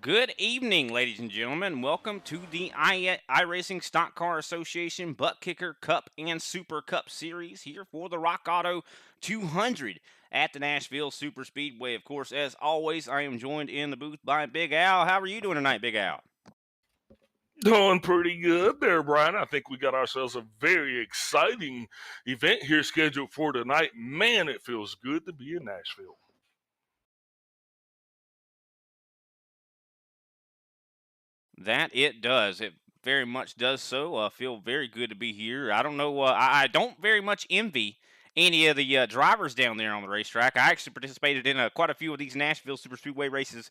Good evening, ladies and gentlemen. Welcome to the iRacing Stock Car Association ButtKicker Cup and Super Cup Series here for the Rock Auto 200 at the Nashville Super Speedway. Of course, as always, I am joined in the booth by Big Al. How are you doing tonight, Big Al? Doing pretty good there, Brian. I think we got ourselves a very exciting event here scheduled for tonight. Man, it feels good to be in Nashville. That it does. It very much does so. Feel very good to be here. I don't know. I don't very much envy any of the drivers down there on the racetrack. I actually participated in quite a few of these Nashville Super Speedway races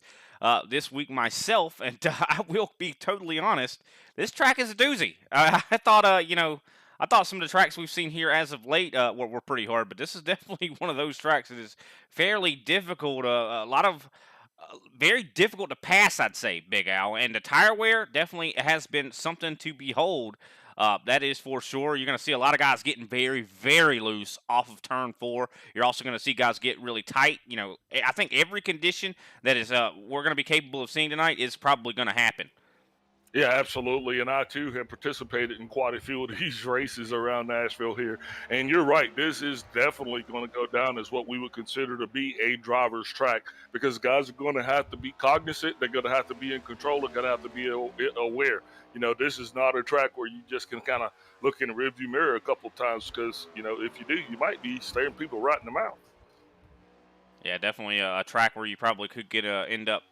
this week myself, and I will be totally honest. This track is a doozy. I thought, I thought some of the tracks we've seen here as of late were pretty hard, but this is definitely one of those tracks that is fairly difficult. A lot of very difficult to pass, I'd say, Big Al. And the tire wear definitely has been something to behold. That is for sure. You're going to see a lot of guys getting very, very loose off of turn four. You're also going to see guys get really tight. I think every condition that is we're going to be capable of seeing tonight is probably going to happen. Yeah, absolutely. And I too have participated in quite a few of these races around Nashville here. And you're right, this is definitely going to go down as what we would consider to be a driver's track because guys are going to have to be cognizant. They're going to have to be in control. They're going to have to be aware. This is not a track where you just can kind of look in the rearview mirror a couple of times because, if you do, you might be staring people right in the mouth. Yeah, definitely a track where you probably could get end up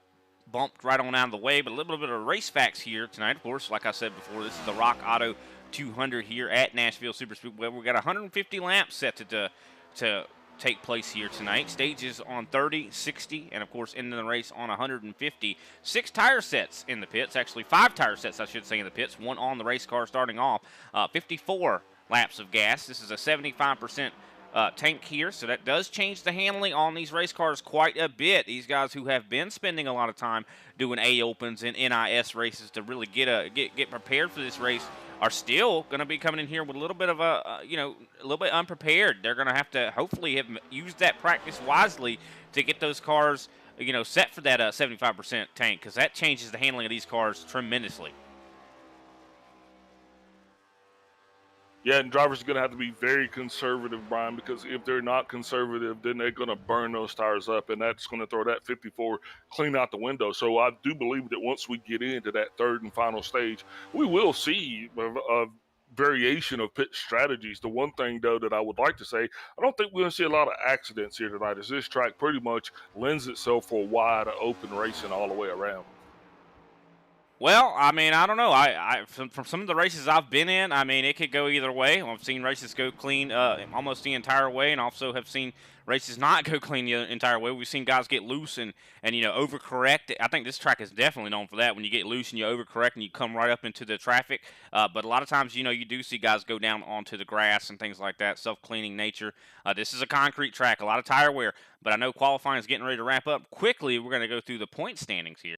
bumped right on out of the way. But a little bit of race facts here tonight. Of course, like I said before, this is the Rock Auto 200 here at Nashville Super Speedway. We've got 150 laps set to take place here tonight. Stages on 30, 60, and of course into the race on 150. 6 tire sets in the pits. Actually, 5 tire sets, I should say, in the pits. One on the race car starting off. 54 laps of gas. This is a 75% tank here, so that does change the handling on these race cars quite a bit. These guys who have been spending a lot of time doing A opens and NIS races to really get prepared for this race are still going to be coming in here with a little bit of a little bit unprepared. They're going to have to hopefully have used that practice wisely to get those cars set for that 75% tank, because that changes the handling of these cars tremendously. Yeah, and drivers are going to have to be very conservative, Brian, because if they're not conservative, then they're going to burn those tires up, and that's going to throw that 54 clean out the window. So I do believe that once we get into that third and final stage, we will see a variation of pit strategies. The one thing, though, that I would like to say, I don't think we're going to see a lot of accidents here tonight, as this track pretty much lends itself for wide open racing all the way around. Well, I mean, I don't know. From some of the races I've been in, I mean, it could go either way. I've seen races go clean almost the entire way, and also have seen races not go clean the entire way. We've seen guys get loose and overcorrect. I think this track is definitely known for that. When you get loose and you overcorrect and you come right up into the traffic. But a lot of times, you do see guys go down onto the grass and things like that, self-cleaning nature. This is a concrete track, a lot of tire wear. But I know qualifying is getting ready to wrap up quickly. We're going to go through the point standings here.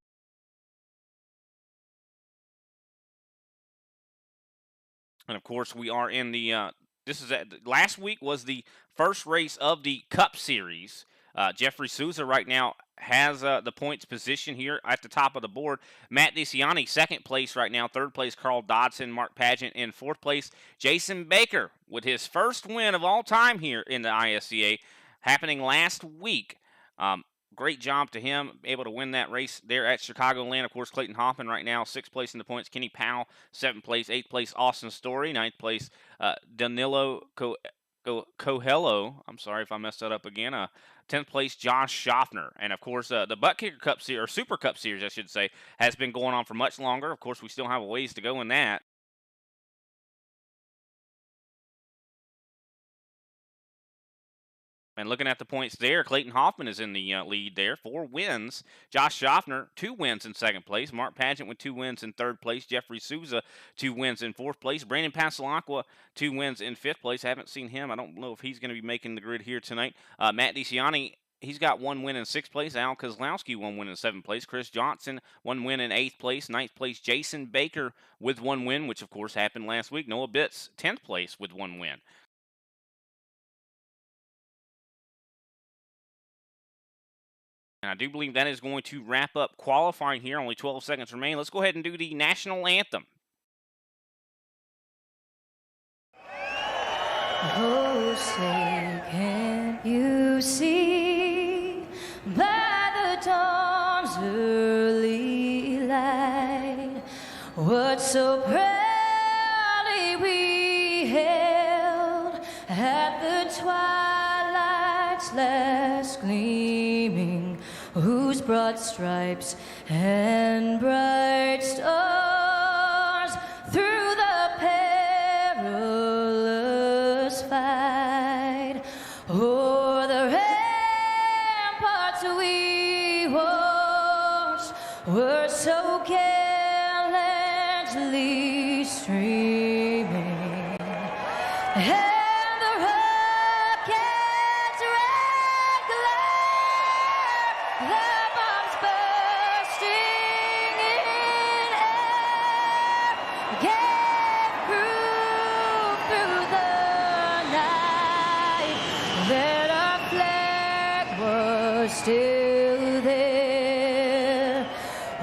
And of course, we are in the. Last week was the first race of the Cup Series. Jeffrey Souza right now has the points position here at the top of the board. Matt DeCiani, second place right now. Third place, Carl Dodson. Mark Pageant in fourth place. Jason Baker with his first win of all time here in the ISCA, happening last week. Great job to him, able to win that race there at Chicagoland. Of course, Clayton Hoffman right now, 6th place in the points. Kenny Powell, 7th place. 8th place, Austin Story. 9th place, Danilo Coelho. I'm sorry if I messed that up again. 10th place, Josh Schaffner. And, of course, the ButtKicker Cup Series, or Super Cup Series, I should say, has been going on for much longer. Of course, we still have a ways to go in that. And looking at the points there, Clayton Hoffman is in the lead there, 4 wins. Josh Schaffner, 2 wins in second place. Mark Pageant with 2 wins in third place. Jeffrey Souza, 2 wins in fourth place. Brandon Pasalacqua, 2 wins in fifth place. Haven't seen him. I don't know if he's going to be making the grid here tonight. Matt DeCiani, he's got 1 win in sixth place. Al Kozlowski, 1 win in seventh place. Chris Johnson, 1 win in eighth place. Ninth place, Jason Baker with 1 win, which of course happened last week. Noah Bitts, 10th place with 1 win. And I do believe that is going to wrap up qualifying here. Only 12 seconds remain. Let's go ahead and do the national anthem. Oh, say, can't you see by the dawn's early light what so proudly we held at the twilight's last gleaming, whose broad stripes and bright stars through the perilous fight o'er the ramparts we watched were so gallantly streaming, and the rockets red glare, the bombs bursting in air gave proof through the night that our flag was still there.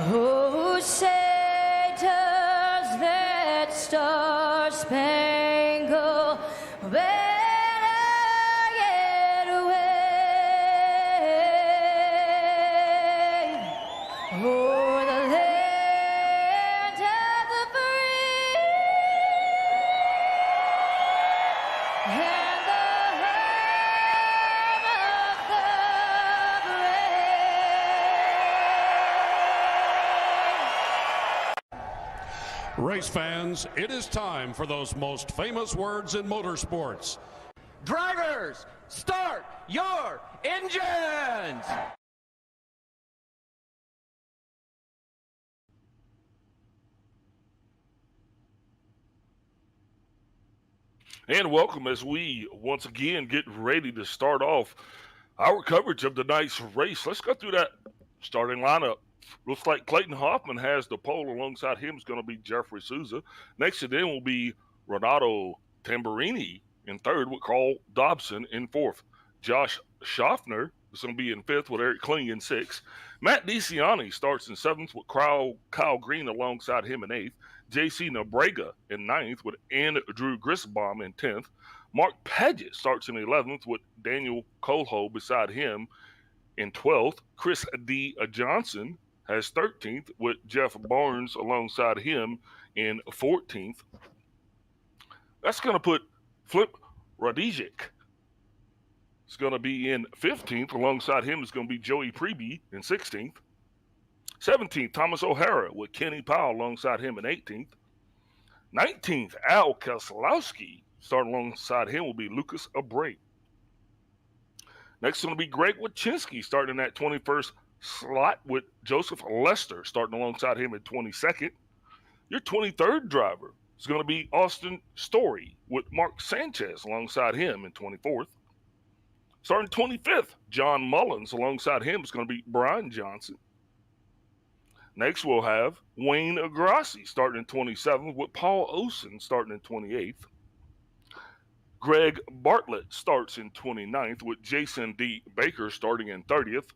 Oh, say does that star-spangled banner yet wave o'er the land of the free and the home of the brave. Race fans, it is time for those most famous words in motorsports. Drivers, start your engines! And welcome as we once again get ready to start off our coverage of tonight's race. Let's go through that starting lineup. Looks like Clayton Hoffman has the pole. Alongside him is going to be Jeffrey Souza. Next to them will be Renato Tamburini in third with Carl Dobson in fourth. Josh Schaffner is going to be in fifth with Eric Kling in sixth. Matt DeCiani starts in seventh with Kyle Green alongside him in eighth. J.C. Nobrega in ninth with Andrew Grisbaum in 10th. Mark Paget starts in 11th with Daniel Coelho beside him in 12th. Chris D. Johnson has 13th with Jeff Barnes alongside him in 14th. That's going to put Flip Radijic. It's going to be in 15th. Alongside him is going to be Joey Preby in 16th. 17th, Thomas O'Hara with Kenny Powell alongside him in 18th. 19th, Al Keselowski. Starting alongside him will be Lucas Abreu. Next is going to be Greg Wyszynski starting in that 21st slot with Joseph Lester starting alongside him in 22nd. Your 23rd driver is going to be Austin Story with Mark Sanchez alongside him in 24th. Starting 25th, John Mullins alongside him is going to be Brian Johnson. Next, we'll have Wayne Agrassi starting in 27th with Paul Olsen starting in 28th. Greg Bartlett starts in 29th with Jason D. Baker starting in 30th.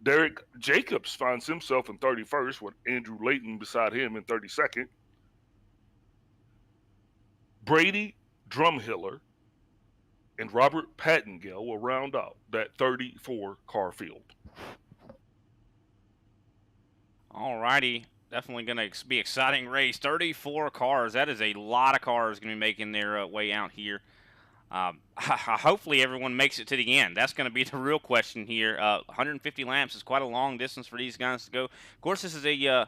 Derek Jacobs finds himself in 31st with Andrew Layton beside him in 32nd. Brady Drumhiller and Robert Pattengale will round out that 34-car field. All righty. Definitely going to be exciting race. 34 cars. That is a lot of cars going to be making their way out here. Hopefully everyone makes it to the end. That's going to be the real question here. 150 laps is quite a long distance for these guys to go. Of course, this is an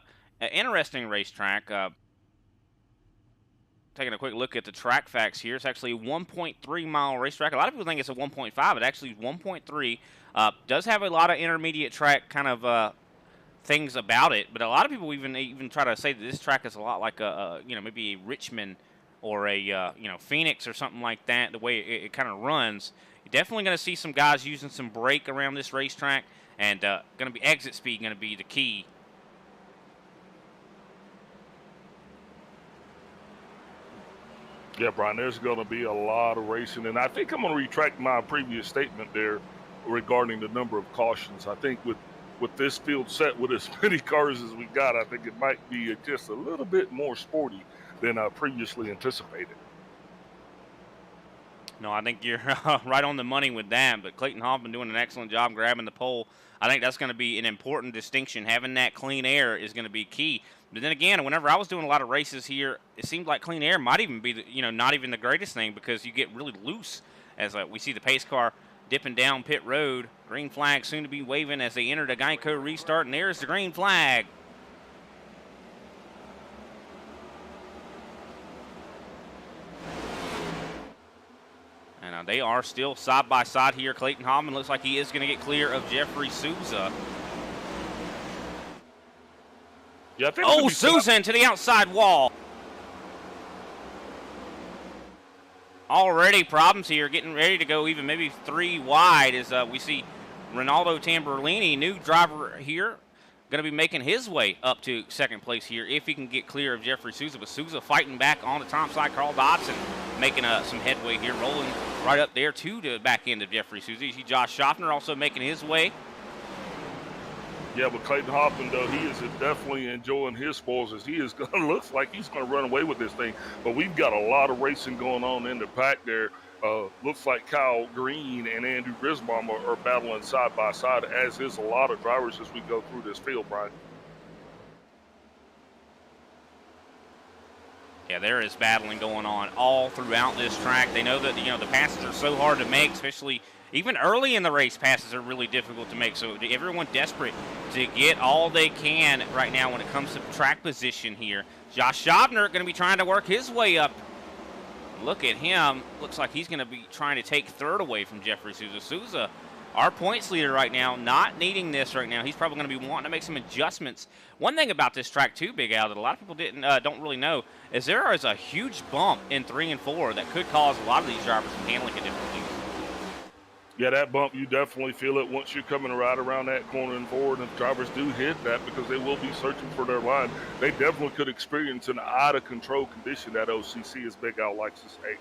interesting racetrack. Taking a quick look at the track facts here. It's actually a 1.3-mile racetrack. A lot of people think it's a 1.5. It actually is 1.3. Does have a lot of intermediate track kind of things about it, but a lot of people even try to say that this track is a lot like maybe a Richmond or a Phoenix or something like that. The way it kind of runs, you're definitely going to see some guys using some brake around this racetrack, and going to be exit speed going to be the key. Yeah, Brian, there's going to be a lot of racing, and I think I'm going to retract my previous statement there regarding the number of cautions. I think with this field set with as many cars as we got, I think it might be just a little bit more sporty than previously anticipated. No, I think you're right on the money with that, but Clayton Hoffman doing an excellent job grabbing the pole. I think that's going to be an important distinction. Having that clean air is going to be key. But then again, whenever I was doing a lot of races here, it seemed like clean air might even be, not even the greatest thing because you get really loose as we see the pace car dipping down pit road. Green flag soon to be waving as they enter the Geico restart, and there's the green flag. And they are still side by side here. Clayton Hoffman looks like he is going to get clear of Jeffrey Souza. Yeah, I think Souza into the outside wall. Already problems here, getting ready to go even maybe 3 wide as we see Ronaldo Tamburlini, new driver here, going to be making his way up to second place here if he can get clear of Jeffrey Souza. But Souza fighting back on the top side. Carl Dodson making some headway here, rolling right up there to the back end of Jeffrey Souza. You see Josh Schaffner also making his way. Yeah, but Clayton Hoffman, though, he is definitely enjoying his spoils as he is looks like he's going to run away with this thing. But we've got a lot of racing going on in the pack there. Looks like Kyle Green and Andrew Grisbaum are battling side by side, as is a lot of drivers as we go through this field, Brian. Yeah, there is battling going on all throughout this track. They know that the passes are so hard to make, especially even early in the race. Passes are really difficult to make, so everyone desperate to get all they can right now when it comes to track position here. Josh Schaffner going to be trying to work his way up. Look at him. Looks like he's going to be trying to take third away from Jeffrey Souza. Souza, our points leader right now, not needing this right now. He's probably going to be wanting to make some adjustments. One thing about this track too, Big Al, that a lot of people don't really know is there is a huge bump in 3 and 4 that could cause a lot of these drivers from handling it differently. Yeah, that bump, you definitely feel it once you're coming right around that corner and forward. And if drivers do hit that, because they will be searching for their line, they definitely could experience an out-of-control condition at OCC, as Big Al likes to say.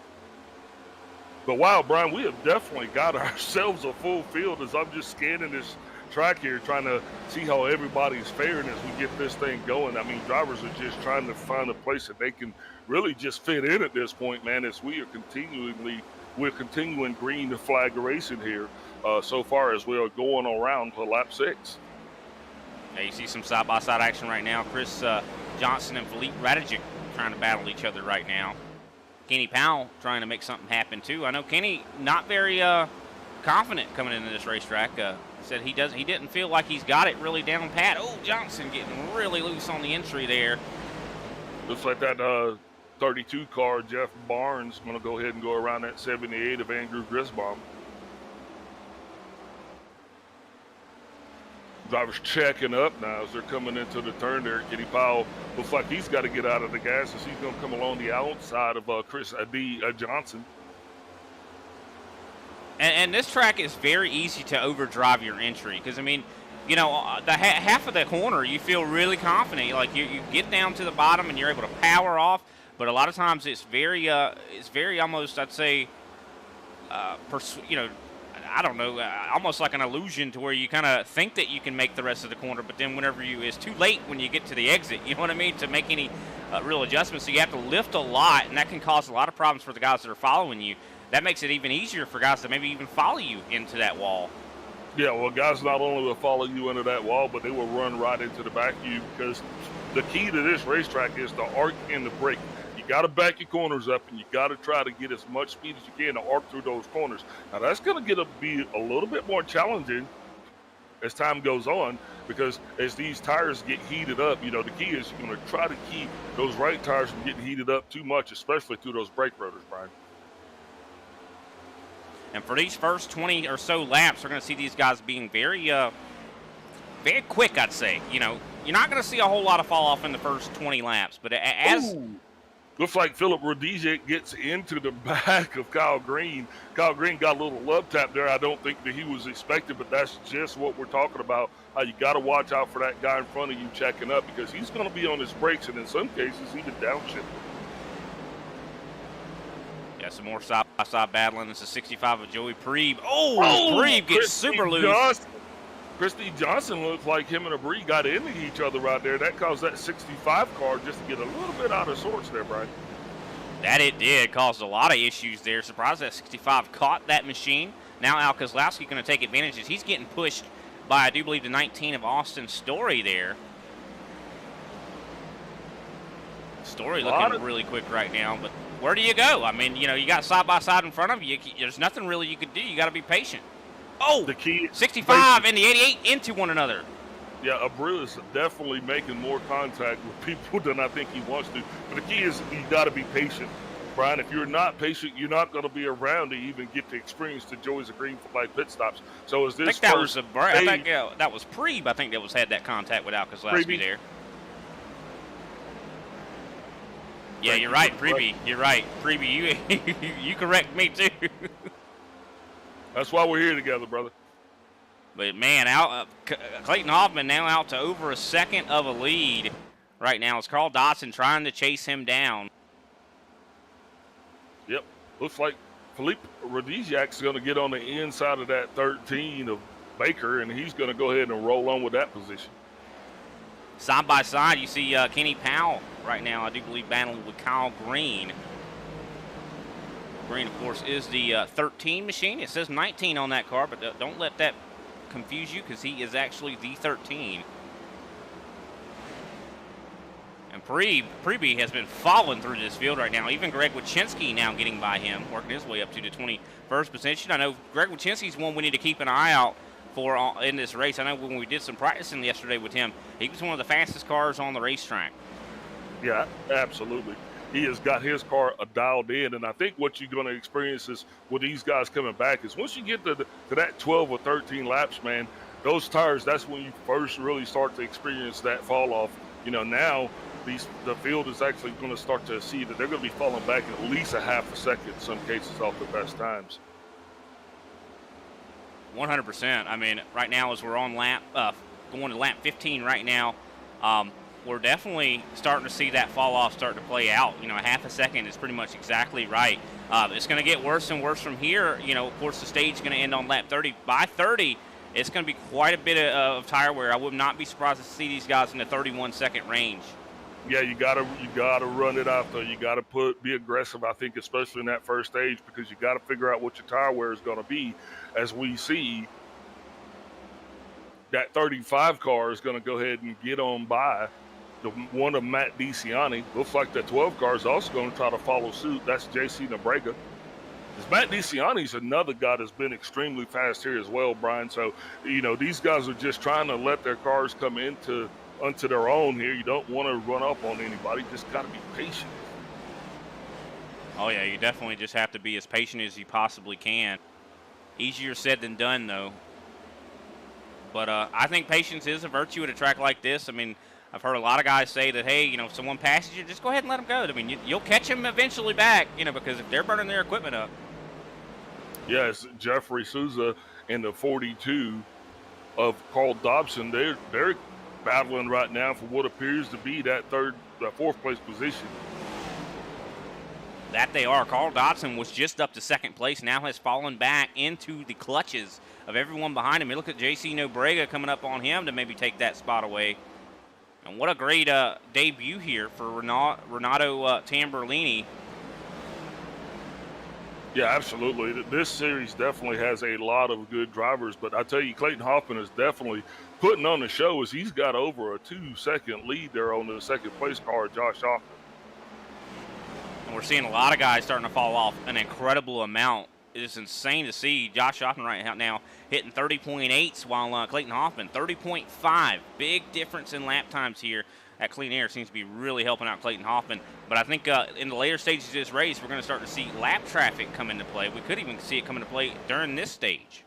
But wow, Brian, we have definitely got ourselves a full field as I'm just scanning this track here, trying to see how everybody's faring as we get this thing going. I mean, drivers are just trying to find a place that they can really just fit in at this point, man, as we're continuing green flag racing here so far as we are going around to lap 6. Yeah, you see some side-by-side action right now. Chris Johnson and Philippe Radicic trying to battle each other right now. Kenny Powell trying to make something happen too. I know Kenny not very confident coming into this racetrack. Said he didn't feel like he's got it really down pat. Oh, Johnson getting really loose on the entry there. Looks like that 32 car, Jeff Barnes, going to go ahead and go around that 78 of Andrew Grisbaum. Drivers checking up now as they're coming into the turn there. Kenny Powell looks like he's got to get out of the gas as he's going to come along the outside of Chris Johnson. And this track is very easy to overdrive your entry because, I mean, the half of the corner you feel really confident. Like you get down to the bottom and you're able to power off. But a lot of times it's very almost, I'd say, I don't know, almost like an illusion to where you kind of think that you can make the rest of the corner, but then it's too late when you get to the exit, you know what I mean, to make any real adjustments. So you have to lift a lot, and that can cause a lot of problems for the guys that are following you. That makes it even easier for guys to maybe even follow you into that wall. Yeah, well, guys not only will follow you into that wall, but they will run right into the back of you because the key to this racetrack is the arc and the brake. You got to back your corners up, and you got to try to get as much speed as you can to arc through those corners. Now, that's going to be a little bit more challenging as time goes on because as these tires get heated up, the key is you're going to try to keep those right tires from getting heated up too much, especially through those brake rotors, Brian. And for these first 20 or so laps, we're going to see these guys being very quick, I'd say. You're not going to see a whole lot of fall off in the first 20 laps, but as... Ooh. Looks like Philip Rodizek gets into the back of Kyle Green. Kyle Green got a little love tap there. I don't think that he was expected, but that's just what we're talking about. How you got to watch out for that guy in front of you checking up because he's going to be on his brakes and in some cases even downshift. Yeah, some more stop. Side battling. This is 65 of Joey Preeb. Oh, Preeb gets super loose. Christy Johnson looks like him and Bree got into each other right there. That caused that 65 car just to get a little bit out of sorts there, Brian. That it did. Caused a lot of issues there. Surprised that 65 caught that machine. Now Al Kozlowski going to take advantage as he's getting pushed by, I do believe, the 19 of Austin Story there. Story looking really quick right now, but where do you go? I mean, you know, you got side-by-side in front of you. There's nothing really you could do. You got to be patient. Oh, the key 65 and the 88 into one another. Yeah, Abreu is definitely making more contact with people than I think he wants to. But the key is you got to be patient, Brian. If you're not patient, you're not going to be around to even get to experience the joys of green flag pit stops. So is this I think that was I think that was Preeb. I think that was had that contact with Al Kozlowski there. Yeah, you're right, Preeby. You're right, Preeby. You correct me too. That's why we're here together, brother. But man, Clayton Hoffman now out to over a second of a lead right now. It's Carl Dodson trying to chase him down. Yep, looks like Felipe Rodiziak's going to get on the inside of that 13 of Baker, and he's going to go ahead and roll on with that position. Side by side, you see Kenny Powell right now, I do believe, battling with Kyle Green. Green, of course, is the 13 machine. It says 19 on that car, but don't let that confuse you because he is actually the 13. And Preeby has been falling through this field right now. Even Greg Wachinski now getting by him, working his way up to the 21st position. I know Greg Wachinski's one we need to keep an eye out for in this race. I know when we did some practicing yesterday with him, he was one of the fastest cars on the racetrack. Yeah, absolutely. He has got his car dialed in, and I think what you're going to experience is with these guys coming back is once you get to that 12 or 13 laps, man, those tires, that's when you first really start to experience that fall off. You know, now the field is actually going to start to see that they're going to be falling back at least a half a second in some cases off the best times. 100%. I mean, right now as we're on going to lap 15 right now, we're definitely starting to see that fall off start to play out. You know, a half a second is pretty much exactly right. It's going to get worse and worse from here. You know, of course, the stage is going to end on lap 30. By 30, it's going to be quite a bit of tire wear. I would not be surprised to see these guys in the 31-second range. Yeah, you gotta run it out though. You gotta be aggressive. I think, especially in that first stage, because you gotta figure out what your tire wear is going to be. As we see, that 35 car is going to go ahead and get on by the one of Matt DeCiani. Looks like the 12 car is also going to try to follow suit. That's JC Nebrega. Matt DeCiani's another guy that's been extremely fast here as well, Brian. So, you know, these guys are just trying to let their cars come onto their own here. You don't want to run up on anybody. Just got to be patient. Oh, yeah, you definitely just have to be as patient as you possibly can. Easier said than done, though. But I think patience is a virtue at a track like this. I mean, I've heard a lot of guys say that, hey, you know, if someone passes you, just go ahead and let them go. I mean, you'll catch them eventually back, you know, because if they're burning their equipment up. Yes, Jeffrey Souza and the 42 of Carl Dobson, they're battling right now for what appears to be that fourth place position. That they are. Carl Dodson was just up to second place, now has fallen back into the clutches of everyone behind him. You look at JC Nobrega coming up on him to maybe take that spot away. And what a great debut here for Renato Tamburlini. Yeah, absolutely. This series definitely has a lot of good drivers, but I tell you, Clayton Hoffman is definitely putting on the show as he's got over a 2-second lead there on the second place car, Josh Hoffman. And we're seeing a lot of guys starting to fall off an incredible amount. It is insane to see Josh Hoffman right now hitting 30.8s while Clayton Hoffman 30.5. Big difference in lap times here at Clean Air. Seems to be really helping out Clayton Hoffman. But I think in the later stages of this race, we're going to start to see lap traffic come into play. We could even see it come into play during this stage.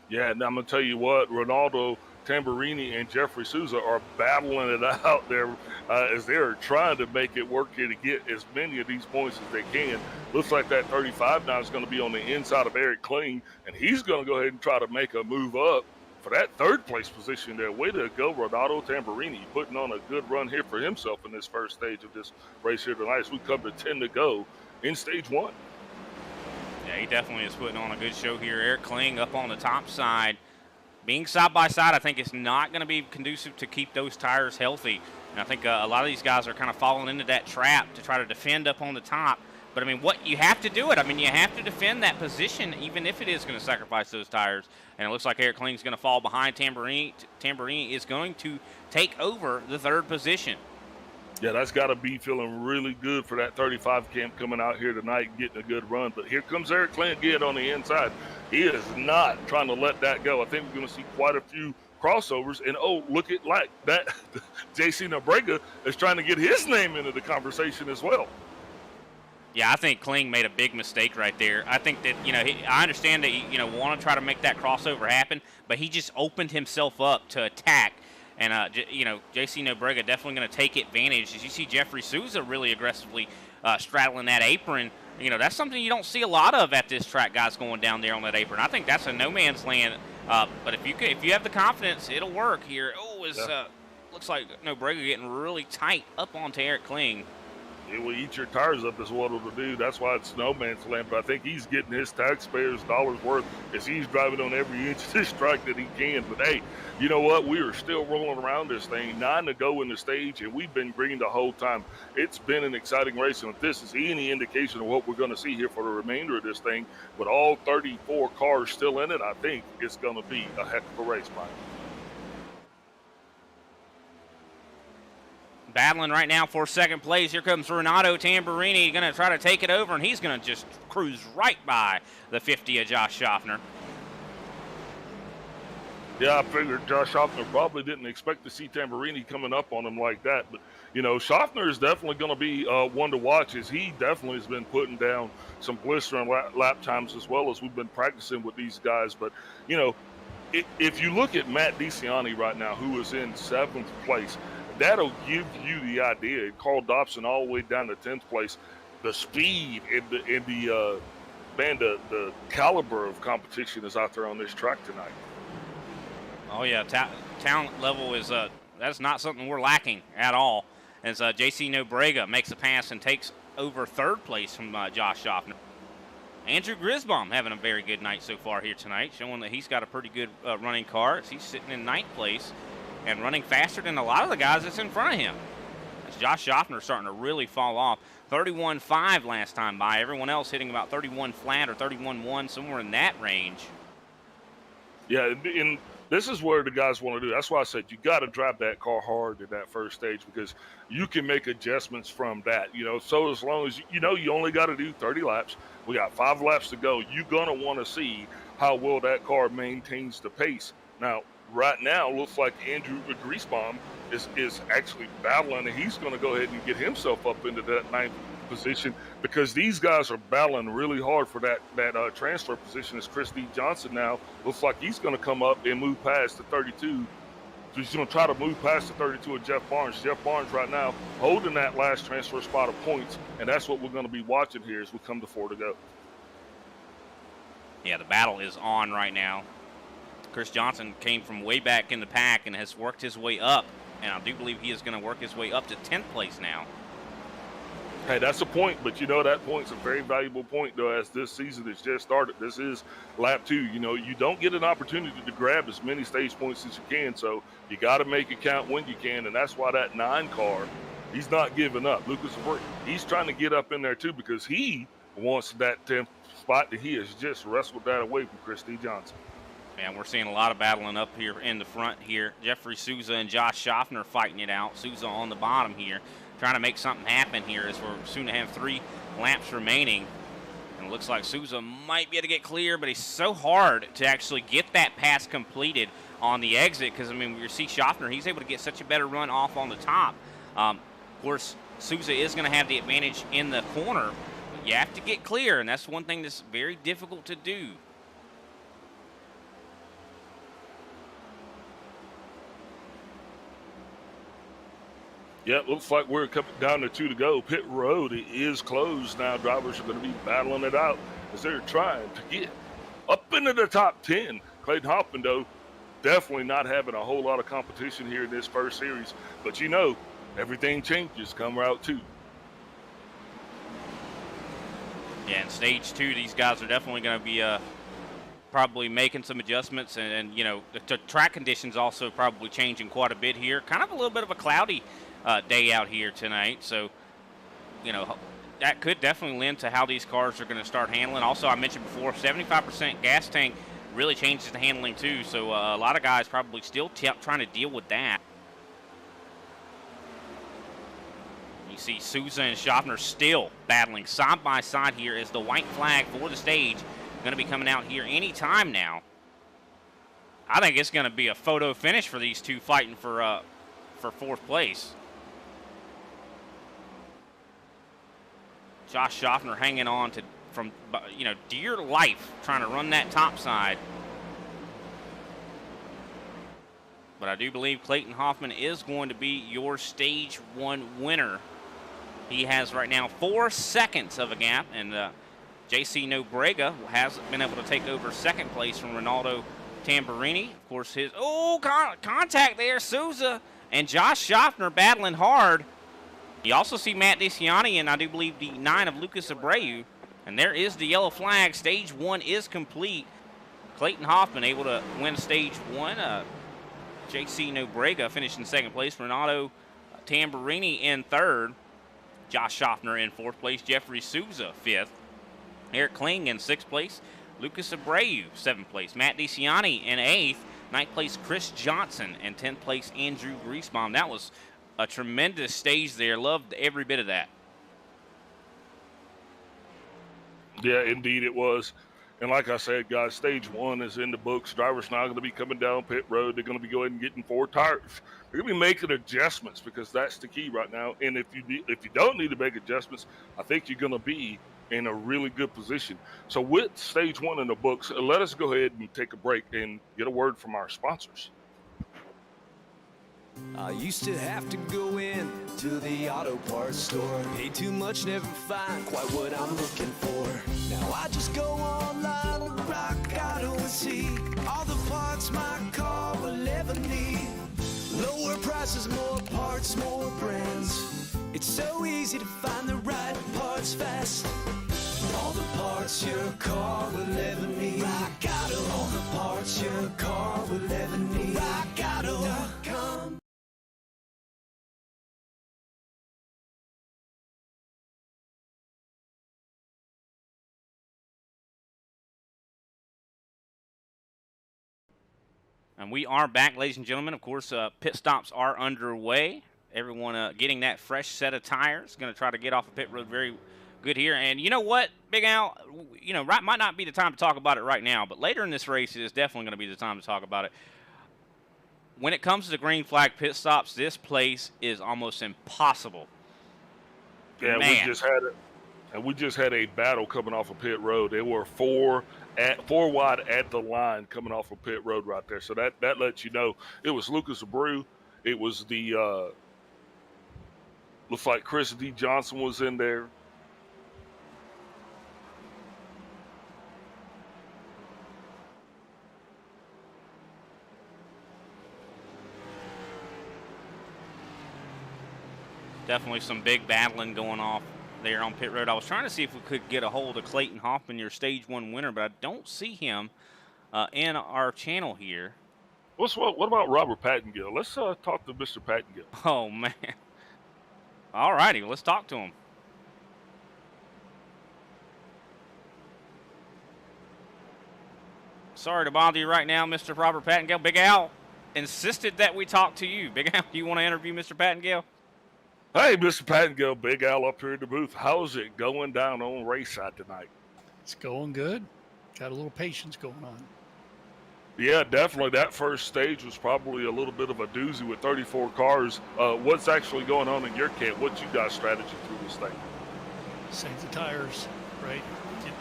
Yeah, and I'm going to tell you what, Ronaldo Tamburini and Jeffrey Souza are battling it out there as they're trying to make it work here to get as many of these points as they can. Looks like that 35 now is going to be on the inside of Eric Kling, and he's going to go ahead and try to make a move up for that third place position there. Way to go, Ronaldo Tamburini, putting on a good run here for himself in this first stage of this race here tonight as we come to 10 to go in stage one. he definitely is putting on a good show here. Eric Kling up on the top side. Being side by side, I think it's not going to be conducive to keep those tires healthy. And I think a lot of these guys are kind of falling into that trap to try to defend up on the top. But, I mean, what you have to do it. I mean, you have to defend that position, even if it is going to sacrifice those tires. And it looks like Eric Kling's going to fall behind Tamburini. Tamburini is going to take over the third position. Yeah, that's got to be feeling really good for that 35 camp coming out here tonight, getting a good run. But here comes Eric Kling again on the inside. He is not trying to let that go. I think we're going to see quite a few crossovers. And, oh, look at like that. JC Nobrega is trying to get his name into the conversation as well. Yeah, I think Kling made a big mistake right there. I think that, I understand that he, want to try to make that crossover happen, but he just opened himself up to attack. And, JC Nobrega definitely going to take advantage. As you see Jeffrey Souza really aggressively straddling that apron, that's something you don't see a lot of at this track, guys going down there on that apron. I think that's a no man's land. But if you have the confidence, it'll work here. Oh, looks like Nobrega getting really tight up onto Eric Kling. It will eat your tires up is what it'll do. That's why it's no man's land. But I think he's getting his taxpayers' dollars worth as he's driving on every inch of this track that he can. But, hey, you know what? We are still rolling around this thing. 9 to go in the stage, and we've been green the whole time. It's been an exciting race. And if this is any indication of what we're going to see here for the remainder of this thing, with all 34 cars still in it, I think it's going to be a heck of a race, Mike. Battling right now for second place. Here comes Renato Tamburini, going to try to take it over, and he's going to just cruise right by the 50 of Josh Schaffner. Yeah, I figured Josh Schaffner probably didn't expect to see Tamburini coming up on him like that. But, Schaffner is definitely going to be one to watch, as he definitely has been putting down some blistering lap times as well as we've been practicing with these guys. But, if you look at Matt DeCiani right now, who is in 7th place, that'll give you the idea. Carl Dobson all the way down to 10th place. The speed and the caliber of competition is out there on this track tonight. Oh yeah, talent level is that's not something we're lacking at all. As JC Nobrega makes a pass and takes over 3rd place from Josh Schaffner. Andrew Grisbaum having a very good night so far here tonight, showing that he's got a pretty good running car. He's sitting in 9th place and running faster than a lot of the guys that's in front of him. As Josh Schaffner starting to really fall off. 31.5 last time by. Everyone else hitting about 31 flat or 31.1, somewhere in that range. Yeah, and this is where the guys want to do. That's why I said you got to drive that car hard in that first stage, because you can make adjustments from that. So as long as you only got to do 30 laps. We got 5 laps to go. You're going to want to see how well that car maintains the pace. Now, right now, looks like Andrew Griesbaum is actually battling, and he's going to go ahead and get himself up into that 9th position, because these guys are battling really hard for that transfer position. As Chris D. Johnson now looks like he's going to come up and move past the 32. So he's going to try to move past the 32 of Jeff Barnes. Jeff Barnes right now holding that last transfer spot of points, and that's what we're going to be watching here as we come to 4 to go. Yeah, the battle is on right now. Chris Johnson came from way back in the pack and has worked his way up, and I do believe he is going to work his way up to 10th place now. Hey, that's a point, but that point's a very valuable point, though, as this season has just started. This is lap 2. You don't get an opportunity to grab as many stage points as you can, so you got to make it count when you can, and that's why that 9 car, he's not giving up. Lucas, he's trying to get up in there, too, because he wants that 10th spot that he has just wrestled that away from Chris D. Johnson. Man, we're seeing a lot of battling up here in the front here. Jeffrey Souza and Josh Schaffner fighting it out. Souza on the bottom here, trying to make something happen here, as we're soon to have 3 laps remaining. And it looks like Souza might be able to get clear, but he's so hard to actually get that pass completed on the exit, because, you see Schaffner, he's able to get such a better run off on the top. Of course, Souza is going to have the advantage in the corner, but you have to get clear, and that's one thing that's very difficult to do. Yeah, looks like we're coming down to 2 to go. Pit road is closed now. Drivers are going to be battling it out as they're trying to get up into the top 10. Clayton Hoffman, though, definitely not having a whole lot of competition here in this first series. But everything changes come Route 2. Yeah, in stage 2, these guys are definitely going to be probably making some adjustments, and you know, the track conditions also probably changing quite a bit here. Kind of a little bit of a cloudy day out here tonight, so you know, that could definitely lend to how these cars are going to start handling. Also, I mentioned before, 75% gas tank really changes the handling too, so a lot of guys probably still trying to deal with that. You see Souza and Schaffner still battling side by side here as the white flag for the stage going to be coming out here any time now. I think it's going to be a photo finish for these two fighting for 4th place. Josh Schaffner hanging on to from, you know, dear life, trying to run that top side. But I do believe Clayton Hoffman is going to be your stage 1 winner. He has right now 4 seconds of a gap, and JC Nobrega has been able to take over 2nd place from Ronaldo Tamburini. Of course, his contact there, Souza and Josh Schaffner battling hard. You also see Matt DeCiani and I do believe the 9 of Lucas Abreu. And there is the yellow flag. Stage 1 is complete. Clayton Hoffman able to win stage 1. JC Nobrega finished in 2nd place. Ronaldo Tamburini in 3rd. Josh Schaffner in 4th place. Jeffrey Souza 5th. Eric Kling in 6th place. Lucas Abreu 7th place. Matt DeCiani in 8th. 9th place Chris Johnson and 10th place Andrew Griesbaum. That was a tremendous stage there. Loved every bit of that. Yeah, indeed it was. And like I said, guys, stage 1 is in the books. Drivers now going to be coming down pit road. They're going to be going and getting 4 tires. They're going to be making adjustments because that's the key right now. And if you don't need to make adjustments, I think you're going to be in a really good position. So with stage 1 in the books, let us go ahead and take a break and get a word from our sponsors. I used to have to go in to the auto parts store. Pay too much, never find quite what I'm looking for. Now I just go online to Rock Auto and see all the parts my car will ever need. Lower prices, more parts, more brands. It's so easy to find the right parts fast. All the parts your car will ever need. Rock Auto. All the parts your car will ever need. RockAuto.com. And we are back, ladies and gentlemen. Of course, pit stops are underway. Everyone getting that fresh set of tires. Going to try to get off the pit road very good here. And you know what, Big Al? You know, right, might not be the time to talk about it right now, but later in this race, it is definitely going to be the time to talk about it. When it comes to the green flag pit stops, this place is almost impossible. Yeah, Man. we just had a battle coming off of pit road. There were four wide at the line coming off of pit road right there. So that lets you know it was Lucas Abreu. It was the looks like Chris D. Johnson was in there. Definitely some big battling going off there on pit road. I was trying to see if we could get a hold of Clayton Hoffman, your stage 1 winner, but I don't see him in our channel here. What about Robert Pattengill? Let's talk to Mr. Pattengill. Oh, man. All righty, let's talk to him. Sorry to bother you right now, Mr. Robert Pattengill. Big Al insisted that we talk to you. Big Al, do you want to interview Mr. Pattengill? Hey, Mr. Pattengill, Big Al up here in the booth. How's it going down on race side tonight? It's going good. Got a little patience going on. Yeah, definitely. That first stage was probably a little bit of a doozy with 34 cars. What's actually going on in your camp? What's you guys' strategy through this thing? Save the tires, right?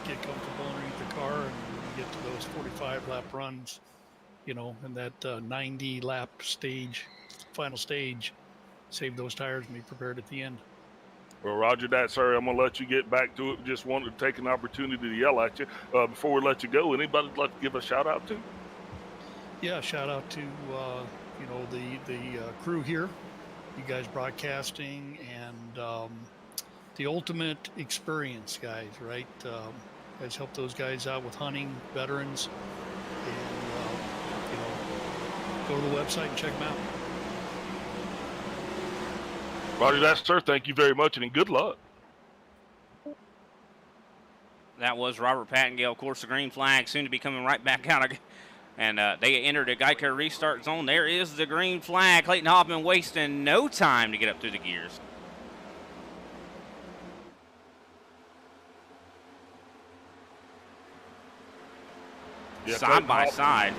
Get comfortable underneath the car and get to those 45-lap runs, you know, and that 90-lap stage, final stage. Save those tires and be prepared at the end. Well, roger that, sir. I'm going to let you get back to it. Just wanted to take an opportunity to yell at you. Before we let you go, anybody like to give a shout-out to? Yeah, shout-out to, you know, the crew here, you guys broadcasting, and the ultimate experience, guys, right? Guys help those guys out with hunting, veterans, and go to the website and check them out. Roger that, sir. Thank you very much, and good luck. That was Robert Pattengale. Of course, the green flag soon to be coming right back out again. And they entered a Geico restart zone. There is the green flag. Clayton Hoffman wasting no time to get up through the gears. Yeah, side by side.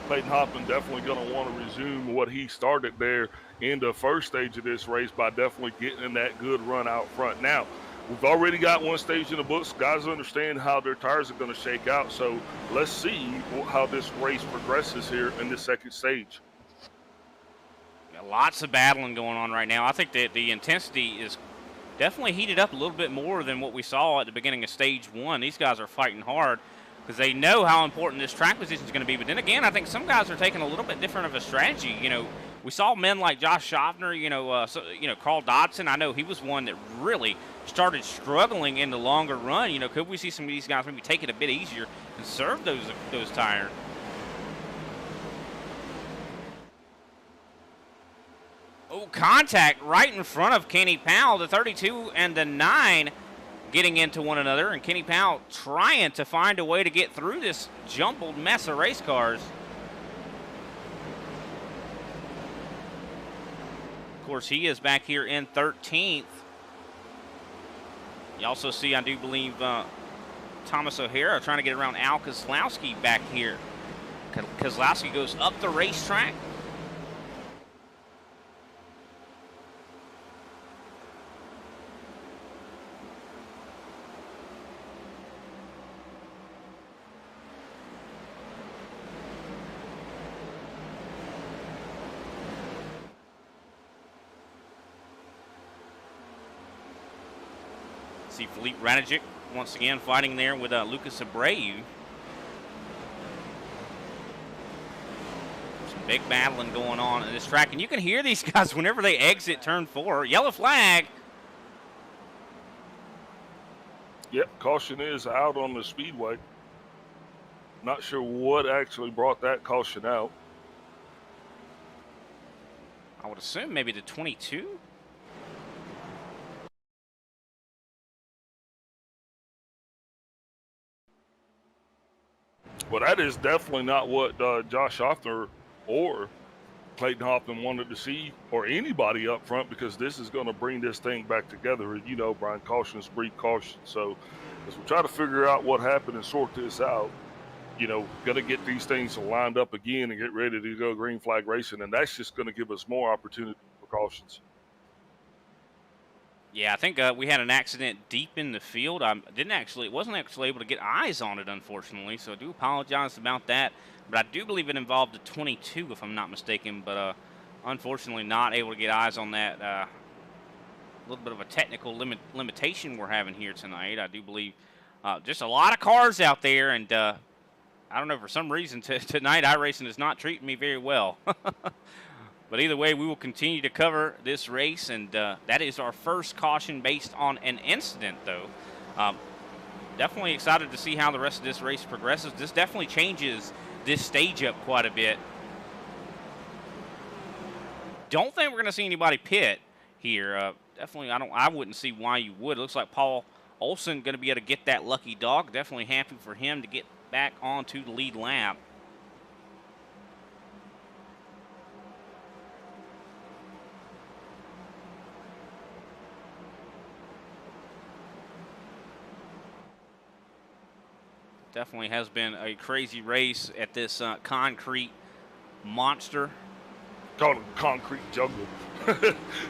Clayton Hoffman definitely going to want to resume what he started there in the first stage of this race by definitely getting in that good run out front. Now, we've already got one stage in the books. Guys understand how their tires are going to shake out. So let's see how this race progresses here in the second stage. Yeah, lots of battling going on right now. I think that the intensity is definitely heated up a little bit more than what we saw at the beginning of stage one. These guys are fighting hard because they know how important this track position is going to be. But then again, I think some guys are taking a little bit different of a strategy. You know, we saw men like Josh Schaffner, Carl Dodson. I know he was one that really started struggling in the longer run. You know, could we see some of these guys maybe take it a bit easier and serve those tires? Oh, contact right in front of Kenny Powell, the 32 and the 9 getting into one another, and Kenny Powell trying to find a way to get through this jumbled mess of race cars. Of course, he is back here in 13th. You also see, I do believe, Thomas O'Hara trying to get around Al Kozlowski back here. Kozlowski goes up the racetrack. See Philippe Radijic once again fighting there with Lucas Abreu. Some big battling going on in this track. And you can hear these guys whenever they exit turn 4. Yellow flag. Yep, caution is out on the Speedway. Not sure what actually brought that caution out. I would assume maybe the 22. Well, that is definitely not what Josh Schaffner or Clayton Hoffman wanted to see, or anybody up front, because this is going to bring this thing back together. You know, Brian, cautions breed caution. So as we try to figure out what happened and sort this out, you know, going to get these things lined up again and get ready to go green flag racing. And that's just going to give us more opportunity for cautions. Yeah, I think we had an accident deep in the field. Wasn't actually able to get eyes on it, unfortunately. So I do apologize about that. But I do believe it involved the 22, if I'm not mistaken. But unfortunately, not able to get eyes on that. A little bit of a technical limitation we're having here tonight. I do believe just a lot of cars out there, and I don't know, for some reason tonight iRacing is not treating me very well. But either way, we will continue to cover this race, and that is our first caution based on an incident, though. Definitely excited to see how the rest of this race progresses. This definitely changes this stage up quite a bit. Don't think we're going to see anybody pit here. Definitely, I wouldn't see why you would. It looks like Paul Olson going to be able to get that lucky dog. Definitely happy for him to get back onto the lead lap. Definitely has been a crazy race at this concrete monster. Called a concrete jungle.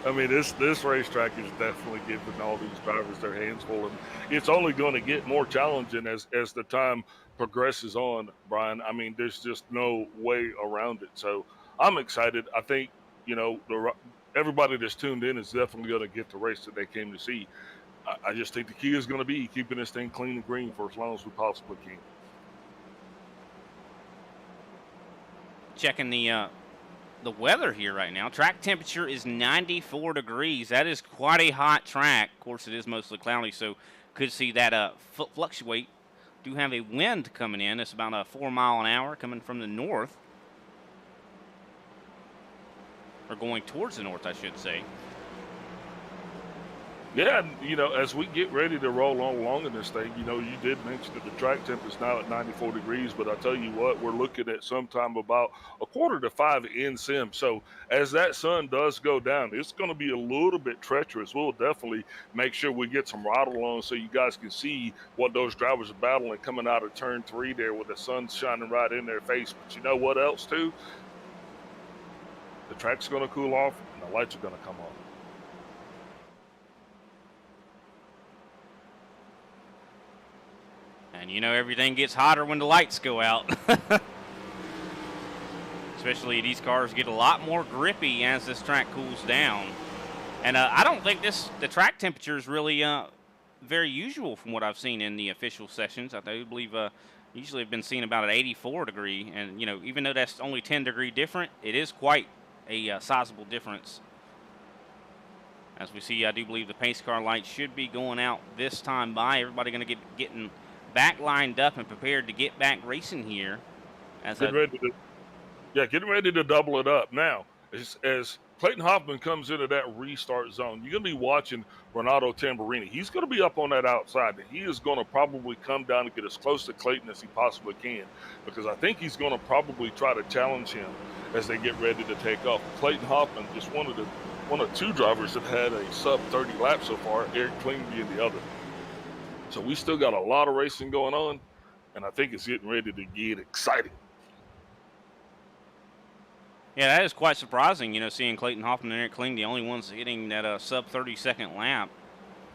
I mean, this racetrack is definitely giving all these drivers their hands full, and it's only going to get more challenging as the time progresses on, Brian. I mean, there's just no way around it. So I'm excited. I think, you know, everybody that's tuned in is definitely going to get the race that they came to see. I just think the key is going to be keeping this thing clean and green for as long as we possibly can. Checking the the weather here right now. Track temperature is 94 degrees. That is quite a hot track. Of course, it is mostly cloudy, so could see that fluctuate. Do have a wind coming in. It's about a 4 mile an hour coming from the north. Or going towards the north, I should say. Yeah, you know, as we get ready to roll on along in this thing, you know, you did mention that the track temp is now at 94 degrees, but I tell you what, we're looking at sometime about 4:45 in sim. So as that sun does go down, it's going to be a little bit treacherous. We'll definitely make sure we get some ride along so you guys can see what those drivers are battling coming out of turn 3 there with the sun shining right in their face. But you know what else too? The track's going to cool off and the lights are going to come on. And you know everything gets hotter when the lights go out. Especially these cars get a lot more grippy as this track cools down. And I don't think the track temperature is really very usual from what I've seen in the official sessions. I do believe usually have been seen about an 84 degree. And, you know, even though that's only 10 degree different, it is quite a sizable difference. As we see, I do believe the pace car lights should be going out this time by. Everybody going to getting back lined up and prepared to get back racing here. Getting ready to double it up. Now, as Clayton Hoffman comes into that restart zone, you're going to be watching Renato Tamburini. He's going to be up on that outside, and he is going to probably come down and get as close to Clayton as he possibly can, because I think he's going to probably try to challenge him as they get ready to take off. Clayton Hoffman just one of two drivers that had a sub 30 lap so far, Eric Kling being the other. So we still got a lot of racing going on, and I think it's getting ready to get exciting. Yeah, that is quite surprising, you know, seeing Clayton Hoffman and Eric Kling, the only ones hitting that sub 30-second lap.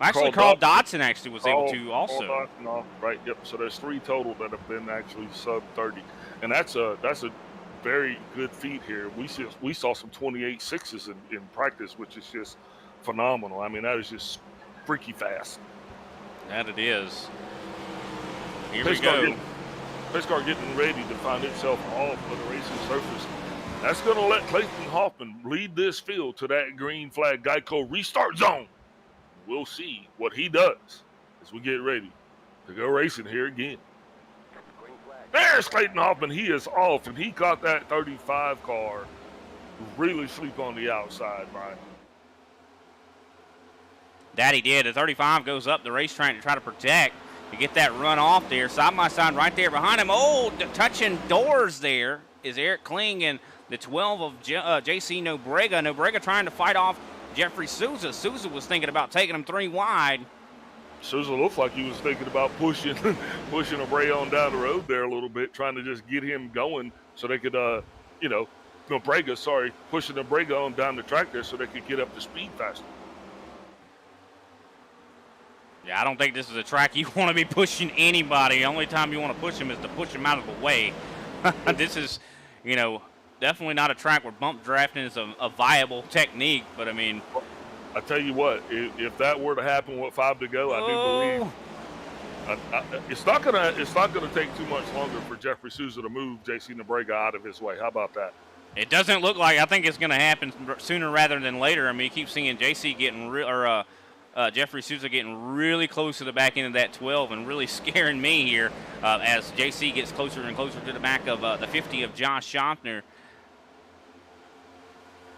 Actually, Carl Dodson actually was able to also. Carl Dodson, right, yep. So there's 3 total that have been actually sub 30, and that's a very good feat here. We saw some 28.6s in practice, which is just phenomenal. I mean, that is just freaky fast. That it is. Here we go. Pace car getting ready to find itself off of the racing surface. That's going to let Clayton Hoffman lead this field to that green flag Geico restart zone. We'll see what he does as we get ready to go racing here again. There's Clayton Hoffman. He is off, and he caught that 35 car really sleep on the outside, Brian. That he did. The 35 goes up the racetrack to try to protect, to get that run off there. Side by side right there behind him. Oh, touching doors there is Eric Kling and the 12 of JC Nobrega. Nobrega trying to fight off Jeffrey Souza. Souza was thinking about taking him 3 wide. Souza looked like he was thinking about pushing Nobrega on down the road there a little bit, trying to just get him going so they could, pushing Nobrega on down the track there so they could get up to speed faster. Yeah, I don't think this is a track you want to be pushing anybody. The only time you want to push them is to push them out of the way. This is, you know, definitely not a track where bump drafting is a viable technique. But, I mean, I tell you what, if that were to happen with 5 to go, I do believe it's not gonna take too much longer for Jeffrey Souza to move JC Nobrega out of his way. How about that? It doesn't look like. I think it's going to happen sooner rather than later. I mean, you keep seeing JC getting Jeffrey Souza getting really close to the back end of that 12 and really scaring me here as JC gets closer and closer to the back of the 50 of Josh Schaffner.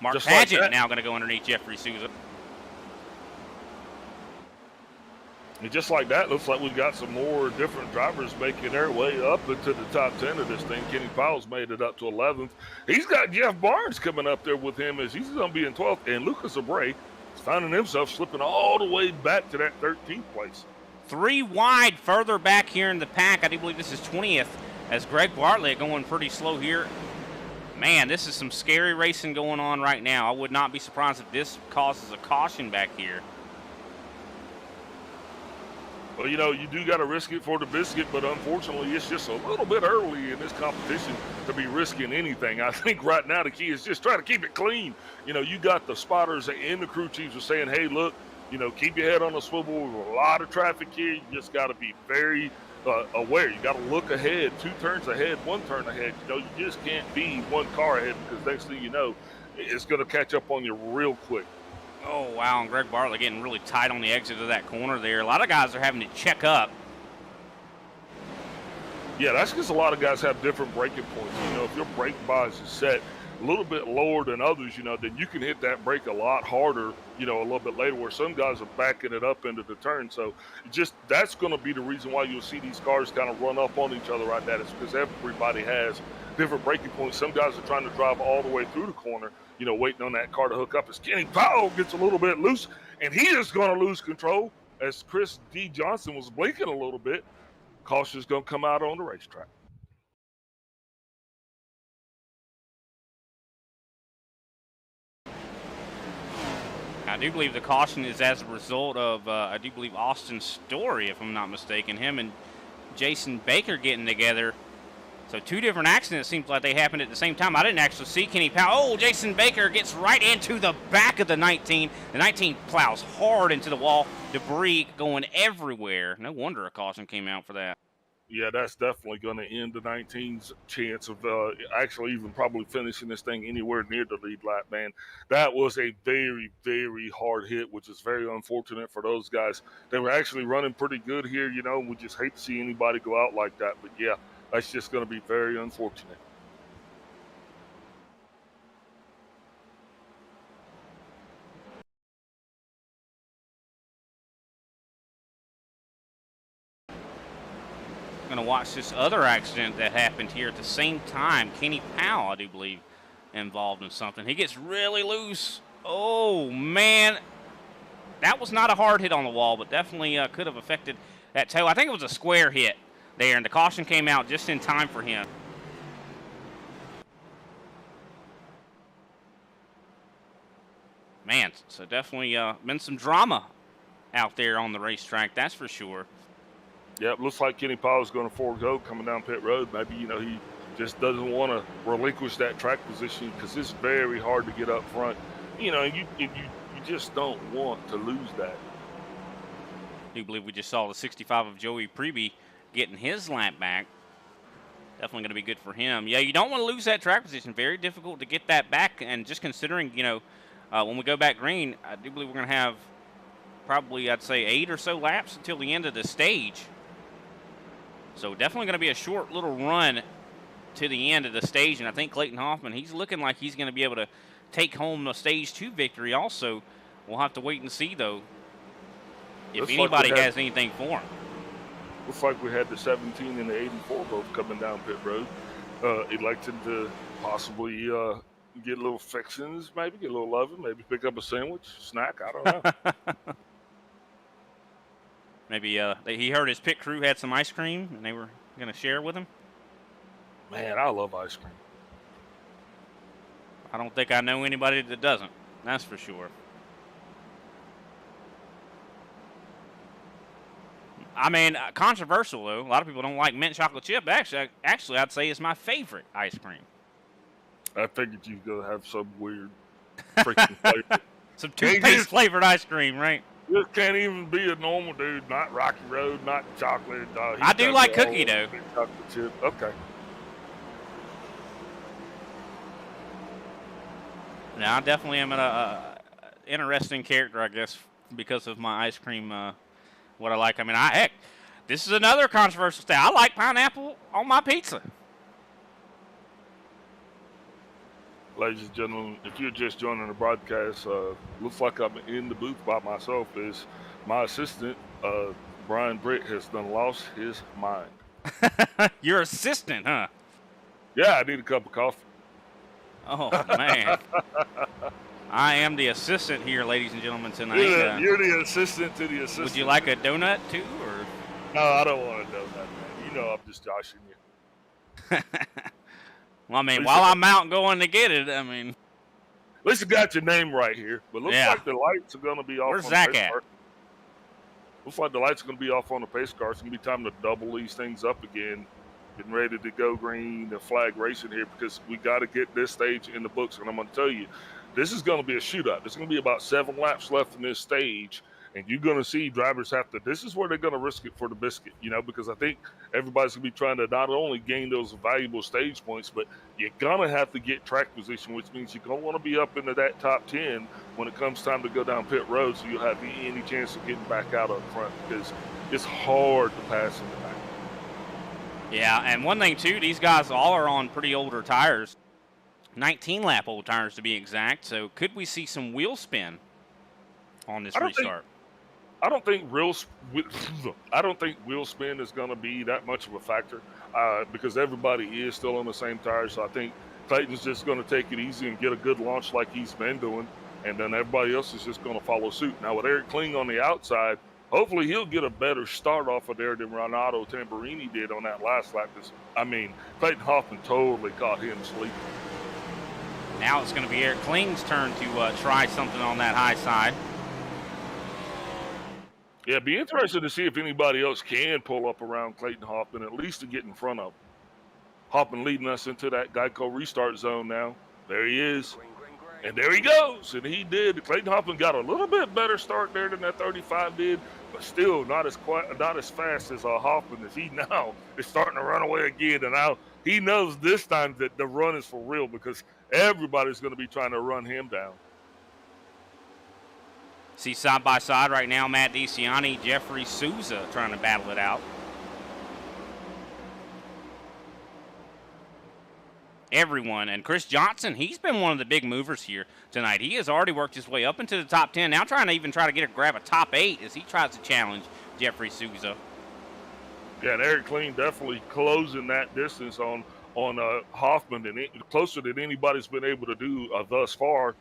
Mark Padgett now going to go underneath Jeffrey Souza. And just like that, looks like we've got some more different drivers making their way up into the top 10 of this thing. Kenny Powell's made it up to 11th. He's got Jeff Barnes coming up there with him as he's going to be in 12th. And Lucas Abreu is finding himself slipping all the way back to that 13th place. 3 wide further back here in the pack. I do believe this is 20th as Greg Bartlett going pretty slow here. Man, this is some scary racing going on right now. I would not be surprised if this causes a caution back here. Well, you know, you do got to risk it for the biscuit, but unfortunately, it's just a little bit early in this competition to be risking anything. I think right now the key is just try to keep it clean. You know, you got the spotters and the crew chiefs are saying, hey, look, you know, keep your head on a swivel. There's a lot of traffic here. You just got to be very aware. You got to look ahead, 2 turns ahead, 1 turn ahead. You know, you just can't be 1 car ahead because next thing you know, it's going to catch up on you real quick. Oh, wow, and Greg Bartlett getting really tight on the exit of that corner there. A lot of guys are having to check up. Yeah, that's because a lot of guys have different braking points. You know, if your brake bias is set a little bit lower than others, you know, then you can hit that brake a lot harder, you know, a little bit later, where some guys are backing it up into the turn. So just that's going to be the reason why you'll see these cars kind of run up on each other like that. It's because everybody has different braking points. Some guys are trying to drive all the way through the corner, you know, waiting on that car to hook up. As Kenny Powell gets a little bit loose, and he is going to lose control as Chris D. Johnson was blinking a little bit. Caution's going to come out on the racetrack. I do believe the caution is as a result of, I do believe, Austin Story, if I'm not mistaken. Him and Jason Baker getting together. So 2 different accidents seems like they happened at the same time. I didn't actually see Kenny Powell. Oh, Jason Baker gets right into the back of the 19. The 19 plows hard into the wall. Debris going everywhere. No wonder a caution came out for that. Yeah, that's definitely going to end the 19's chance of actually even probably finishing this thing anywhere near the lead lap, man. That was a very, very hard hit, which is very unfortunate for those guys. They were actually running pretty good here, you know. We just hate to see anybody go out like that. But, yeah, that's just going to be very unfortunate. Going to watch this other accident that happened here at the same time. Kenny Powell, I do believe, involved in something. He gets really loose. Oh, man. That was not a hard hit on the wall, but definitely could have affected that toe. I think it was a square hit there, and the caution came out just in time for him. Man, so definitely been some drama out there on the racetrack, that's for sure. Yeah, it looks like Kenny Powell's going to forego coming down pit road. Maybe, you know, he just doesn't want to relinquish that track position because it's very hard to get up front. You know, you just don't want to lose that. I do believe we just saw the 65 of Joey Preby getting his lap back. Definitely going to be good for him. Yeah, you don't want to lose that track position. Very difficult to get that back. And just considering, you know, when we go back green, I do believe we're going to have probably, I'd say, 8 or so laps until the end of the stage. So definitely going to be a short little run to the end of the stage. And I think Clayton Hoffman, he's looking like he's going to be able to take home the Stage 2 victory also. We'll have to wait and see, though, if anybody has anything for him. Looks like we had the 17 and the 84 both coming down pit road. Elected to possibly get a little fixings, maybe get a little loving, maybe pick up a sandwich, snack, I don't know. Maybe he heard his pit crew had some ice cream, and they were going to share with him. Man, I love ice cream. I don't think I know anybody that doesn't. That's for sure. I mean, controversial, though. A lot of people don't like mint chocolate chip. Actually, I'd say it's my favorite ice cream. I figured you were going to have some weird freaking flavor. Some toothpaste-flavored ice cream, right? This can't even be a normal dude. Not Rocky Road, not chocolate. I do like cookie, though. Chocolate chip. Okay. Now, I definitely am an interesting character, I guess, because of my ice cream, what I like. I mean, heck, this is another controversial thing. I like pineapple on my pizza. Ladies and gentlemen, if you're just joining the broadcast, looks like I'm in the booth by myself. Is my assistant, Brian Britt, has done lost his mind. Your assistant, huh? Yeah, I need a cup of coffee. Oh, man. I am the assistant here, ladies and gentlemen, tonight. You're the assistant to the assistant. Would you like a donut, too? Or? No, I don't want a donut, man. You know I'm just joshing you. Well, I mean, while I'm out going to get it, I mean. At least you got your name right here. But looks like the lights are going to be off. Where's Zach at? Looks like the lights are going to be off on the pace car. It's going to be time to double these things up again. Getting ready to go green, the flag racing here, because we got to get this stage in the books. And I'm going to tell you, this is going to be a shootout. There's going to be about 7 laps left in this stage. And you're going to see drivers have to, this is where they're going to risk it for the biscuit, you know, because I think everybody's going to be trying to not only gain those valuable stage points, but you're going to have to get track position, which means you're going to want to be up into that top 10 when it comes time to go down pit road, so you'll have any chance of getting back out up front, because it's hard to pass in the back. Yeah, and one thing, too, these guys all are on pretty older tires, 19-lap old tires to be exact, so could we see some wheel spin on this restart? I don't think wheel spin is going to be that much of a factor because everybody is still on the same tire, so I think Clayton's just going to take it easy and get a good launch like he's been doing, and then everybody else is just going to follow suit. Now, with Eric Kling on the outside, hopefully he'll get a better start off of there than Renato Tamburini did on that last lap. I mean, Clayton Hoffman totally caught him sleeping. Now it's going to be Eric Kling's turn to try something on that high side. Yeah, it'd be interesting to see if anybody else can pull up around Clayton Hoffman, at least to get in front of him. Hoffman leading us into that Geico restart zone now. There he is. And there he goes. And he did. Clayton Hoffman got a little bit better start there than that 35 did, but still not as fast as Hoffman, as he now is starting to run away again. And now he knows this time that the run is for real, because everybody's going to be trying to run him down. See side by side right now, Matt DeCiani, Jeffrey Souza trying to battle it out. Everyone, and Chris Johnson, he's been one of the big movers here tonight. He has already worked his way up into the top 10, now trying to grab a top 8 as he tries to challenge Jeffrey Souza. Yeah, and Eric Kling definitely closing that distance on Hoffman, and closer than anybody's been able to do thus far.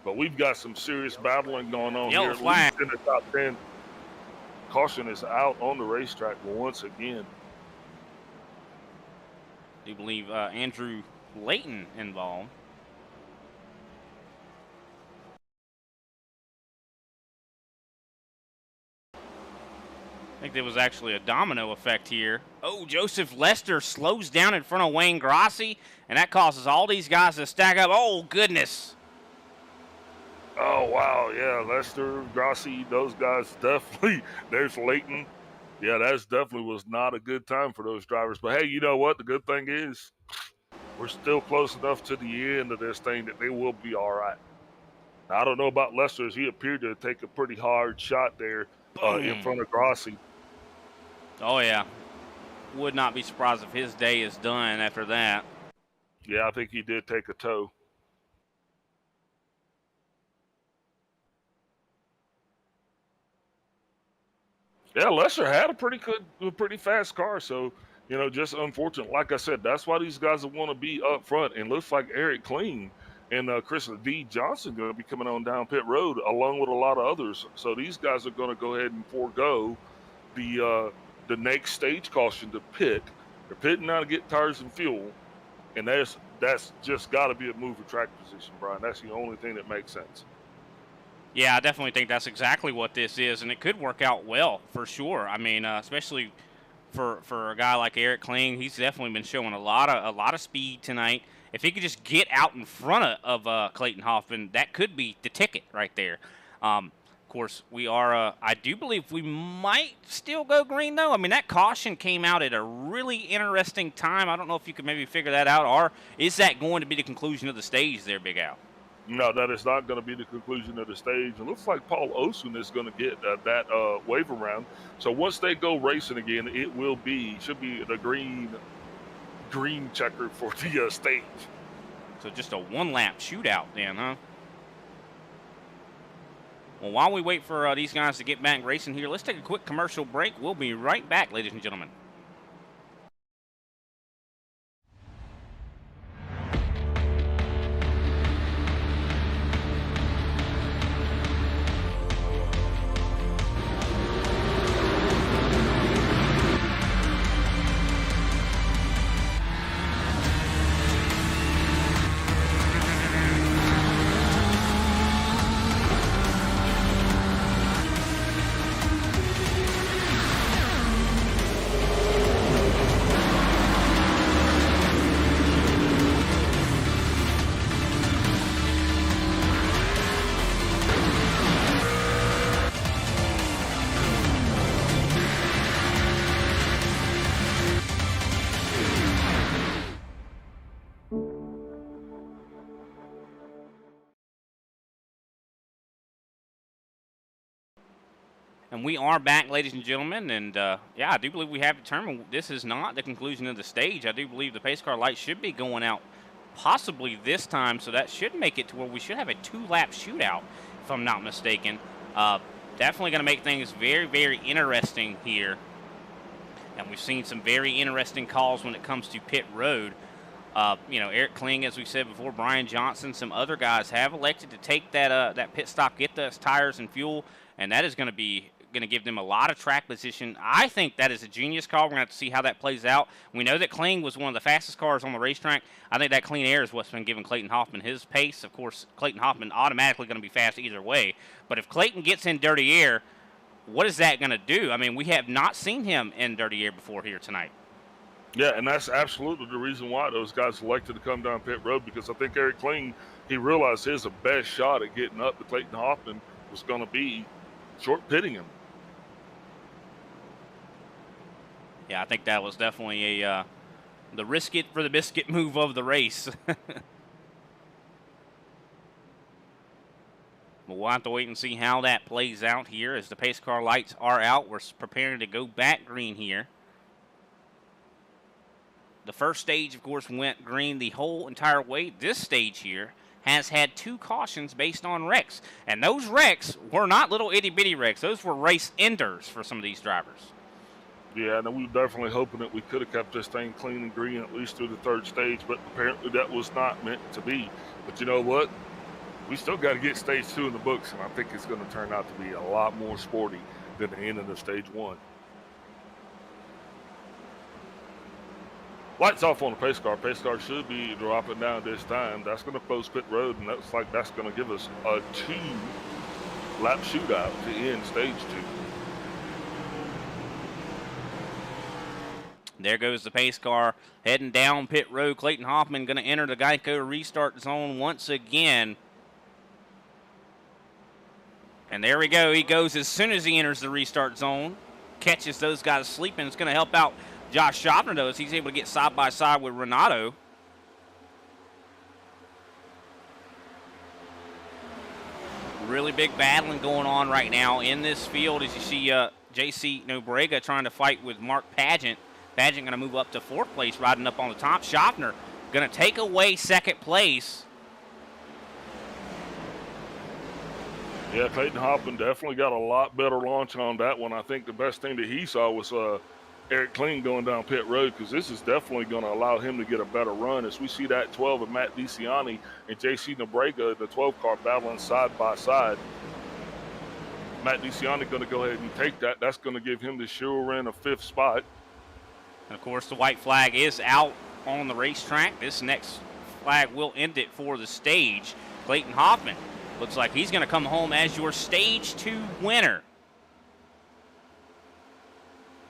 But we've got some serious battling going on here, at least in the top 10. Caution is out on the racetrack once again. I do believe Andrew Layton involved. I think there was actually a domino effect here. Oh, Joseph Lester slows down in front of Wayne Grossi, and that causes all these guys to stack up. Oh, goodness. Oh, wow, yeah, Lester, Grossi, those guys definitely, there's Layton. Yeah, that's definitely was not a good time for those drivers. But, hey, you know what? The good thing is we're still close enough to the end of this thing that they will be all right. Now, I don't know about Lester, as he appeared to take a pretty hard shot there in front of Grossi. Oh, yeah. Would not be surprised if his day is done after that. Yeah, I think he did take a toe. Yeah, Lester had a pretty fast car, so, you know, just unfortunate. Like I said, that's why these guys want to be up front, and looks like Eric Kling and Chris D. Johnson going to be coming on down pit road along with a lot of others. So these guys are going to go ahead and forego the next stage caution to pit. They're pitting now to get tires and fuel, and that's just got to be a move for track position, Brian. That's the only thing that makes sense. Yeah, I definitely think that's exactly what this is, and it could work out well for sure. I mean, especially for a guy like Eric Kling, he's definitely been showing a lot of speed tonight. If he could just get out in front of Clayton Hoffman, that could be the ticket right there. Of course, we are. I do believe we might still go green though. I mean, that caution came out at a really interesting time. I don't know if you could maybe figure that out, or is that going to be the conclusion of the stage there, Big Al? No, that is not going to be the conclusion of the stage. It looks like Paul Osun is going to get that waiver round. So once they go racing again, it should be the green checker for the stage. So just a one-lap shootout then, huh? Well, while we wait for these guys to get back racing here, let's take a quick commercial break. We'll be right back, ladies and gentlemen. And we are back, ladies and gentlemen, and yeah, I do believe we have determined this is not the conclusion of the stage. I do believe the pace car lights should be going out possibly this time, so that should make it to where we should have a 2-lap shootout, if I'm not mistaken. Definitely going to make things very, very interesting here. And we've seen some very interesting calls when it comes to pit road. You know, Eric Kling, as we said before, Brian Johnson, some other guys have elected to take that pit stop, get those tires and fuel, and that is going to give them a lot of track position. I think that is a genius call. We're going to have to see how that plays out. We know that Kling was one of the fastest cars on the racetrack. I think that clean air is what's been giving Clayton Hoffman his pace. Of course, Clayton Hoffman automatically going to be fast either way. But if Clayton gets in dirty air, what is that going to do? I mean, we have not seen him in dirty air before here tonight. Yeah, and that's absolutely the reason why those guys elected to come down pit road, because I think Eric Kling, he realized his best shot at getting up to Clayton Hoffman was going to be short pitting him. Yeah, I think that was definitely the risk it for the biscuit move of the race. But we'll have to wait and see how that plays out here as the pace car lights are out. We're preparing to go back green here. The first stage, of course, went green the whole entire way. This stage here has had 2 cautions based on wrecks. And those wrecks were not little itty-bitty wrecks. Those were race enders for some of these drivers. Yeah, and we were definitely hoping that we could have kept this thing clean and green at least through the 3rd stage, but apparently that was not meant to be. But you know what? We still got to get stage 2 in the books, and I think it's going to turn out to be a lot more sporty than the end of the stage 1. Lights off on the pace car. Pace car should be dropping down this time. That's going to post pit road, and that's going to give us a 2-lap shootout to end stage 2. There goes the pace car heading down pit road. Clayton Hoffman going to enter the Geico restart zone once again. And there we go. He goes as soon as he enters the restart zone. Catches those guys sleeping. It's going to help out Josh Schaffner, though, as he's able to get side by side with Renato. Really big battling going on right now in this field as you see J.C. Nobrega trying to fight with Mark Pageant. Pageant going to move up to 4th place, riding up on the top. Schaffner going to take away 2nd place. Yeah, Clayton Hoffman definitely got a lot better launch on that one. I think the best thing that he saw was Eric Kling going down pit road, because this is definitely going to allow him to get a better run as we see that 12 of Matt DeCiani and J.C. Nobrega, the 12 car, battling side by side. Matt DeCiani going to go ahead and take that. That's going to give him the sure in a 5th spot. And, of course, the white flag is out on the racetrack. This next flag will end it for the stage. Clayton Hoffman looks like he's going to come home as your stage 2 winner.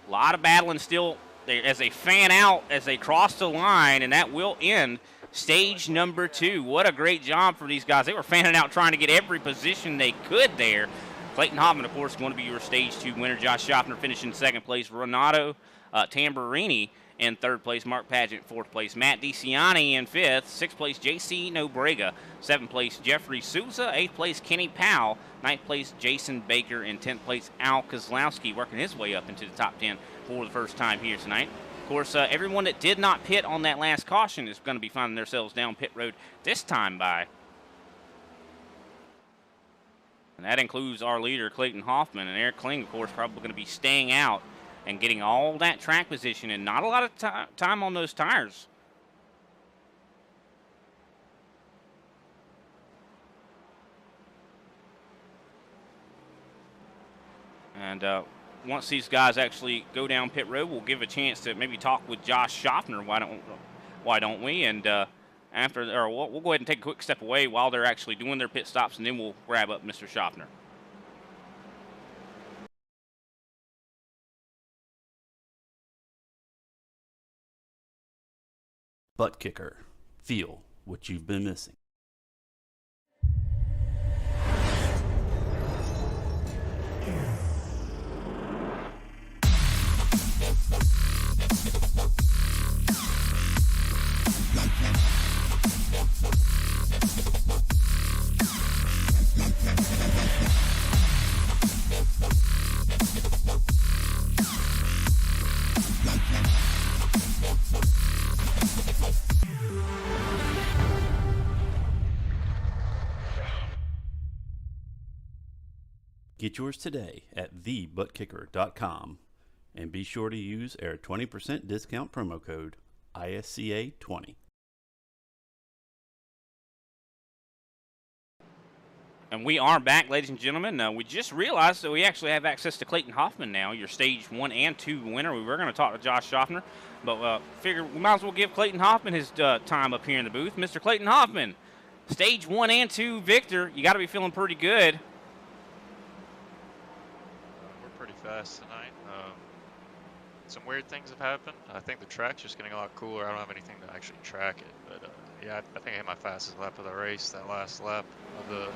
A lot of battling still as they fan out as they cross the line, and that will end stage number 2. What a great job for these guys. They were fanning out trying to get every position they could there. Clayton Hoffman, of course, going to be your stage 2 winner. Josh Schaffner finishing 2nd place. Renato Tamburini in 3rd place. Mark Pageant 4th place. Matt DeCiani in 5th. 6th place J.C. Nobrega. 7th place Jeffrey Souza. 8th place Kenny Powell. 9th place Jason Baker. And 10th place Al Kozlowski, working his way up into the top 10 for the first time here tonight. Of course, everyone that did not pit on that last caution is going to be finding themselves down pit road this time by. And that includes our leader, Clayton Hoffman. And Eric Kling, of course, probably going to be staying out and getting all that track position and not a lot of time on those tires. And once these guys actually go down pit road, we'll give a chance to maybe talk with Josh Schaffner. Why don't we? And we'll go ahead and take a quick step away while they're actually doing their pit stops, and then we'll grab up Mr. Schaffner. ButtKicker. Feel what you've been missing. Get yours today at thebuttkicker.com and be sure to use our 20% discount promo code ISCA20. And we are back, ladies and gentlemen. We just realized that we actually have access to Clayton Hoffman now, your Stage 1 and 2 winner. We were going to talk to Josh Schaffner, but figured we might as well give Clayton Hoffman his time up here in the booth. Mr. Clayton Hoffman, Stage 1 and 2 victor. You got to be feeling pretty good. We're pretty fast tonight. Some weird things have happened. I think the track's just getting a lot cooler. I don't have anything to actually track it, but yeah, I think I hit my fastest lap of the race, that last lap of the...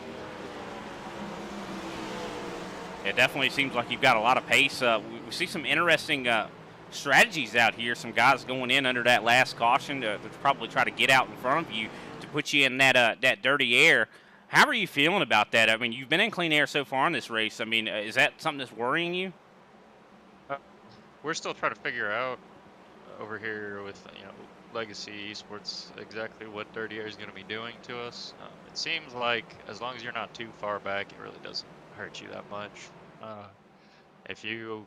It definitely seems like you've got a lot of pace. We see some interesting strategies out here. Some guys going in under that last caution to probably try to get out in front of you to put you in that dirty air. How are you feeling about that? I mean, you've been in clean air so far in this race. I mean, is that something that's worrying you? We're still trying to figure out over here with, Legacy Esports exactly what dirty air is going to be doing to us. It seems like as long as you're not too far back, it really doesn't hurt you that much. If you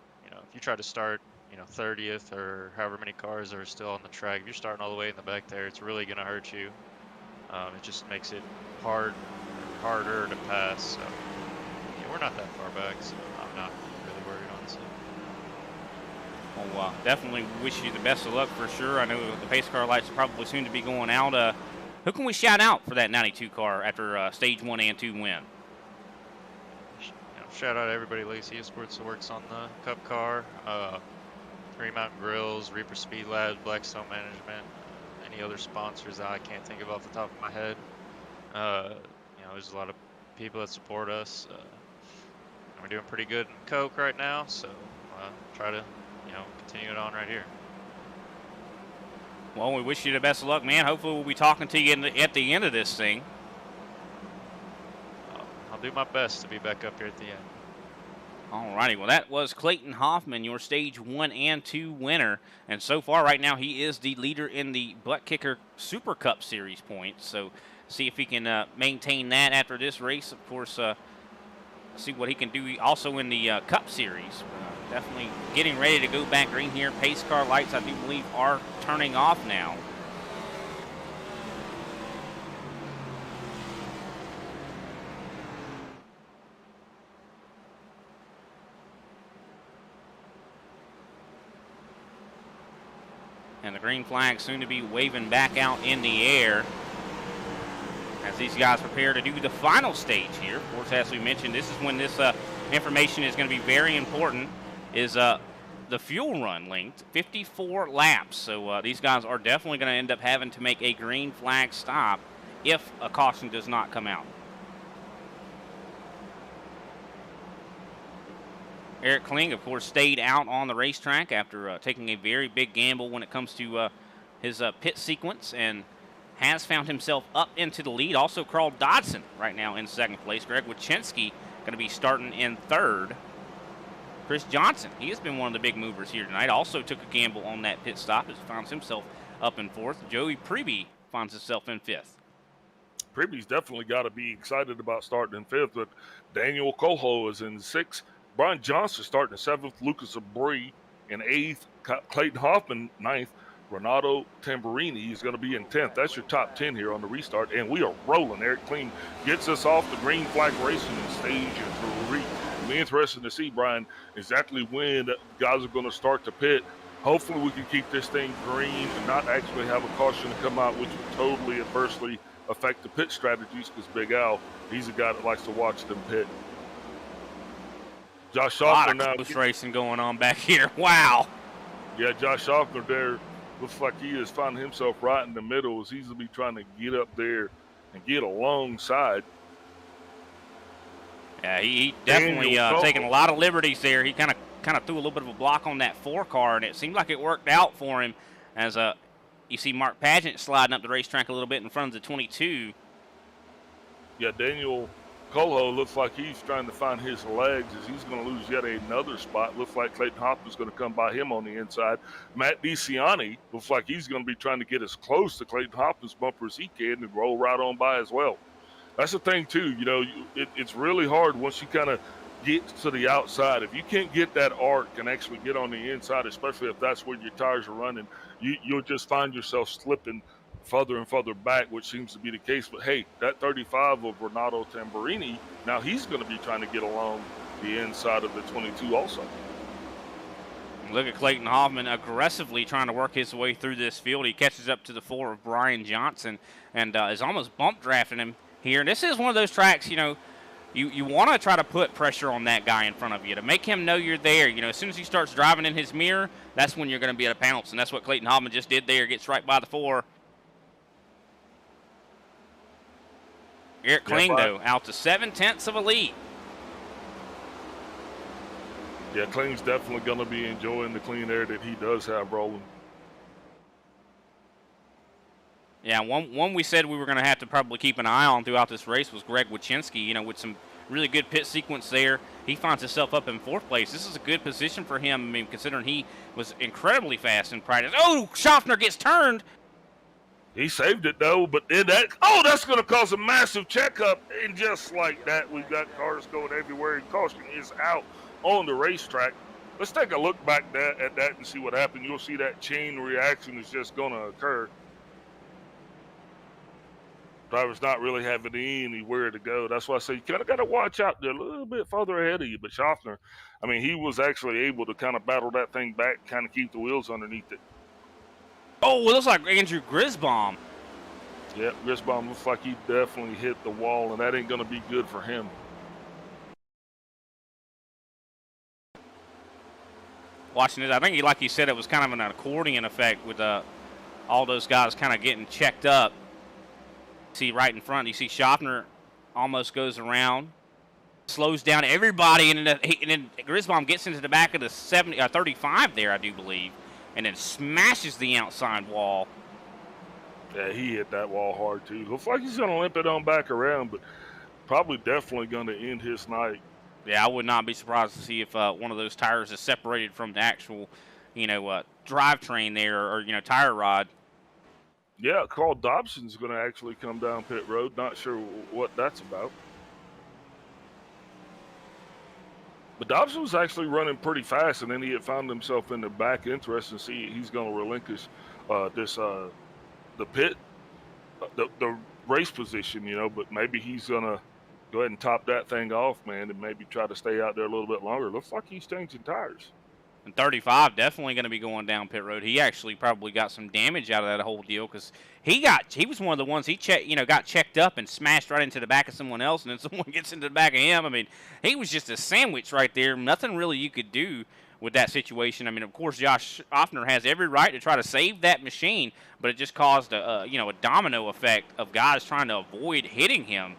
try to start, 30th or however many cars are still on the track, if you're starting all the way in the back there, it's really going to hurt you. It just makes it harder to pass. So yeah, we're not that far back, so I'm not really worried, honestly. Well, definitely wish you the best of luck for sure. I know the pace car lights are probably soon to be going out. Who can we shout out for that 92 car after Stage 1 and 2 win? Shout out to everybody at Legacy Esports that works on the Cup car. Green Mountain Grills, Reaper Speed Labs, Blackstone Management, any other sponsors that I can't think of off the top of my head. There's a lot of people that support us. We're doing pretty good in Coke right now, so try to continue it on right here. Well, we wish you the best of luck, man. Hopefully we'll be talking to you at the end of this thing. I'll do my best to be back up here at the end. All righty. Well, that was Clayton Hoffman, your Stage 1 and 2 winner. And so far right now he is the leader in the ButtKicker Super Cup Series points. So see if he can maintain that after this race. Of course, see what he can do also in the Cup Series. Definitely getting ready to go back green here. Pace car lights, I do believe, are turning off now. And the green flag soon to be waving back out in the air as these guys prepare to do the final stage here. Of course, as we mentioned, this is when this information is going to be very important, is the fuel run length, 54 laps. So these guys are definitely going to end up having to make a green flag stop if a caution does not come out. Eric Kling, of course, stayed out on the racetrack after taking a very big gamble when it comes to his pit sequence and has found himself up into the lead. Also, Carl Dodson right now in second place. Greg Wachinski going to be starting in third. Chris Johnson, he has been one of the big movers here tonight. Also took a gamble on that pit stop as finds himself up in fourth. Joey Preby finds himself in fifth. Preby's definitely got to be excited about starting in fifth, but Daniel Coho is in sixth. Brian Johnson starting in seventh. Lucas Abri in eighth. Clayton Hoffman ninth. Renato Tamburini is going to be in 10th. That's your top 10 here on the restart, and we are rolling. Eric Kling gets us off the green flag racing in stage 3. It'll be interesting to see, Brian, exactly when guys are going to start to pit. Hopefully we can keep this thing green and not actually have a caution to come out, which would totally adversely affect the pit strategies, because Big Al, he's a guy that likes to watch them pit. Josh Schaffner now. Close racing going on back here. Wow. Yeah, Josh Schaffner there. Looks like he has found himself right in the middle as he's going to be trying to get up there and get alongside. Yeah, he definitely taking a lot of liberties there. He kind of threw a little bit of a block on that 4 car, and it seemed like it worked out for him as you see Mark Pageant sliding up the racetrack a little bit in front of the 22. Yeah, Daniel Coho looks like he's trying to find his legs as he's going to lose yet another spot. Looks like Clayton Hoffman's going to come by him on the inside. Matt DeCiani looks like he's going to be trying to get as close to Clayton Hoffman's bumper as he can and roll right on by as well. That's the thing, too. It's really hard once you kind of get to the outside, if you can't get that arc and actually get on the inside, especially if that's where your tires are running, you'll just find yourself slipping further and further back, which seems to be the case. But hey, that 35 of Renato Tamburini, now he's going to be trying to get along the inside of the 22 also. Look at Clayton Hoffman aggressively trying to work his way through this field. He catches up to the 4 of Brian Johnson and is almost bump drafting him here. And this is one of those tracks, you know, you want to try to put pressure on that guy in front of you to make him know you're there. You know, as soon as he starts driving in his mirror, that's when you're going to be able to pounce. And that's what Clayton Hoffman just did there. Gets right by the 4. Eric Kling, though, out to 7/10 of a lead. Yeah, Kling's definitely going to be enjoying the clean air that he does have rolling. Yeah, one we said we were going to have to probably keep an eye on throughout this race was Greg Wachinski, you know, with some really good pit sequence there. He finds himself up in 4th place. This is a good position for him, I mean, considering he was incredibly fast in practice. Oh, Schaffner gets turned. He saved it, though, but then that's going to cause a massive checkup. And just like that, we've got cars going everywhere, and caution is out on the racetrack. Let's take a look back at that and see what happened. You'll see that chain reaction is just going to occur. Driver's not really having anywhere to go. That's why I say you kind of got to watch out. They're a little bit further ahead of you. But Schaffner, I mean, he was actually able to kind of battle that thing back, kind of keep the wheels underneath it. Oh, it looks like Andrew Grisbaum. Yeah, Grisbaum looks like he definitely hit the wall, and that ain't going to be good for him. Watching it, I think, like you said, it was kind of an accordion effect with all those guys kind of getting checked up. See right in front, you see Schaffner almost goes around, slows down everybody, and then Grisbaum gets into the back of the 35 there, I do believe, and then smashes the outside wall. Yeah, he hit that wall hard, too. Looks like he's going to limp it on back around, but probably definitely going to end his night. Yeah, I would not be surprised to see if one of those tires is separated from the actual, you know, drivetrain there or, you know, tire rod. Yeah, Carl Dobson's going to actually come down pit road. Not sure what that's about. But Dobson was actually running pretty fast, and then he had found himself in the back. Interesting to see he's going to relinquish the race position, you know, but maybe he's going to go ahead and top that thing off, man, and maybe try to stay out there a little bit longer. Looks like he's changing tires. And 35 definitely going to be going down pit road. He actually probably got some damage out of that whole deal because he was one of the ones got checked up and smashed right into the back of someone else, and then someone gets into the back of him. I mean, he was just a sandwich right there. Nothing really you could do with that situation. I mean, of course, Josh Schaffner has every right to try to save that machine, but it just caused a domino effect of guys trying to avoid hitting him.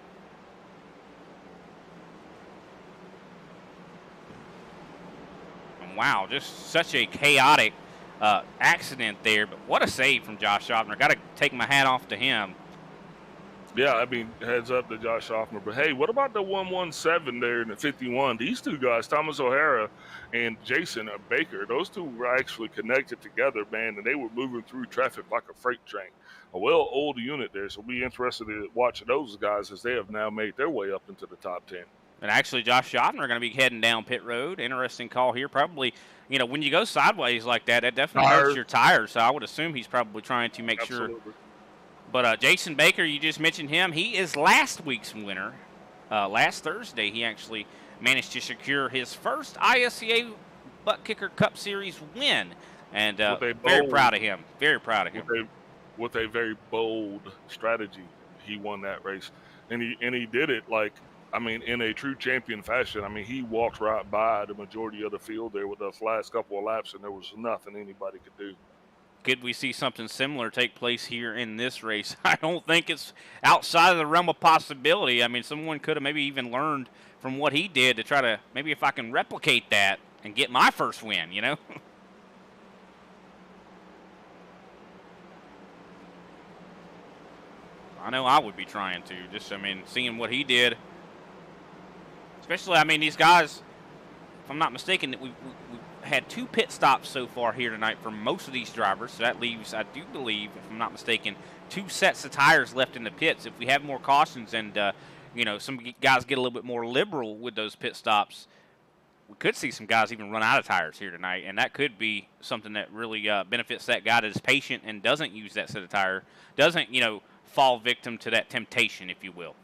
Wow, just such a chaotic accident there. But what a save from Josh Schaffner. Got to take my hat off to him. Yeah, I mean, heads up to Josh Schaffner. But, hey, what about the 117 there in the 51? These two guys, Thomas O'Hara and Jason Baker, those two were actually connected together, man, and they were moving through traffic like a freight train. A well-oiled unit there, so we'll be interested to watch those guys as they have now made their way up into the top 10. And actually, Josh Schaffner going to be heading down pit road. Interesting call here. Probably, when you go sideways like that, it definitely hurts your tires. So I would assume he's probably trying to make sure. But Jason Baker, you just mentioned him. He is last week's winner. Last Thursday, he actually managed to secure his first ISCA ButtKicker Cup Series win. And very proud of him. Very proud of him. With a very bold strategy, he won that race. And he did it in a true champion fashion. I mean, he walked right by the majority of the field there with those last couple of laps, and there was nothing anybody could do. Could we see something similar take place here in this race? I don't think it's outside of the realm of possibility. I mean, someone could have maybe even learned from what he did to try to, maybe if I can replicate that and get my first win, I know I would be trying to. Just, seeing what he did. Especially, these guys, if I'm not mistaken, we've had 2 pit stops so far here tonight for most of these drivers. So that leaves, I do believe, if I'm not mistaken, 2 sets of tires left in the pits. If we have more cautions and, some guys get a little bit more liberal with those pit stops, we could see some guys even run out of tires here tonight, and that could be something that really benefits that guy that is patient and doesn't use that set of tire, doesn't, fall victim to that temptation, if you will.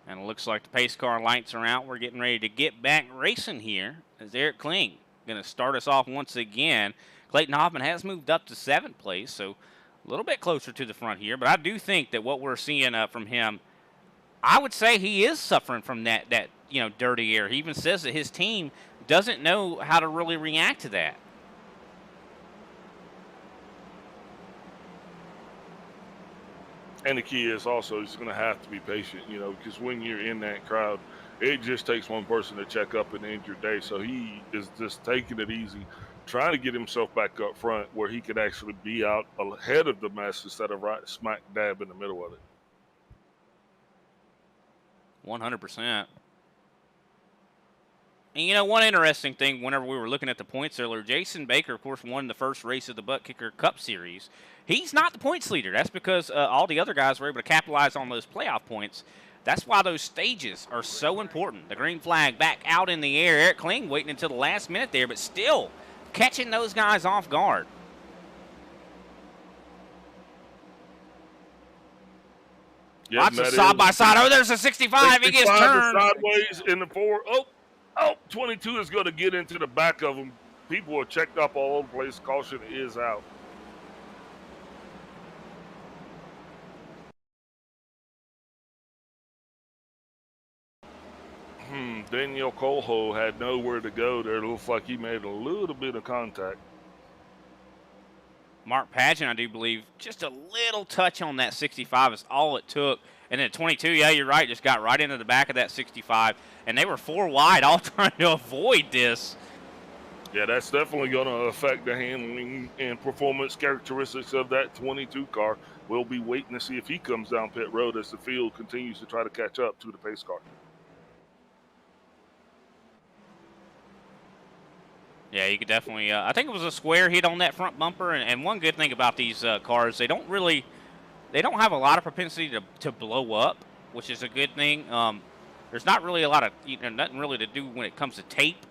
And it looks like the pace car lights are out. We're getting ready to get back racing here as Eric Kling going to start us off once again. Clayton Hoffman has moved up to 7th place, so a little bit closer to the front here. But I do think that what we're seeing from him, I would say he is suffering from that dirty air. He even says that his team doesn't know how to really react to that. And the key is also he's going to have to be patient, because when you're in that crowd, it just takes one person to check up an injured day. So he is just taking it easy, trying to get himself back up front where he could actually be out ahead of the mess instead of right smack dab in the middle of it. 100%. And one interesting thing, whenever we were looking at the points earlier, Jason Baker, of course, won the first race of the ButtKicker Cup Series. He's not the points leader. That's because all the other guys were able to capitalize on those playoff points. That's why those stages are so important. The green flag back out in the air. Eric Kling waiting until the last minute there, but still catching those guys off guard. Yep, lots of side-by-side. Oh, there's a 65. He gets turned. Sideways in the 4. Oh, 22 is going to get into the back of him. People are checked up all over the place. Caution is out. Daniel Colho had nowhere to go there. It looks like he made a little bit of contact. Mark Pageant, I do believe, just a little touch on that 65 is all it took. And then 22, yeah, you're right, just got right into the back of that 65. And they were 4 wide, all trying to avoid this. Yeah, that's definitely going to affect the handling and performance characteristics of that 22 car. We'll be waiting to see if he comes down pit road as the field continues to try to catch up to the pace car. Yeah, you could definitely. I think it was a square hit on that front bumper, and one good thing about these cars, they don't have a lot of propensity to blow up, which is a good thing. There's not really a lot of nothing really to do when it comes to tape.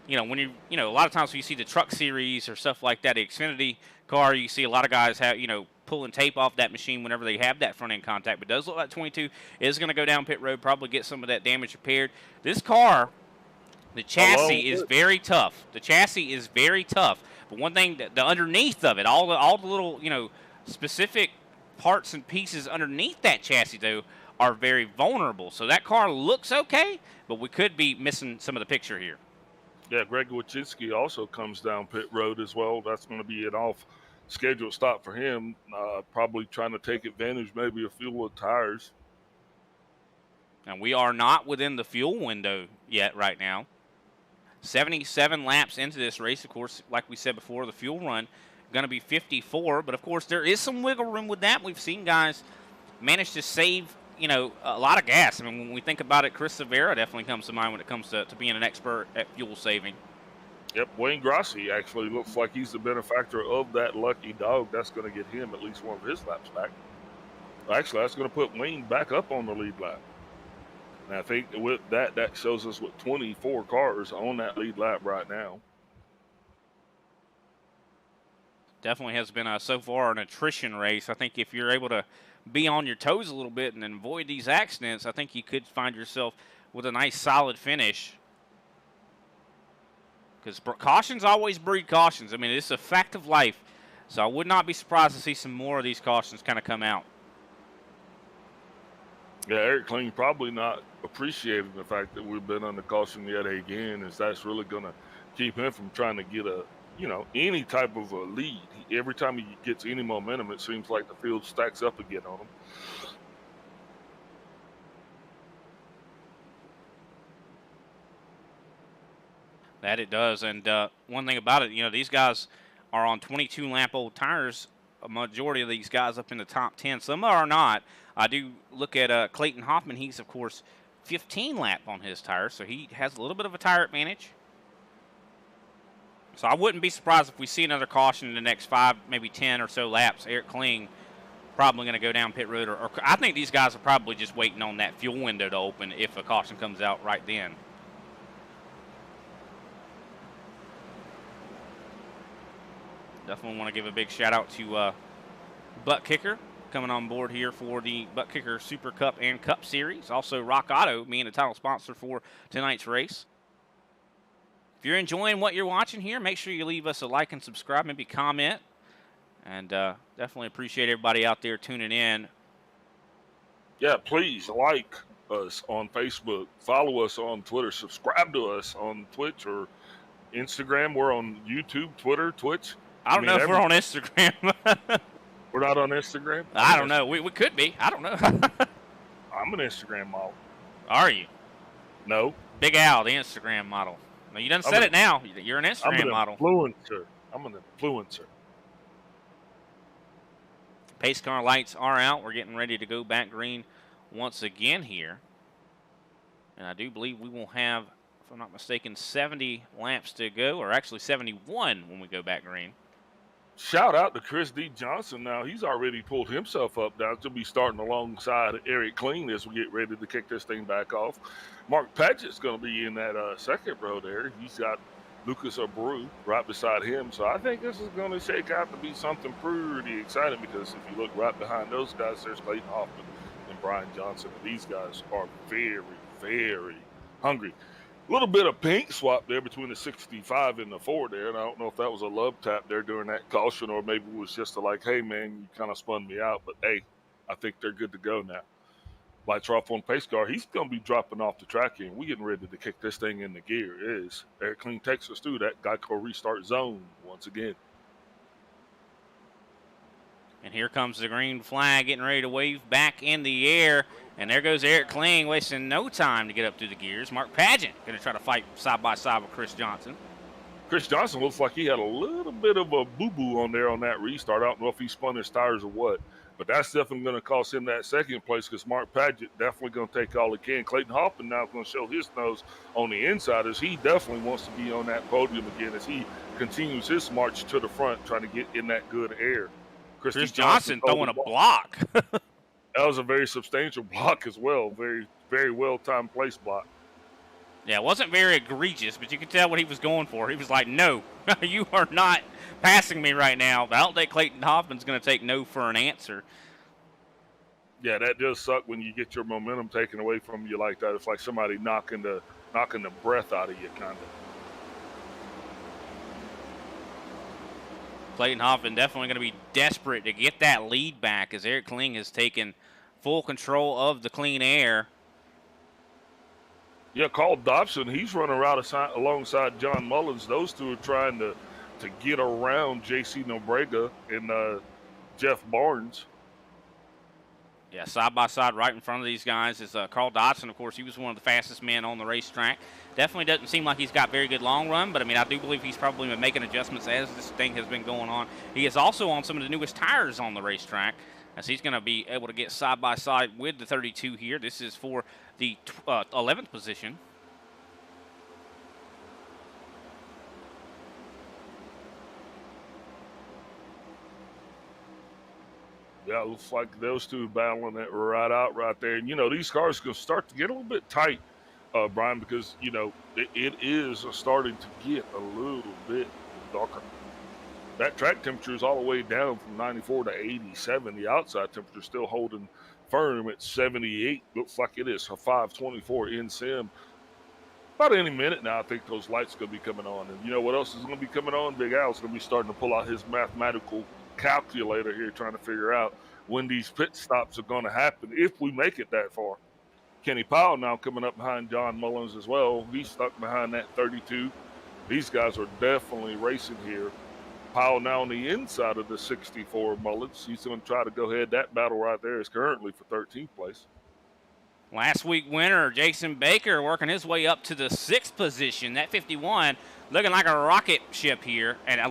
When a lot of times when you see the truck series or stuff like that, the Xfinity car, you see a lot of guys have pulling tape off that machine whenever they have that front end contact. But it does look like 22 is going to go down pit road, probably get some of that damage repaired. This car. The chassis is very tough. But one thing, the underneath of it, all the little, specific parts and pieces underneath that chassis, though, are very vulnerable. So that car looks okay, but we could be missing some of the picture here. Yeah, Greg Wachinski also comes down pit road as well. That's going to be an off-scheduled stop for him, probably trying to take advantage maybe of fuel and tires. And we are not within the fuel window yet right now. 77 laps into this race, of course, like we said before, the fuel run going to be 54. But, of course, there is some wiggle room with that. We've seen guys manage to save, a lot of gas. I mean, when we think about it, Chris Severa definitely comes to mind when it comes to being an expert at fuel saving. Yep, Wayne Grossi actually looks like he's the benefactor of that lucky dog. That's going to get him at least one of his laps back. Actually, that's going to put Wayne back up on the lead lap. And I think with that shows us with 24 cars on that lead lap right now. Definitely has been so far an attrition race. I think if you're able to be on your toes a little bit and avoid these accidents, I think you could find yourself with a nice solid finish. Because cautions always breed cautions. I mean, it's a fact of life. So I would not be surprised to see some more of these cautions kind of come out. Yeah, Eric Kling probably not appreciating the fact that we've been under caution yet again, as that's really going to keep him from trying to get any type of a lead. Every time he gets any momentum, it seems like the field stacks up again on him. That it does. And one thing about it, you know, these guys are on 22-lap-old tires. A majority of these guys up in the top 10. Some are not. I do look at Clayton Hoffman. He's, of course, 15-lap on his tires, so he has a little bit of a tire advantage. So I wouldn't be surprised if we see another caution in the next 5, maybe 10 or so laps. Eric Kling probably going to go down pit road. Or I think these guys are probably just waiting on that fuel window to open if a caution comes out right then. Definitely want to give a big shout out to ButtKicker coming on board here for the ButtKicker Super Cup and Cup Series. Also Rock Auto being the title sponsor for tonight's race. If you're enjoying what you're watching here, make sure you leave us a like and subscribe, maybe comment. And definitely appreciate everybody out there tuning in. Yeah, please like us on Facebook, follow us on Twitter, subscribe to us on Twitch or Instagram. We're on YouTube, Twitter, Twitch. I don't know if we're on Instagram. We're not on Instagram? I don't know. We could be. I don't know. I'm an Instagram model. Are you? No. Big Al, the Instagram model. No, you done said it now. You're an Instagram model. I'm an influencer. Pace car lights are out. We're getting ready to go back green once again here. And I do believe we will have, if I'm not mistaken, 70 laps to go, or actually 71 when we go back green. Shout out to Chris D. Johnson now. He's already pulled himself up now to be starting alongside Eric Kling as we get ready to kick this thing back off. Mark Padgett's going to be in that second row there. He's got Lucas Abreu right beside him. So I think this is going to shake out to be something pretty exciting because if you look right behind those guys, there's Clayton Hoffman and Brian Johnson. And these guys are very, very hungry. A little bit of paint swap there between the 65 and the 4 there, and I don't know if that was a love tap there during that caution or maybe it was just like, hey, man, you kind of spun me out, but, hey, I think they're good to go now. Lights are off on pace car. He's going to be dropping off the track here, and we're getting ready to kick this thing in the gear. It is. Eric Kling takes us through that Geico restart zone once again. And here comes the green flag getting ready to wave back in the air. And there goes Eric Kling, wasting no time to get up through the gears. Mark Padgett going to try to fight side by side with Chris Johnson. Chris Johnson looks like he had a little bit of a boo-boo on there on that restart. I don't know if he spun his tires or what. But that's definitely going to cost him that second place because Mark Padgett definitely going to take all he can. Clayton Hoffman now is going to show his nose on the inside as he definitely wants to be on that podium again as he continues his march to the front trying to get in that good air. Chris Johnson throwing a block. That was a very substantial block as well. Very, very well-timed place block. Yeah, it wasn't very egregious, but you could tell what he was going for. He was like, no, you are not passing me right now. I don't think Clayton Hoffman's going to take no for an answer. Yeah, that does suck when you get your momentum taken away from you like that. It's like somebody knocking the breath out of you, kind of. Clayton Hoffman definitely going to be desperate to get that lead back as Eric Kling has taken full control of the clean air. Yeah, Carl Dobson, he's running around alongside John Mullins. Those two are trying to get around J.C. Nobrega and Jeff Barnes. Yeah, side by side right in front of these guys is Carl Dodson. Of course, he was one of the fastest men on the racetrack. Definitely doesn't seem like he's got very good long run, but I mean, I do believe he's probably been making adjustments as this thing has been going on. He is also on some of the newest tires on the racetrack, as he's going to be able to get side by side with the 32 here. This is for the 11th position. Yeah, it looks like those two battling it right out right there. And, you know, these cars are going to start to get a little bit tight, Brian, because, you know, it is starting to get a little bit darker. That track temperature is all the way down from 94 to 87. The outside temperature is still holding firm at 78. Looks like it is a 524 in sim. About any minute now, I think those lights are going to be coming on. And you know what else is going to be coming on? Big Al's going to be starting to pull out his mathematical calculator here, trying to figure out when these pit stops are going to happen if we make it that far. Kenny Powell now coming up behind John Mullins as well. He's stuck behind that 32. These guys are definitely racing here. Powell now on the inside of the 64 Mullins. He's going to try to go ahead. That battle right there is currently for 13th place. Last week winner Jason Baker working his way up to the 6th position. That 51 looking like a rocket ship here, and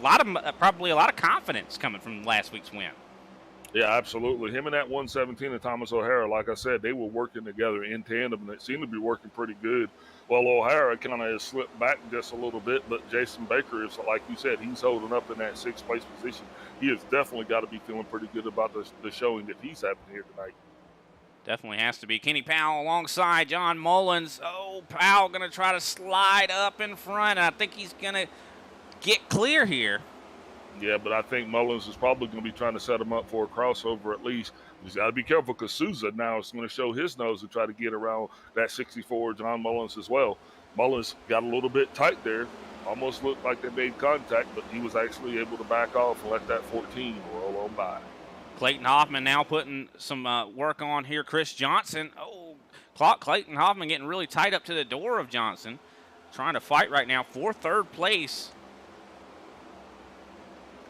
probably a lot of confidence coming from last week's win. Yeah, absolutely. Him and that 117 and Thomas O'Hara, like I said, they were working together in tandem, and it seemed to be working pretty good. Well, O'Hara kind of has slipped back just a little bit, but Jason Baker is, like you said, he's holding up in that 6th place position. He has definitely got to be feeling pretty good about the showing that he's having here tonight. Definitely has to be. Kenny Powell alongside John Mullins. Oh, Powell going to try to slide up in front. I think he's going to get clear here. Yeah, but I think Mullins is probably going to be trying to set him up for a crossover at least. He's got to be careful because Souza now is going to show his nose and try to get around that 64 John Mullins as well. Mullins got a little bit tight there. Almost looked like they made contact, but he was actually able to back off and let that 14 roll on by. Clayton Hoffman now putting some work on here. Chris Johnson. Oh, Clayton Hoffman getting really tight up to the door of Johnson. Trying to fight right now for 3rd place.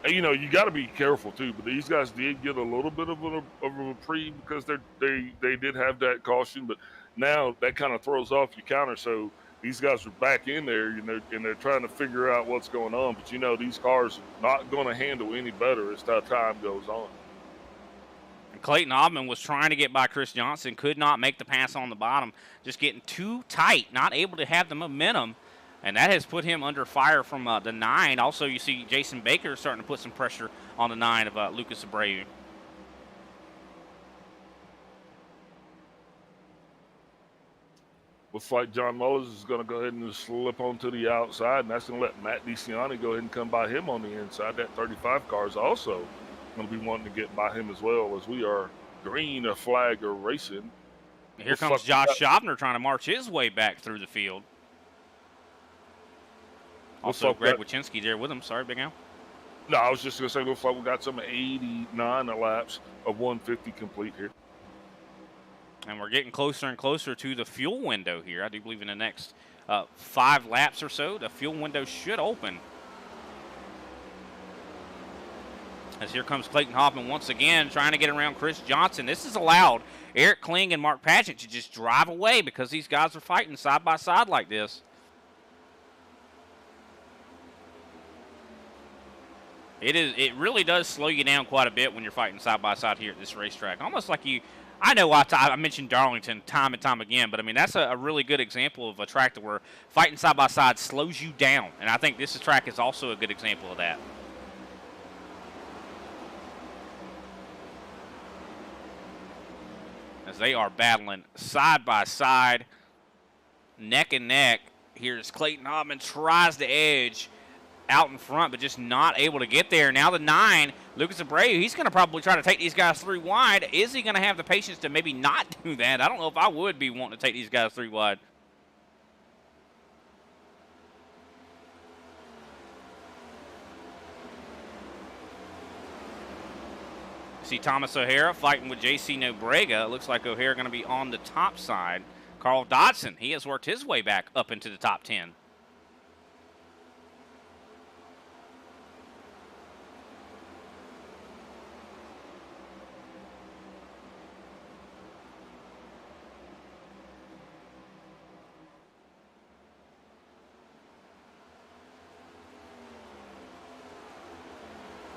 And, you know, you got to be careful too. But these guys did get a little bit of a reprieve because they did have that caution. But now that kind of throws off your counter. So these guys are back in there, and they're trying to figure out what's going on. But, you know, these cars are not going to handle any better as time goes on. Clayton Hoffman was trying to get by Chris Johnson, could not make the pass on the bottom, just getting too tight, not able to have the momentum, and that has put him under fire from the 9. Also, you see Jason Baker starting to put some pressure on the 9 of Lucas Abreu. Looks like John Mullins is going to go ahead and slip onto the outside, and that's going to let Matt DeCiani go ahead and come by him on the inside. That 35 car is also going to be wanting to get by him as well, as we are green a flag or racing. Here comes Josh Schaubner trying to march his way back through the field. Also, Greg Wachinski there with him. Sorry, Big Al. No, I was just going to say, looks like we got some 89 laps of 150 complete here. And we're getting closer and closer to the fuel window here. I do believe in the next 5 laps or so, the fuel window should open. As here comes Clayton Hoffman once again trying to get around Chris Johnson. This has allowed Eric Kling and Mark Padgett to just drive away because these guys are fighting side by side like this. It really does slow you down quite a bit when you're fighting side by side here at this racetrack. Almost like I know I mentioned Darlington time and time again, but I mean that's a really good example of a track where fighting side by side slows you down. And I think this track is also a good example of that. As they are battling side by side, neck and neck. Here's Clayton Hoffman tries to edge out in front, but just not able to get there. Now the 9, Lucas Abreu, he's going to probably try to take these guys 3 wide. Is he going to have the patience to maybe not do that? I don't know if I would be wanting to take these guys 3 wide. See Thomas O'Hara fighting with J.C. Nobrega. It looks like O'Hara going to be on the top side. Carl Dodson, he has worked his way back up into the top 10.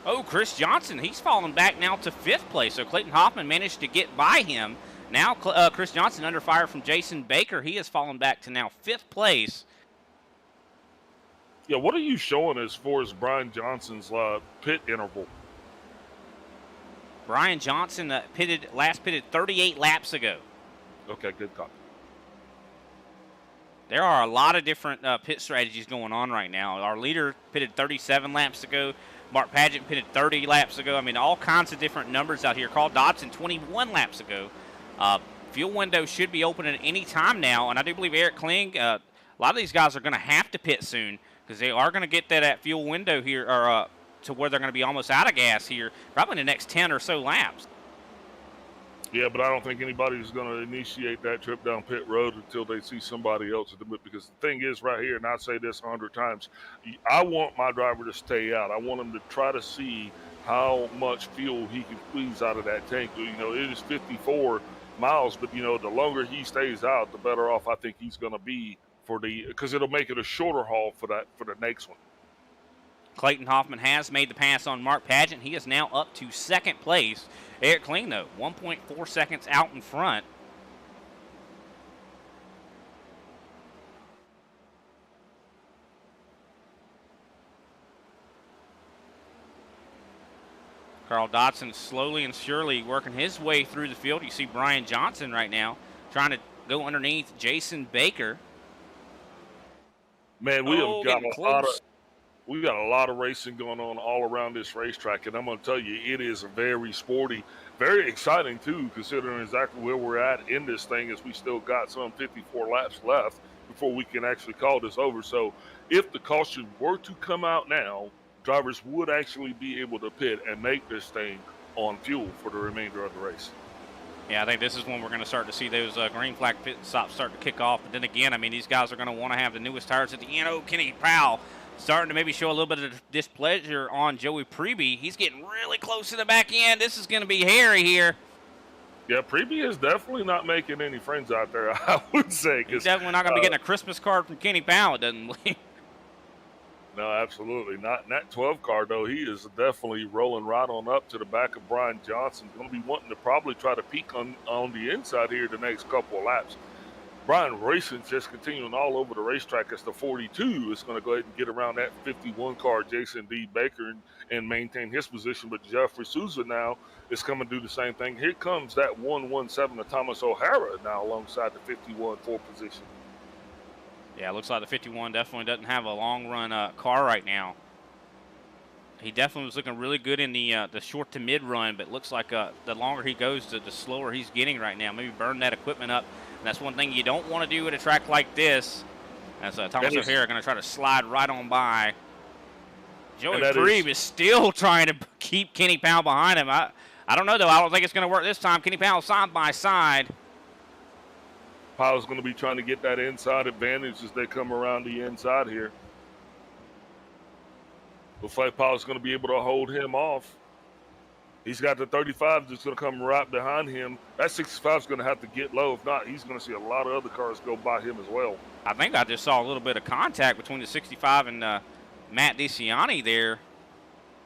Oh, Chris Johnson, he's fallen back now to 5th place. So Clayton Hoffman managed to get by him. Now Chris Johnson under fire from Jason Baker. He has fallen back to now 5th place. Yeah, what are you showing as far as Brian Johnson's pit interval? Brian Johnson last pitted 38 laps ago. Okay, good copy. There are a lot of different pit strategies going on right now. Our leader pitted 37 laps ago. Mark Padgett pitted 30 laps ago. I mean, all kinds of different numbers out here. Carl Dodson 21 laps ago. Fuel window should be open at any time now, and I do believe Eric Kling, a lot of these guys are going to have to pit soon because they are going to get that fuel window here, or to where they're going to be almost out of gas here, probably in the next 10 or so laps. Yeah, but I don't think anybody's going to initiate that trip down pit road until they see somebody else at the boot. Because the thing is right here, and I say this 100 times, I want my driver to stay out. I want him to try to see how much fuel he can squeeze out of that tank. You know, it is 54. miles. But you know, the longer he stays out, the better off I think he's going to be because it'll make it a shorter haul for the next one. Clayton Hoffman has made the pass on Mark Pageant. He is now up to second place. Eric Kling, though, 1.4 seconds out in front. Carl Dodson slowly and surely working his way through the field. You see Brian Johnson right now trying to go underneath Jason Baker. Man, we have got a lot of racing going on all around this racetrack, and I'm going to tell you, it is very sporty, very exciting too, considering exactly where we're at in this thing, as we still got some 54 laps left before we can actually call this over. So if the caution were to come out now, drivers would actually be able to pit and make this thing on fuel for the remainder of the race. Yeah, I think this is when we're going to start to see those green flag pit stops start to kick off. But then again, I mean, these guys are going to want to have the newest tires at the end. Oh, Kenny Powell starting to maybe show a little bit of displeasure on Joey Preby. He's getting really close to the back end. This is going to be hairy here. Yeah, Preby is definitely not making any friends out there, I would say. He's definitely not going to be getting a Christmas card from Kenny Powell, it doesn't look. No, absolutely not. In that 12 car, though, he is definitely rolling right on up to the back of Brian Johnson. Going to be wanting to probably try to peak on the inside here the next couple of laps. Brian Racing's just continuing all over the racetrack as the 42 is going to go ahead and get around that 51 car, Jason D. Baker, and maintain his position. But Jeffrey Souza now is coming to do the same thing. Here comes that 117 of Thomas O'Hara now alongside the 51 4 position. Yeah, it looks like the 51 definitely doesn't have a long-run car right now. He definitely was looking really good in the short to mid-run, but looks like the longer he goes, the slower he's getting right now. Maybe burn that equipment up. And that's one thing you don't want to do at a track like this. As Thomas O'Hara going to try to slide right on by. Joey Prebe is still trying to keep Kenny Powell behind him. I don't know, though. I don't think it's going to work this time. Kenny Powell side by side. Powell's going to be trying to get that inside advantage as they come around the inside here. Looks like Powell's going to be able to hold him off. He's got the 35 that's going to come right behind him. That 65 is going to have to get low. If not, he's going to see a lot of other cars go by him as well. I think I just saw a little bit of contact between the 65 and Matt DeCiani there.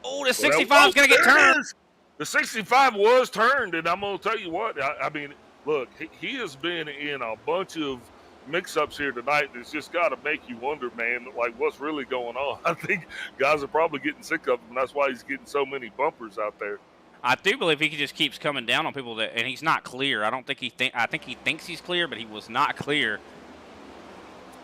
Oh, the 65 is going to get turned. The 65 was turned, and I'm going to tell you what. I mean, look, he has been in a bunch of mix-ups here tonight that's just got to make you wonder, man, like what's really going on. I think guys are probably getting sick of him, and that's why he's getting so many bumpers out there. I do believe he just keeps coming down on people and he's not clear. I think he thinks he's clear, but he was not clear.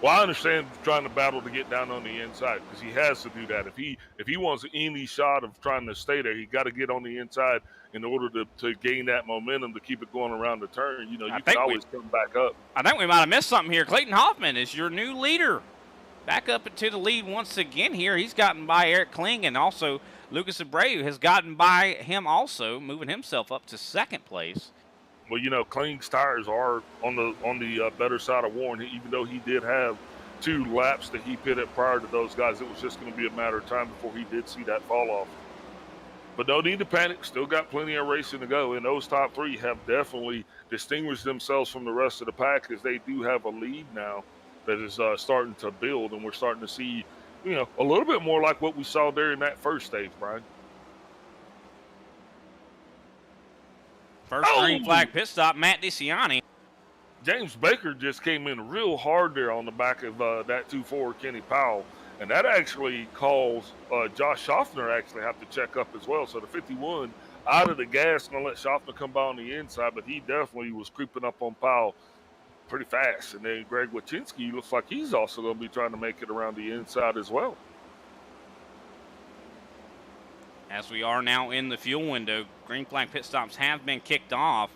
Well, I understand trying to battle to get down on the inside because he has to do that. If he wants any shot of trying to stay there, he got to get on the inside in order to gain that momentum to keep it going around the turn. You know, you can always come back up. I think we might have missed something here. Clayton Hoffman is your new leader. Back up into the lead once again here. He's gotten by Eric Kling, and also Lucas Abreu has gotten by him also, moving himself up to second place. Well, you know, Kling's tires are on the better side of Warren. Even though he did have 2 laps that he pitted prior to those guys, it was just going to be a matter of time before he did see that fall off. But no need to panic. Still got plenty of racing to go. And those top 3 have definitely distinguished themselves from the rest of the pack as they do have a lead now that is starting to build. And we're starting to see, you know, a little bit more like what we saw there in that first stage, Brian. First green flag pit stop, Matt DeCiani. James Baker just came in real hard there on the back of that 2-4 Kenny Powell. And that actually caused Josh Schaffner actually have to check up as well. So the 51 out of the gas, going to let Schaffner come by on the inside, but he definitely was creeping up on Powell pretty fast. And then Greg Wachinski looks like he's also going to be trying to make it around the inside as well. As we are now in the fuel window, green flag pit stops have been kicked off.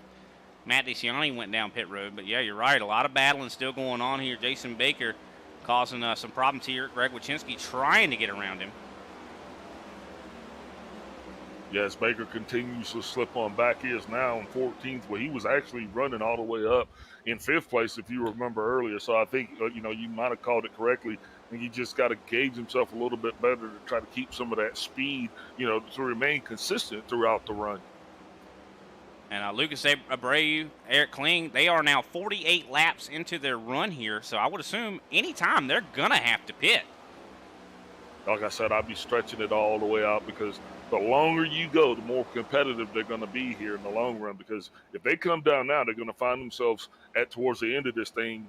Matt DeCiani went down pit road, but yeah, you're right. A lot of battling still going on here. Jason Baker causing some problems here. Greg Wachinski trying to get around him. Yes, Baker continues to slip on back. He is now in 14th, where he was actually running all the way up in 5th place, if you remember earlier. So I think, you know, you might have called it correctly. And he just got to gauge himself a little bit better to try to keep some of that speed, you know, to remain consistent throughout the run. And Lucas Abreu, Eric Kling, they are now 48 laps into their run here. So I would assume anytime they're going to have to pit. Like I said, I'd be stretching it all the way out because the longer you go, the more competitive they're going to be here in the long run. Because if they come down now, they're going to find themselves towards the end of this thing,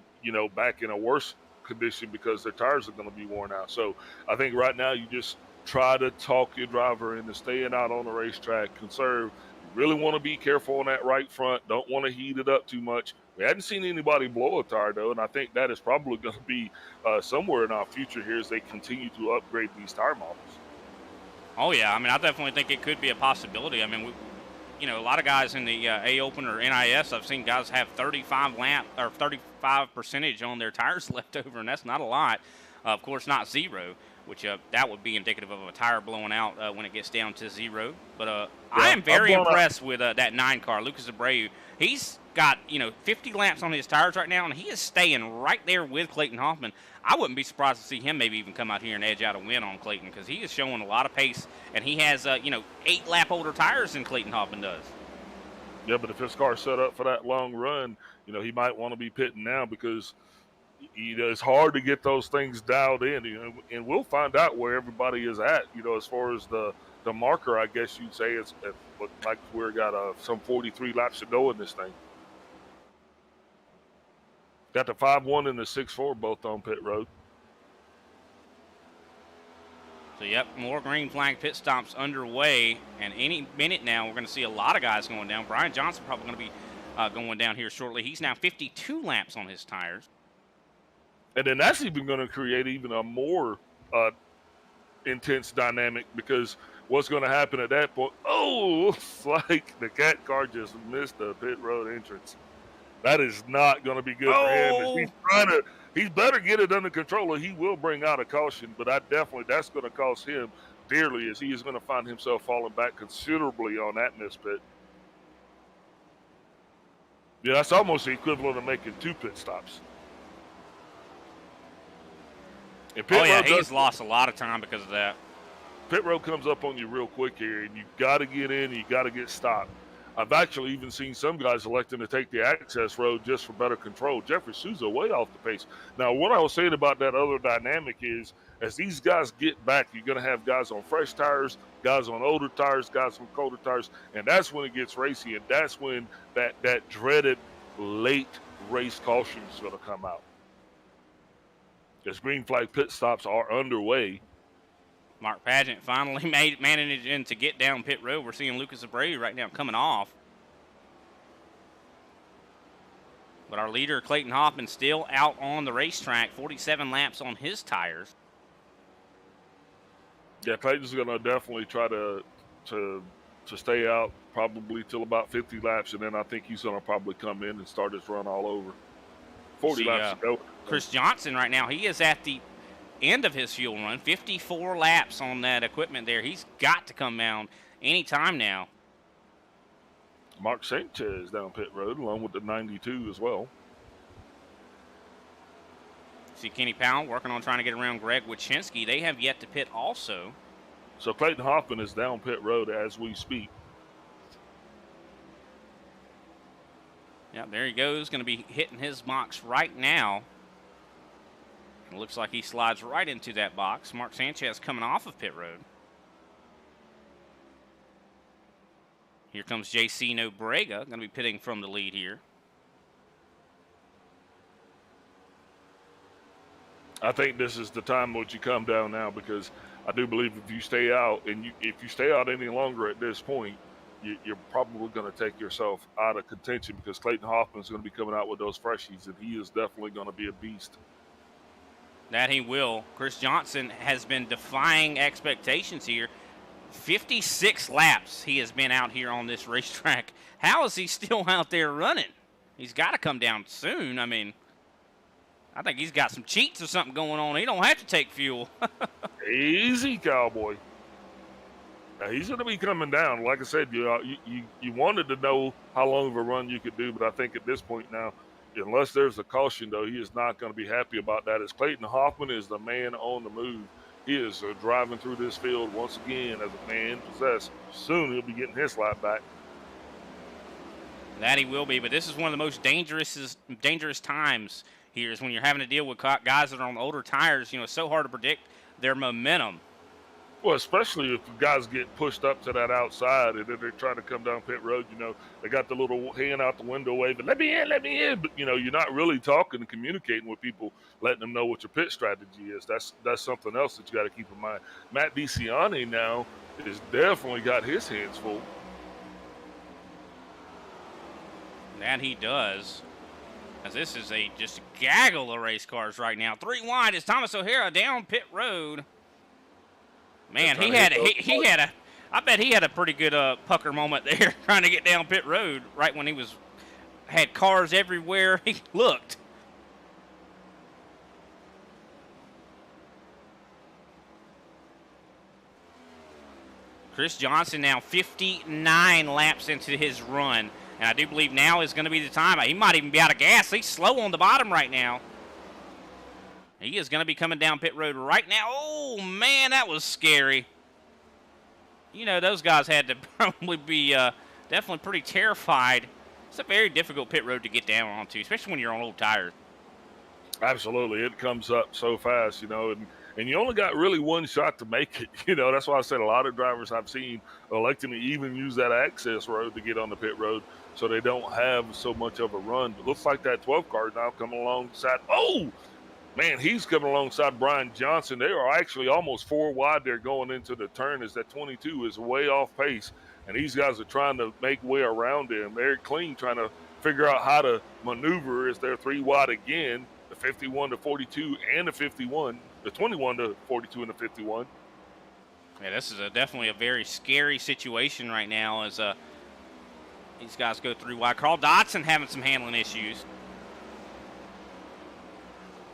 back in a worse condition because their tires are going to be worn out. So I think right now you just try to talk your driver into staying out on the racetrack, conserve. You really want to be careful on that right front. Don't want to heat it up too much. We hadn't seen anybody blow a tire, though, and I think that is probably going to be somewhere in our future here as they continue to upgrade these tire models. Oh, yeah. I mean, I definitely think it could be a possibility. I mean, a lot of guys in the A Open or NIS, I've seen guys have 35% on their tires left over, and that's not a lot. Of course, not zero, which that would be indicative of a tire blowing out when it gets down to zero. But I am very impressed with that 9 car, Lucas Abreu. He's got 50 laps on his tires right now, and he is staying right there with Clayton Hoffman. I wouldn't be surprised to see him maybe even come out here and edge out a win on Clayton because he is showing a lot of pace, and he has 8 lap older tires than Clayton Hoffman does. Yeah, but if his car's set up for that long run, he might want to be pitting now because it's hard to get those things dialed in, and we'll find out where everybody is at, as far as the marker, I guess you'd say. It looks like we've got some 43 laps to go in this thing. Got the 5-1 and the 6-4 both on pit road. So, yep, more green flag pit stops underway, and any minute now we're going to see a lot of guys going down. Brian Johnson probably going to be going down here shortly. He's now 52 laps on his tires. And then that's even going to create even a more intense dynamic because what's going to happen at that point, it's like the cat car just missed the pit road entrance. That is not going to be good for him. He's better get it under control or he will bring out a caution, but that's going to cost him dearly as he is going to find himself falling back considerably on that missed pit. Yeah, that's almost the equivalent of making 2 pit stops. He's lost a lot of time because of that. Pit road comes up on you real quick here, and you got to get in and you got to get stopped. I've actually even seen some guys electing to take the access road just for better control. Jeffrey Souza way off the pace. Now, what I was saying about that other dynamic is as these guys get back, you're going to have guys on fresh tires, guys on older tires, guys on colder tires, and that's when it gets racy, and that's when that dreaded late race caution is going to come out. As green flag pit stops are underway. Mark Pageant finally managing to get down pit road. We're seeing Lucas Abreu right now coming off. But our leader, Clayton Hoffman, still out on the racetrack, 47 laps on his tires. Yeah, Clayton's going to definitely try to stay out probably till about 50 laps, and then I think he's going to probably come in and start his run all over. 40 laps to go. Chris Johnson right now, he is at the end of his fuel run, 54 laps on that equipment there. He's got to come down anytime now. Mark Sanchez down pit road along with the 92 as well. See Kenny Powell working on trying to get around Greg Wyszynski. They have yet to pit also. So Clayton Hoffman is down pit road as we speak. Yeah, there he goes. Going to be hitting his box right now. It looks like he slides right into that box. Mark Sanchez coming off of pit road. Here comes JC Nobrega, going to be pitting from the lead here. I think this is the time that you come down now because I do believe if you stay out and if you stay out any longer at this point, you're probably going to take yourself out of contention because Clayton Hoffman is going to be coming out with those freshies, and he is definitely going to be a beast. That he will. Chris Johnson has been defying expectations here. 56 laps he has been out here on this racetrack. How is he still out there running? He's got to come down soon. I mean, I think he's got some cheats or something going on. He don't have to take fuel. Easy, cowboy. Now, he's going to be coming down. Like I said, you wanted to know how long of a run you could do, but I think at this point now, unless there's a caution, though, he is not going to be happy about that. As Clayton Hoffman is the man on the move. He is driving through this field once again as a man possessed. Soon he'll be getting his lap back. That he will be, but this is one of the most dangerous times here is when you're having to deal with guys that are on older tires. You know, it's so hard to predict their momentum. Well, especially if guys get pushed up to that outside and then they're trying to come down pit road, you know, they got the little hand out the window waving, let me in. But, you know, you're not really talking and communicating with people, letting them know what your pit strategy is. That's something else that you got to keep in mind. Matt DeCiani now has definitely got his hands full. That he does. As this is just a gaggle of race cars right now. 3 wide is Thomas O'Hara down pit road. Man, I bet he had a pretty good pucker moment there trying to get down pit road right when he had cars everywhere he looked. Chris Johnson now 59 laps into his run. And I do believe now is going to be the time. He might even be out of gas. He's slow on the bottom right now. He is going to be coming down pit road right now. Oh, man, that was scary. You know, those guys had to probably be definitely pretty terrified. It's a very difficult pit road to get down onto, especially when you're on old tires. Absolutely. It comes up so fast, you know, and you only got really one shot to make it. You know, that's why I said a lot of drivers I've seen electing to even use that access road to get on the pit road so they don't have so much of a run. But looks like that 12 car now coming alongside. Oh, man, he's coming alongside Brian Johnson. They are actually almost 4 wide there going into the turn as that 22 is way off pace. And these guys are trying to make way around him. Eric Clean trying to figure out how to maneuver as they're 3 wide again. The 51 to 42 and the 51, the 21 to 42 and the 51. Yeah, this is definitely a very scary situation right now as these guys go 3 wide. Carl Dodson having some handling issues.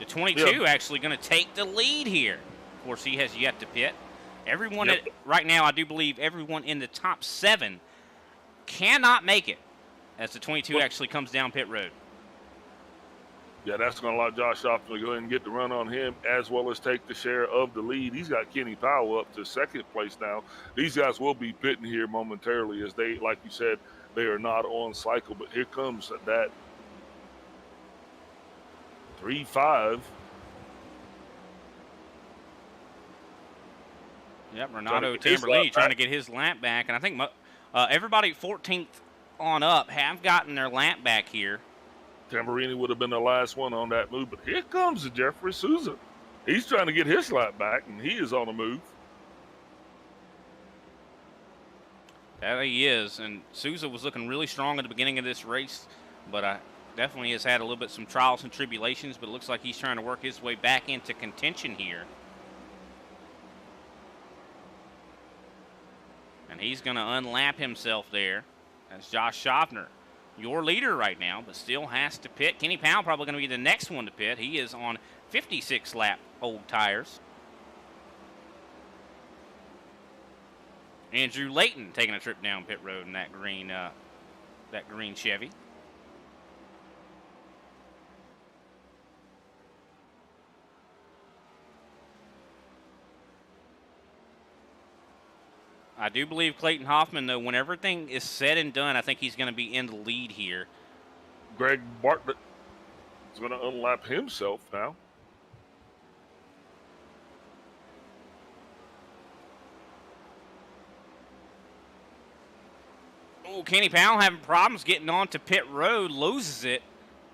The 22 actually going to take the lead here. Of course, he has yet to pit. Everyone right now, I do believe everyone in the top 7 cannot make it as the 22 actually comes down pit road. Yeah, that's going to allow Josh Hoffman to go ahead and get the run on him as well as take the share of the lead. He's got Kenny Powell up to 2nd place now. These guys will be pitting here momentarily as they, like you said, they are not on cycle. But here comes that 3-5. Yep, Renato Tamberlini trying to get his lap back. And I think everybody 14th on up have gotten their lap back here. Tamburini would have been the last one on that move, but here comes Jeffrey Souza. He's trying to get his lap back, and he is on the move. That he is, and Souza was looking really strong at the beginning of this race, but definitely has had a little bit some trials and tribulations, but it looks like he's trying to work his way back into contention here. And he's going to unlap himself there. That's Josh Schaffner, your leader right now, but still has to pit. Kenny Powell probably going to be the next one to pit. He is on 56 lap old tires. Andrew Layton taking a trip down pit road in that green Chevy. I do believe Clayton Hoffman, though, when everything is said and done, I think he's going to be in the lead here. Greg Bartlett is going to unlap himself now. Oh, Kenny Powell having problems getting onto pit road, loses it.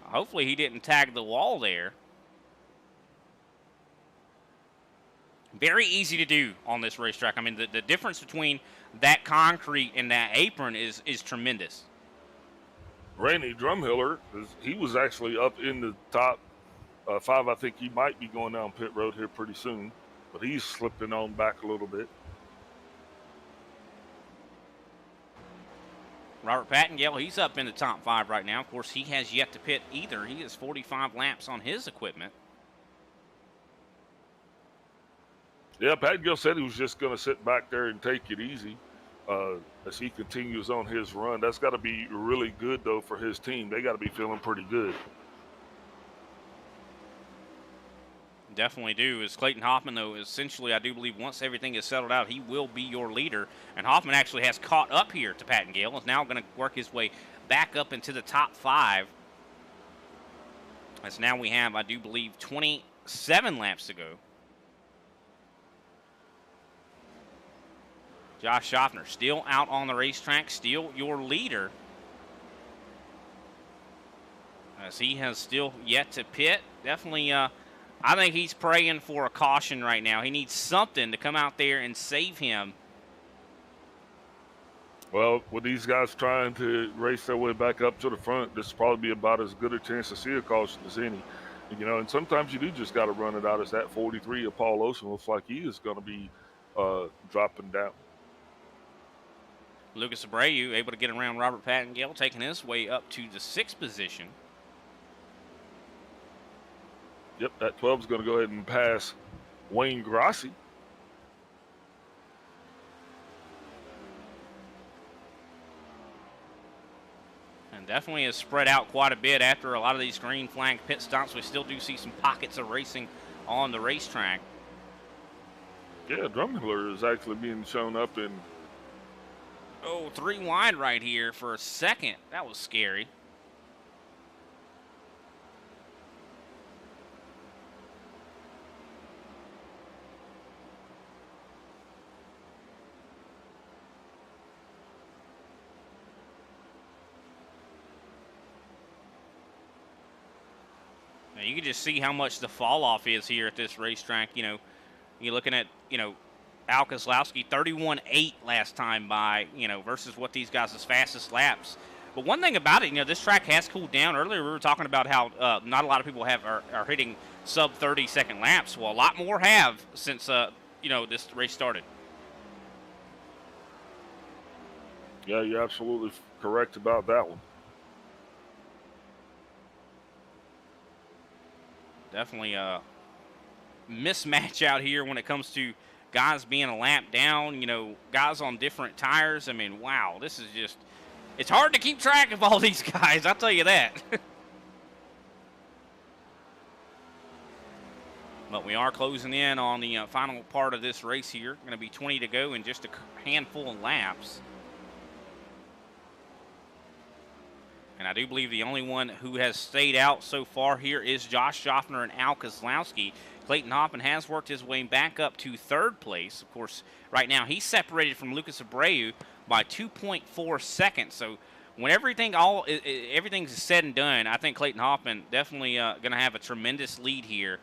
Hopefully he didn't tag the wall there. Very easy to do on this racetrack. I mean, the difference between that concrete and that apron is tremendous. Randy Drumhiller, he was actually up in the top 5. I think he might be going down pit road here pretty soon, but he's slipping on back a little bit. Robert Pattengale, he's up in the top 5 right now. Of course, he has yet to pit either. He has 45 laps on his equipment. Yeah, Pattengale said he was just going to sit back there and take it easy as he continues on his run. That's got to be really good, though, for his team. They got to be feeling pretty good. Definitely do. As Clayton Hoffman, though, essentially, I do believe once everything is settled out, he will be your leader. And Hoffman actually has caught up here to Pattengale. Is now going to work his way back up into the top 5. As now we have, I do believe, 27 laps to go. Josh Schaffner still out on the racetrack, still your leader, as he has still yet to pit. Definitely, I think he's praying for a caution right now. He needs something to come out there and save him. Well, with these guys trying to race their way back up to the front, this will probably be about as good a chance to see a caution as any. You know, and sometimes you do just got to run it out, as that 43 of Paul Olsen looks like he is going to be dropping down. Lucas Abreu able to get around Robert Pattengale, taking his way up to the 6th position. Yep, that 12 is going to go ahead and pass Wayne Grassi. And definitely has spread out quite a bit after a lot of these green flag pit stops. We still do see some pockets of racing on the racetrack. Yeah, Drumheller is actually being shown up in. Oh, 3 wide right here for a second. That was scary. Now you can just see how much the fall off is here at this racetrack. You know, you're looking at, you know, Al Kozlowski 31.8 last time by, you know, versus what these guys' fastest laps. But one thing about it, you know, this track has cooled down. Earlier we were talking about how not a lot of people are hitting sub 30-second laps. Well, a lot more have since, you know, this race started. Yeah, you're absolutely correct about that one. Definitely a mismatch out here when it comes to guys being a lap down, you know, guys on different tires. I mean, wow, this is just, it's hard to keep track of all these guys, I'll tell you that. But we are closing in on the final part of this race here. Going to be 20 to go in just a handful of laps. And I do believe the only one who has stayed out so far here is Josh Schaffner and Al Kozlowski. Clayton Hoffman has worked his way back up to 3rd place. Of course, right now he's separated from Lucas Abreu by 2.4 seconds. So when everything's said and done, I think Clayton Hoffman definitely going to have a tremendous lead here.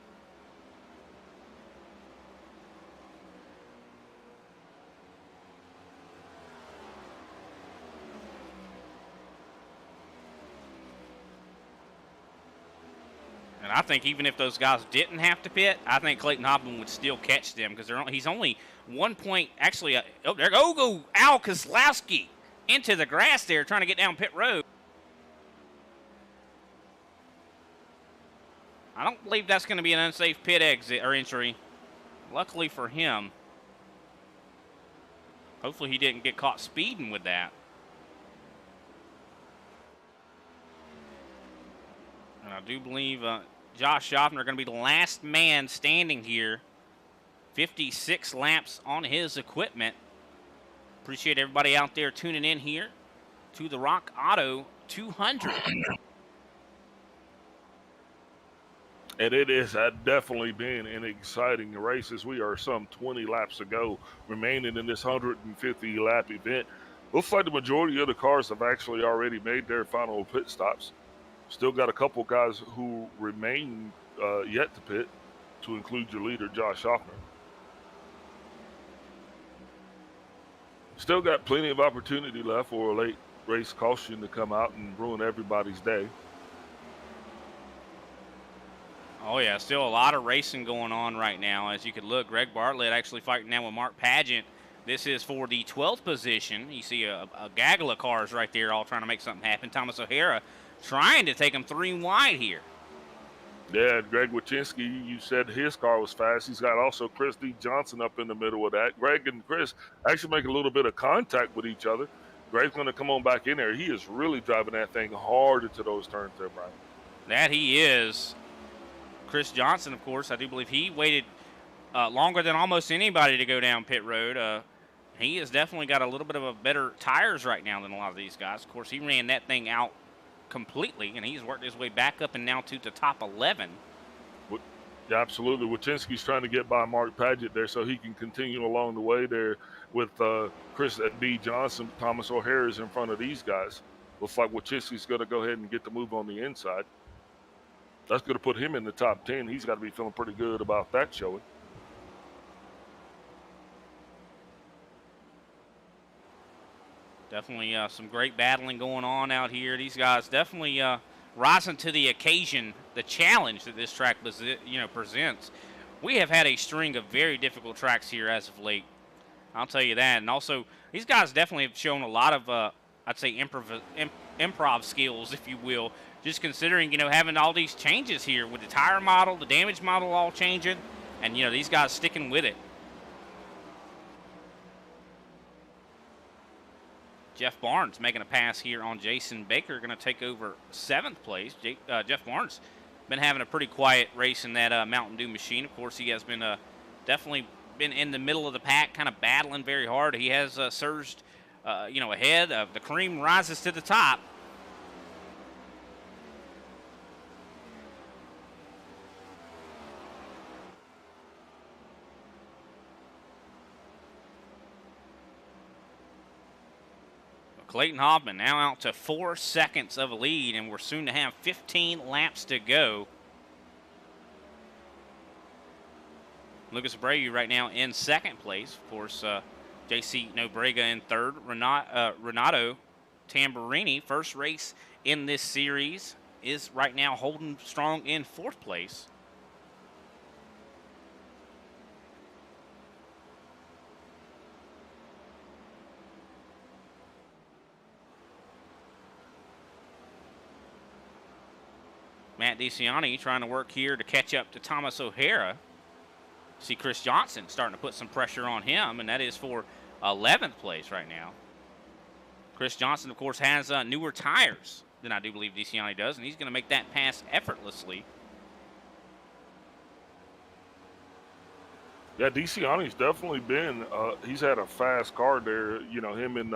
And I think even if those guys didn't have to pit, I think Clayton Hoffman would still catch them because he's only 1 point. Actually, oh, there go Al Kozlowski into the grass there, trying to get down pit road. I don't believe that's going to be an unsafe pit exit or entry. Luckily for him. Hopefully he didn't get caught speeding with that. And I do believe Josh Schaffner going to be the last man standing here. 56 laps on his equipment. Appreciate everybody out there tuning in here to the Rock Auto 200. And it has definitely been an exciting race, as we are some 20 laps to go remaining in this 150 lap event. Looks like the majority of the cars have actually already made their final pit stops. Still got a couple guys who remain yet to pit, to include your leader, Josh Schaffner. Still got plenty of opportunity left for a late race caution to come out and ruin everybody's day. Oh, yeah, still a lot of racing going on right now. As you could look, Greg Bartlett actually fighting now with Mark Pageant. This is for the 12th position. You see a gaggle of cars right there all trying to make something happen. Thomas O'Hara trying to take him 3 wide here. Yeah, Greg Wachinski, you said his car was fast. He's got also Chris D. Johnson up in the middle of that. Greg and Chris actually make a little bit of contact with each other. Greg's going to come on back in there. He is really driving that thing hard into those turns there, Brian. That he is. Chris Johnson, of course, I do believe he waited longer than almost anybody to go down pit road. he has definitely got a little bit of a better tires right now than a lot of these guys. Of course, he ran that thing out completely, and he's worked his way back up and now to the top 11. Yeah, absolutely. Wachinski's trying to get by Mark Paget there so he can continue along the way there with Chris D. Johnson. Thomas O'Hare is in front of these guys. Looks like Wachinski's going to go ahead and get the move on the inside. That's going to put him in the top 10. He's got to be feeling pretty good about that showing. Definitely some great battling going on out here. These guys definitely rising to the occasion, the challenge that this track presents. We have had a string of very difficult tracks here as of late. I'll tell you that. And also, these guys definitely have shown a lot of, I'd say, improv skills, if you will, just considering, having all these changes here with the tire model, the damage model all changing, and, these guys sticking with it. Jeff Barnes making a pass here on Jason Baker, going to take over 7th place. Jeff Barnes been having a pretty quiet race in that Mountain Dew machine. Of course, he has been definitely been in the middle of the pack, kind of battling very hard. He has surged, ahead. The cream rises to the top. Clayton Hoffman now out to 4 seconds of a lead, and we're soon to have 15 laps to go. Lucas Abreu right now in 2nd place. Of course, JC Nobrega in 3rd. Renato Tamburini, first race in this series, is right now holding strong in 4th place. Matt DeCiani trying to work here to catch up to Thomas O'Hara. See Chris Johnson starting to put some pressure on him, and that is for 11th place right now. Chris Johnson, of course, has newer tires than I do believe DeCiani does, and he's going to make that pass effortlessly. Yeah, DeCiani's definitely been, he's had a fast car there, him and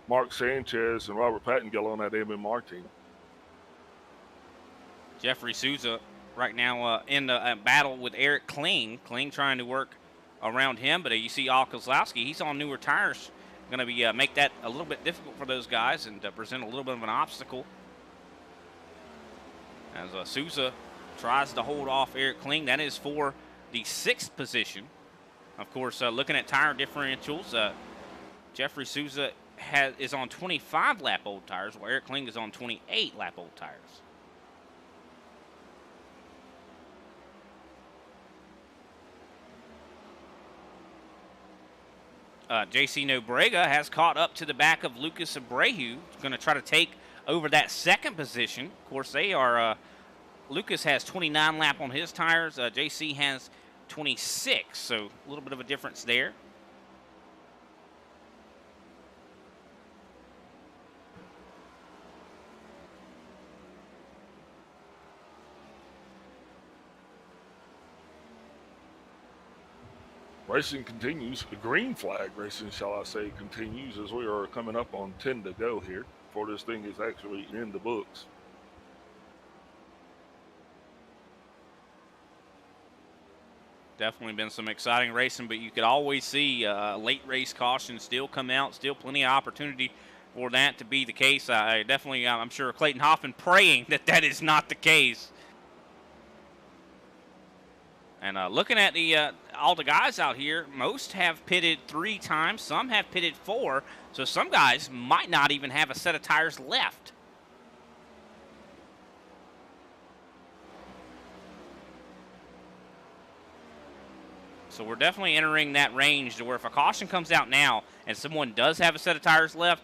Mark Sanchez and Robert Pattengill on that MMR team. Jeffrey Souza right now in a battle with Eric Kling. Kling trying to work around him, but you see Al Kozlowski, he's on newer tires. Going to be make that a little bit difficult for those guys and present a little bit of an obstacle. As Souza tries to hold off Eric Kling. That is for the 6th position. Of course, looking at tire differentials, Jeffrey Souza is on 25 lap old tires, while Eric Kling is on 28 lap old tires. JC Nobrega has caught up to the back of Lucas Abreu. Going to try to take over that 2nd position. Of course, they are. Lucas has 29 lap on his tires. JC has 26, so a little bit of a difference there. Racing continues. The green flag racing, shall I say, continues as we are coming up on 10 to go here before this thing is actually in the books. Definitely been some exciting racing, but you could always see late race caution still come out. Still plenty of opportunity for that to be the case. I'm sure Clayton Hoffman praying that that is not the case. And looking at all the guys out here, most have pitted 3 times. Some have pitted 4. So some guys might not even have a set of tires left. So we're definitely entering that range to where if a caution comes out now and someone does have a set of tires left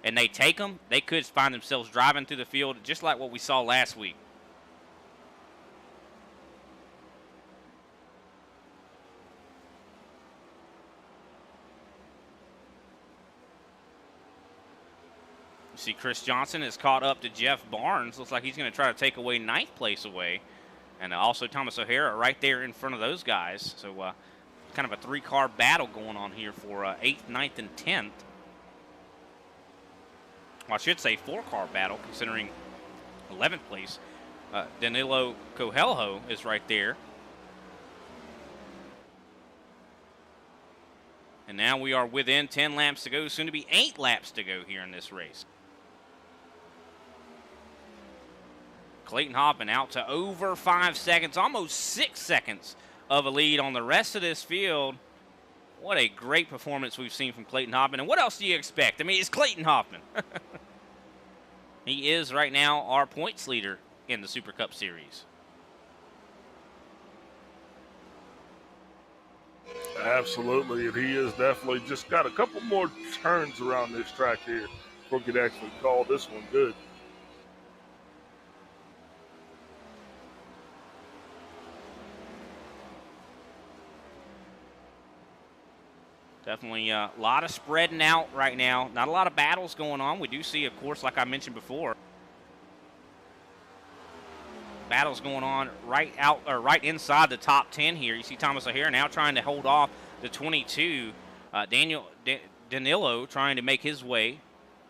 and they take them, they could find themselves driving through the field just like what we saw last week. See Chris Johnson is caught up to Jeff Barnes. Looks like he's going to try to take away 9th place away. And also Thomas O'Hara right there in front of those guys. So kind of a 3-car battle going on here for 8th, 9th, and 10th. Well, I should say 4-car battle, considering 11th place. Danilo Coelho is right there. And now we are within 10 laps to go, soon to be 8 laps to go here in this race. Clayton Hoffman out to over 5 seconds, almost 6 seconds of a lead on the rest of this field. What a great performance we've seen from Clayton Hoffman. And what else do you expect? I mean, it's Clayton Hoffman. He is right now our points leader in the Super Cup Series. Absolutely, and he has definitely just got a couple more turns around this track here before we could actually call this one good. Definitely a lot of spreading out right now. Not a lot of battles going on. We do see, of course, like I mentioned before, battles going on right inside the top 10 here. You see Thomas O'Hare now trying to hold off the 22. Danilo trying to make his way,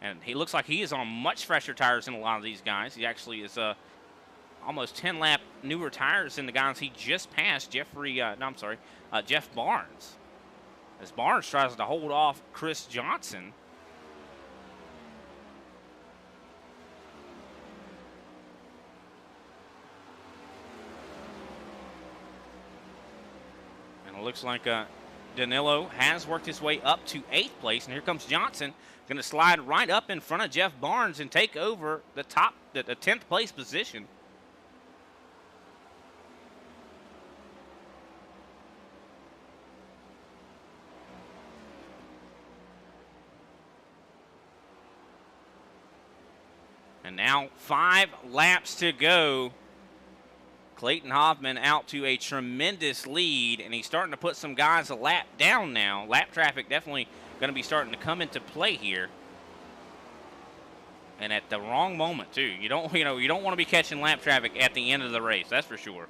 and he looks like he is on much fresher tires than a lot of these guys. He actually is almost 10 lap newer tires than the guys he just passed. Jeff Barnes. As Barnes tries to hold off Chris Johnson. And it looks like Danilo has worked his way up to 8th place. And here comes Johnson, going to slide right up in front of Jeff Barnes and take over the 10th place position. And now 5 laps to go. Clayton Hoffman out to a tremendous lead, and he's starting to put some guys a lap down now. Lap traffic definitely going to be starting to come into play here. And at the wrong moment too. You don't want to be catching lap traffic at the end of the race, that's for sure.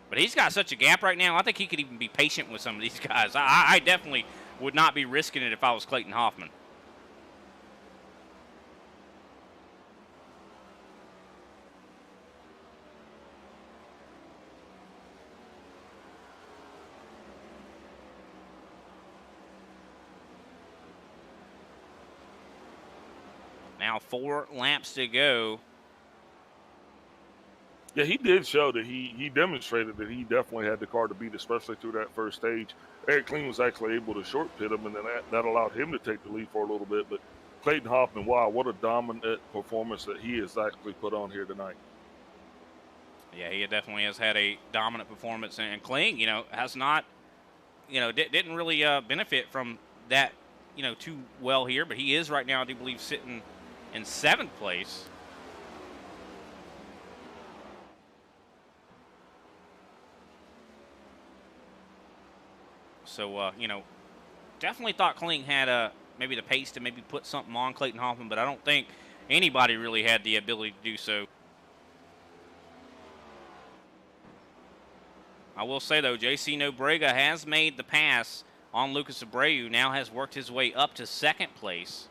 But he's got such a gap right now. I think he could even be patient with some of these guys. I definitely would not be risking it if I was Clayton Hoffman. Now 4 laps to go. Yeah, he did show that he demonstrated that he definitely had the car to beat, especially through that first stage. Eric Klein was actually able to short pit him, and then that allowed him to take the lead for a little bit. But Clayton Hoffman, wow, what a dominant performance that he has actually put on here tonight. Yeah, he definitely has had a dominant performance, and Kling, has not, didn't really benefit from that, too well here. But he is right now, I do believe, sitting in 7th place. So, definitely thought Kling had maybe the pace to maybe put something on Clayton Hoffman, but I don't think anybody really had the ability to do so. I will say, though, JC Nobrega has made the pass on Lucas Abreu, now has worked his way up to 2nd place.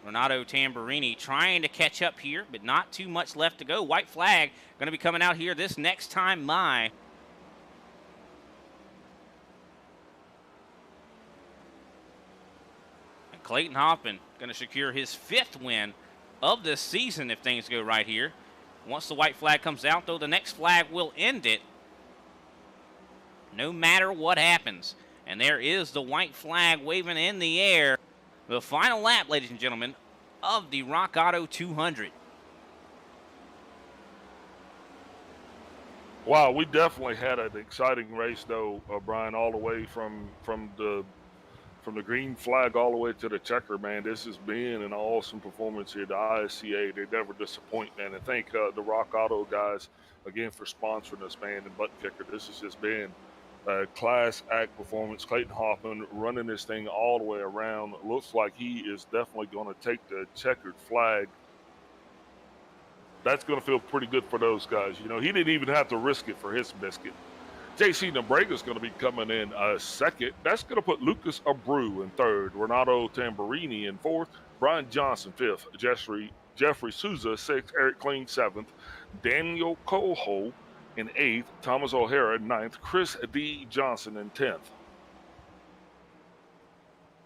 Renato Tamburini trying to catch up here, but not too much left to go. White flag going to be coming out here this next time by. And Clayton Hoffman going to secure his 5th win of this season if things go right here. Once the white flag comes out, though, the next flag will end it, no matter what happens. And there is the white flag waving in the air. The final lap, ladies and gentlemen, of the Rock Auto 200. Wow, we definitely had an exciting race, though, Brian, all the way from the green flag all the way to the checker, man. This has been an awesome performance here. The ISCA, they never disappoint, man. And thank the Rock Auto guys again for sponsoring us, man. And ButtKicker, this has just been a class act performance. Clayton Hoffman running this thing all the way around. It looks like he is definitely going to take the checkered flag. That's going to feel pretty good for those guys. He didn't even have to risk it for his biscuit JC Nabrega's going to be coming in second. That's going to put Lucas Abreu in third, Renato Tamburini in fourth, Brian Johnson fifth, Jeffrey Souza sixth, Eric Kling seventh, Daniel Coho in eighth, Thomas O'Hara in ninth, Chris D. Johnson in 10th.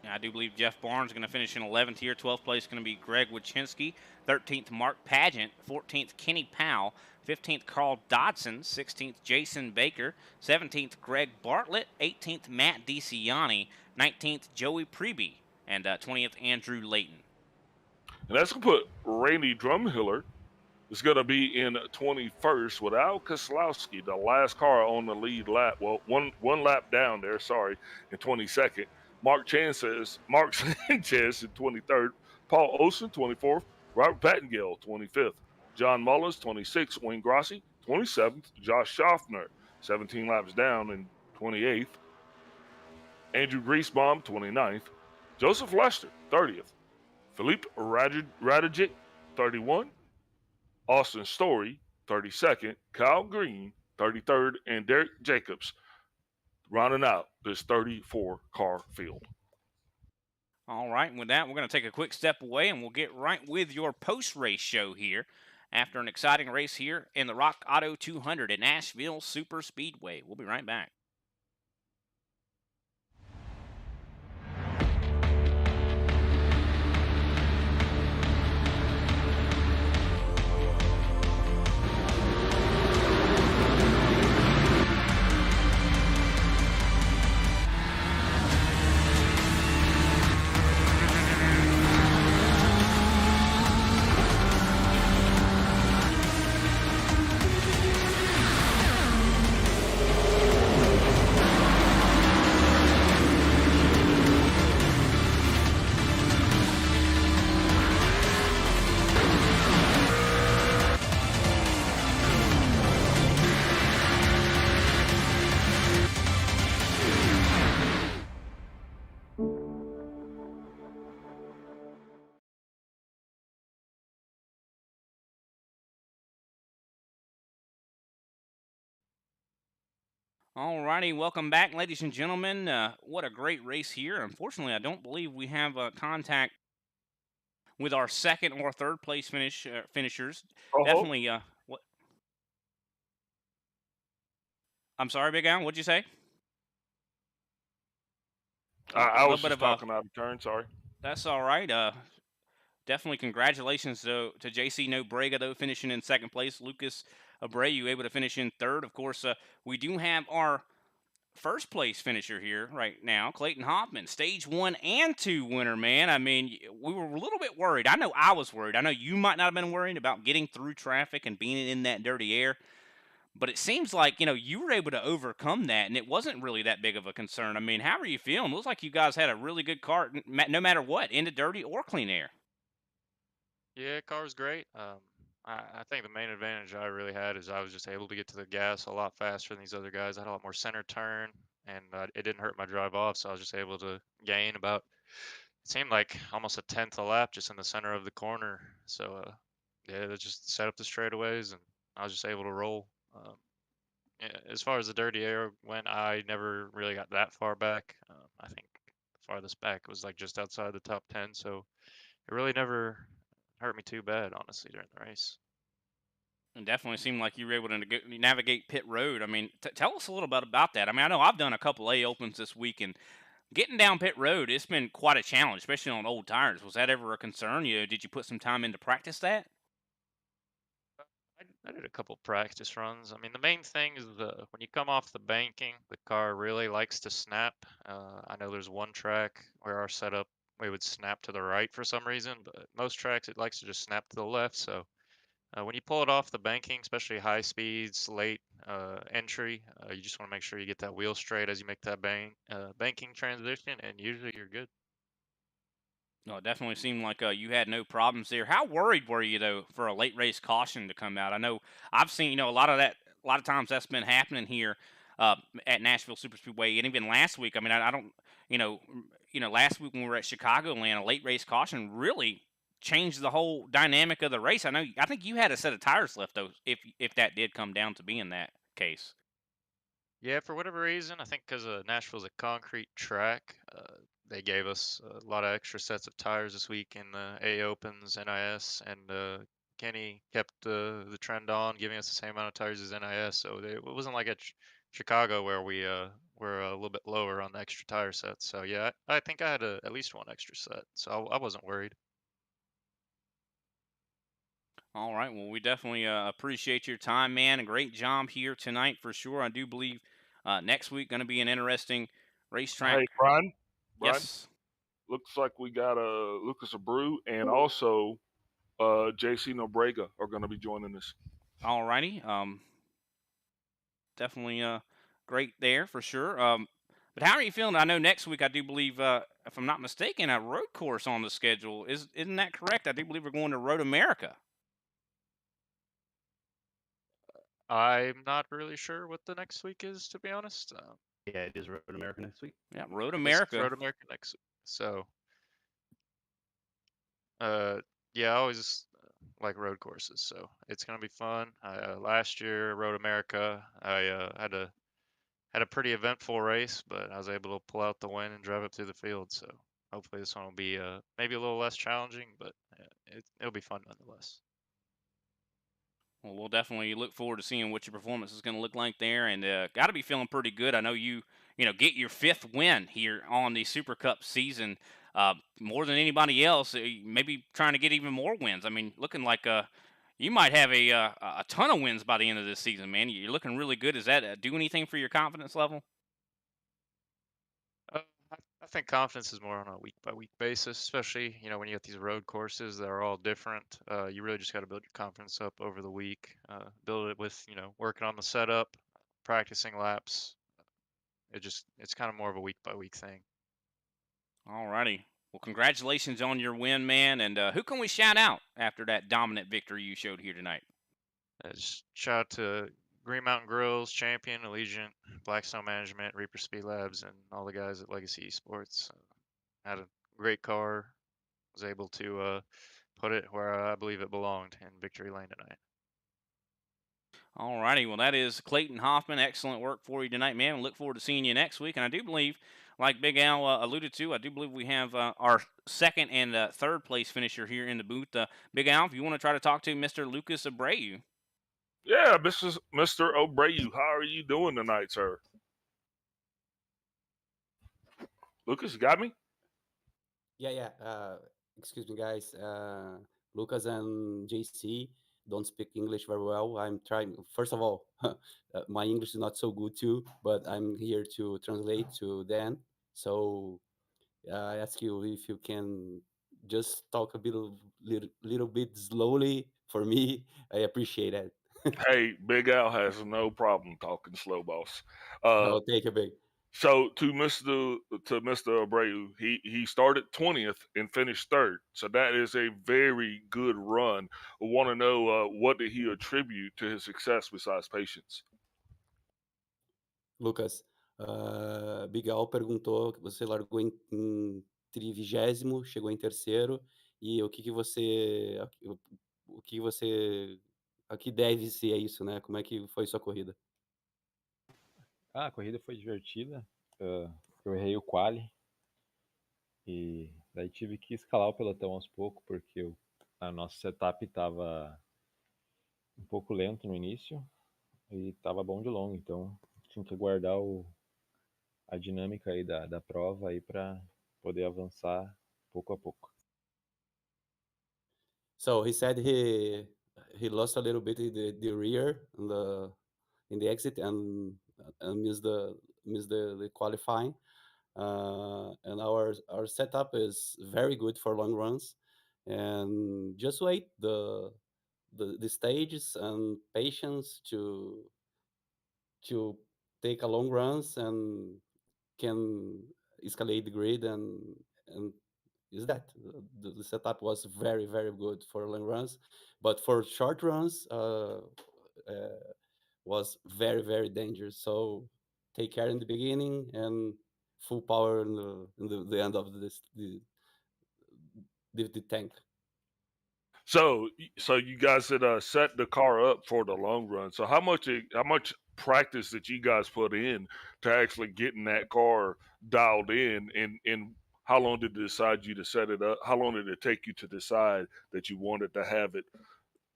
I do believe Jeff Barnes is going to finish in 11th here. 12th place is going to be Greg Wachinski. 13th, Mark Pageant. 14th, Kenny Powell. 15th, Carl Dodson. 16th, Jason Baker. 17th, Greg Bartlett. 18th, Matt DeCiani. 19th, Joey Preby. And 20th, Andrew Layton. And that's going to put Randy Drumhiller is going to be in 21st with Al Koslowski, the last car on the lead lap. Well, one lap down there, sorry, in 22nd. Mark Sanchez in 23rd, Paul Olson 24th, Robert Pattengale 25th, John Mullins 26th, Wayne Grossi 27th, Josh Schaffner 17 laps down in 28th, Andrew Griesbaum 29th, Joseph Lester 30th, Philippe Radijic 31, Austin Story 32nd, Kyle Green 33rd, and Derek Jacobs rounding out this 34-car field. All right, and with that, we're going to take a quick step away, and we'll get right with your post-race show here after an exciting race here in the Rock Auto 200 at Nashville Super Speedway. We'll be right back. Alrighty, welcome back, ladies and gentlemen. What a great race here. Unfortunately, I don't believe we have contact with our second or third place finishers. Definitely. What? I'm sorry, Big Al. What'd you say? I was just talking out of turn. Sorry. That's all right. Definitely congratulations to JC Nobrega, though, finishing in second place. Lucas Abreu able to finish in third. Of course, we do have our first place finisher here right now, Clayton Hoffman, stage 1 and 2 winner, man. I mean, we were a little bit worried. I know I was worried. I know you might not have been worried about getting through traffic and being in that dirty air. But it seems like, you were able to overcome that, and it wasn't really that big of a concern. I mean, how are you feeling? It looks like you guys had a really good car, no matter what, into dirty or clean air. Yeah, car's great. I think the main advantage I really had is I was just able to get to the gas a lot faster than these other guys. I had a lot more center turn, and it didn't hurt my drive off, so I was just able to gain about, it seemed like almost a tenth a lap just in the center of the corner. So, yeah, they just set up the straightaways, and I was just able to roll. Yeah, as far as the dirty air went, I never really got that far back. I think the farthest back was like just outside the top 10, so it really never hurt me too bad, honestly, during the race. It definitely seemed like you were able to navigate pit road. I mean, tell us a little bit about that. I mean, I know I've done a couple A opens this week, and getting down pit road, it's been quite a challenge, especially on old tires. Was that ever a concern? Did you put some time in to practice that? I did a couple practice runs. I mean, the main thing is when you come off the banking, the car really likes to snap. I know there's one track where our setup, we would snap to the right for some reason, but most tracks it likes to just snap to the left. So when you pull it off the banking, especially high speeds, late entry, you just want to make sure you get that wheel straight as you make that banking transition, and usually you're good. No, it definitely seemed like you had no problems there. How worried were you, though, for a late race caution to come out? I know I've seen, a lot of times that's been happening here at Nashville Super Speedway, and even last week. I mean, I don't, last week when we were at Chicagoland, a late race caution really changed the whole dynamic of the race. I think you had a set of tires left, though, if that did come down to being that case. Yeah, for whatever reason, I think because Nashville's a concrete track, they gave us a lot of extra sets of tires this week in the A Opens, NIS, and Kenny kept the trend on, giving us the same amount of tires as NIS. So it wasn't like at Chicago where we were a little bit lower on the extra tire sets. So yeah, I think I had at least one extra set, so I wasn't worried. All right. Well, we definitely appreciate your time, man. A great job here tonight for sure. I do believe next week going to be an interesting racetrack. Hey, Brian. Yes. Looks like we got Lucas Abreu and also JC Nobrega are going to be joining us. All righty. Definitely great there for sure. But how are you feeling? I know next week I do believe, if I'm not mistaken, a road course on the schedule. Isn't that correct? I do believe we're going to Road America. I'm not really sure what the next week is, to be honest. Yeah, it is Road America next week. Yeah, Road It's America. Road America next week. So, yeah, I always like road courses, so it's gonna be fun. Last year, Road America, I had a pretty eventful race, but I was able to pull out the win and drive up through the field. So hopefully this one will be maybe a little less challenging, but it'll be fun nonetheless. Well, we'll definitely look forward to seeing what your performance is going to look like there, and got to be feeling pretty good. I know you know, get your 5th win here on the Super Cup season, more than anybody else. Maybe trying to get even more wins. I mean, looking like you might have a ton of wins by the end of this season, man. You're looking really good. Does that do anything for your confidence level? Uh, I think confidence is more on a week by week basis, especially when you get these road courses that are all different. You really just got to build your confidence up over the week. Build it with working on the setup, practicing laps. It's kind of more of a week by week thing. All righty. Well, congratulations on your win, man. And who can we shout out after that dominant victory you showed here tonight? Just shout out to Green Mountain Grills, Champion, Allegiant, Blackstone Management, Reaper Speed Labs, and all the guys at Legacy Esports. Had a great car. Was able to put it where I believe it belonged in Victory Lane tonight. All righty. Well, that is Clayton Hoffman. Excellent work for you tonight, man. We look forward to seeing you next week. And I do believe, like Big Al alluded to, I do believe we have our second and third place finisher here in the booth. Big Al, if you want to try to talk to Mr. Lucas Abreu. Yeah, Mr. Abreu, how are you doing tonight, sir? Lucas, you got me? Yeah. Excuse me, guys. Lucas and JC don't speak English very well. I'm trying. First of all, my English is not so good too, but I'm here to translate to Dan. So I ask you if you can just talk a little bit slowly for me. I appreciate it. Hey, Big Al has no problem talking slow, boss. Oh, thank you, big. So to Mr. Abreu, he started 20th and finished 3rd. So that is a very good run. I want to know what did he attribute to his success besides patience? Lucas, Big Al perguntou que você largou em 30º, chegou em terceiro, e o que você a que deve ser isso, né? Como é que foi sua corrida? A corrida foi divertida. Eu errei o quali e daí tive que escalar o pelotão aos poucos porque a nossa setup estava um pouco lento no início e estava bom de longo, então tinha que guardar a dinâmica aí da prova aí para poder avançar pouco a pouco. So he said he lost a little bit the rear in the exit and missed the qualifying. And our setup is very good for long runs, and just wait the stages and patience to take a long runs and can escalate the grid and is that the setup was very good for long runs, but for short runs was very dangerous. So take care in the beginning and full power in the end of the tank. So you guys had set the car up for the long run. So how much practice that you guys put in to actually getting that car dialed in, and how long did it decide you to set it up? How long did it take you to decide that you wanted to have it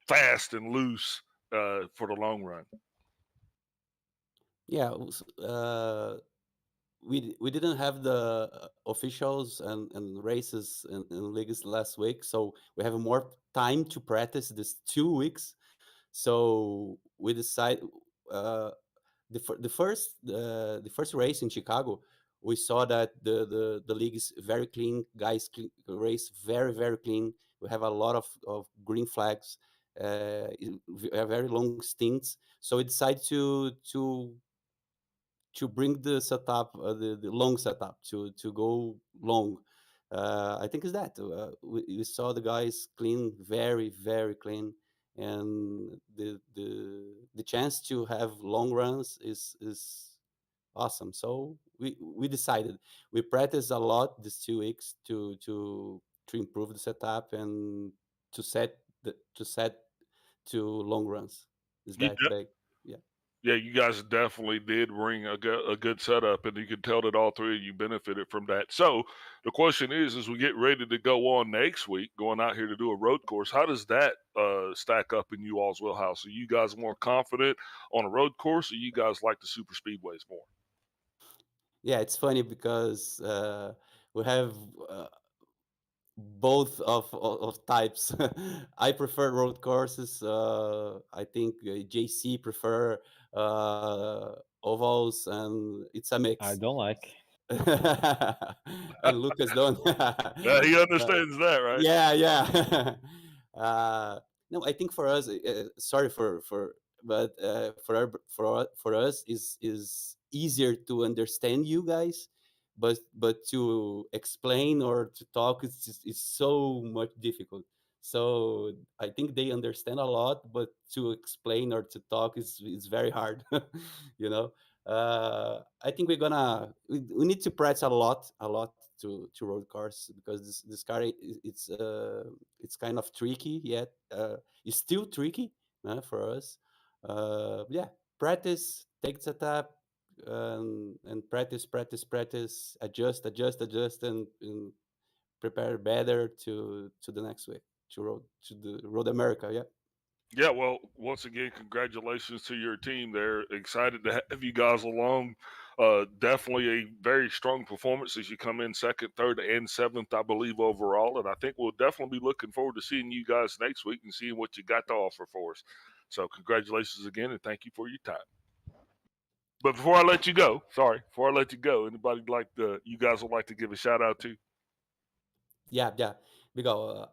fast and loose for the long run? Yeah, we didn't have the officials and races and leagues last week, so we have more time to practice this 2 weeks. So we decide uh, the first race in Chicago. We saw that the league is very clean. Guys race very clean. We have a lot of green flags. We have very long stints. So we decided to bring the setup, the long setup, to go long. I think is that we saw the guys clean, very clean, and the chance to have long runs is awesome. So we decided we practiced a lot these 2 weeks to improve the setup and to set to long runs. Is You that de- big? Yeah. yeah, you guys definitely did bring a good setup, and you can tell that all three of you benefited from that. So the question is, as we get ready to go on next week, going out here to do a road course, how does that stack up in you all's wheelhouse? Are you guys more confident on a road course, or you guys like the super speedways more? Yeah, it's funny because we have both of types. I prefer road courses. I think JC prefer ovals, and it's a I mix. don't like. And Lucas don't. Yeah, he But understands that, right? yeah. No, I think for us, sorry but for us is easier to understand you guys, but to explain or to talk is so much difficult. So I think they understand a lot, but to explain or to talk is very hard. you know. I think we need to practice a lot to road cars, because this car it's kind of tricky yet. It's still tricky for us. Yeah, practice, take the tap, and practice, adjust, and prepare better to the next week, to the road America. Yeah. Yeah, well, once again, congratulations to your team there. Excited to have you guys along. Definitely a very strong performance as you come in second, third, and seventh, I believe, overall. And I think we'll definitely be looking forward to seeing you guys next week and seeing what you got to offer for us. So, congratulations again, and thank you for your time. But before I let you go, before I let you go, anybody you guys would like to give a shout out to? Yeah. Because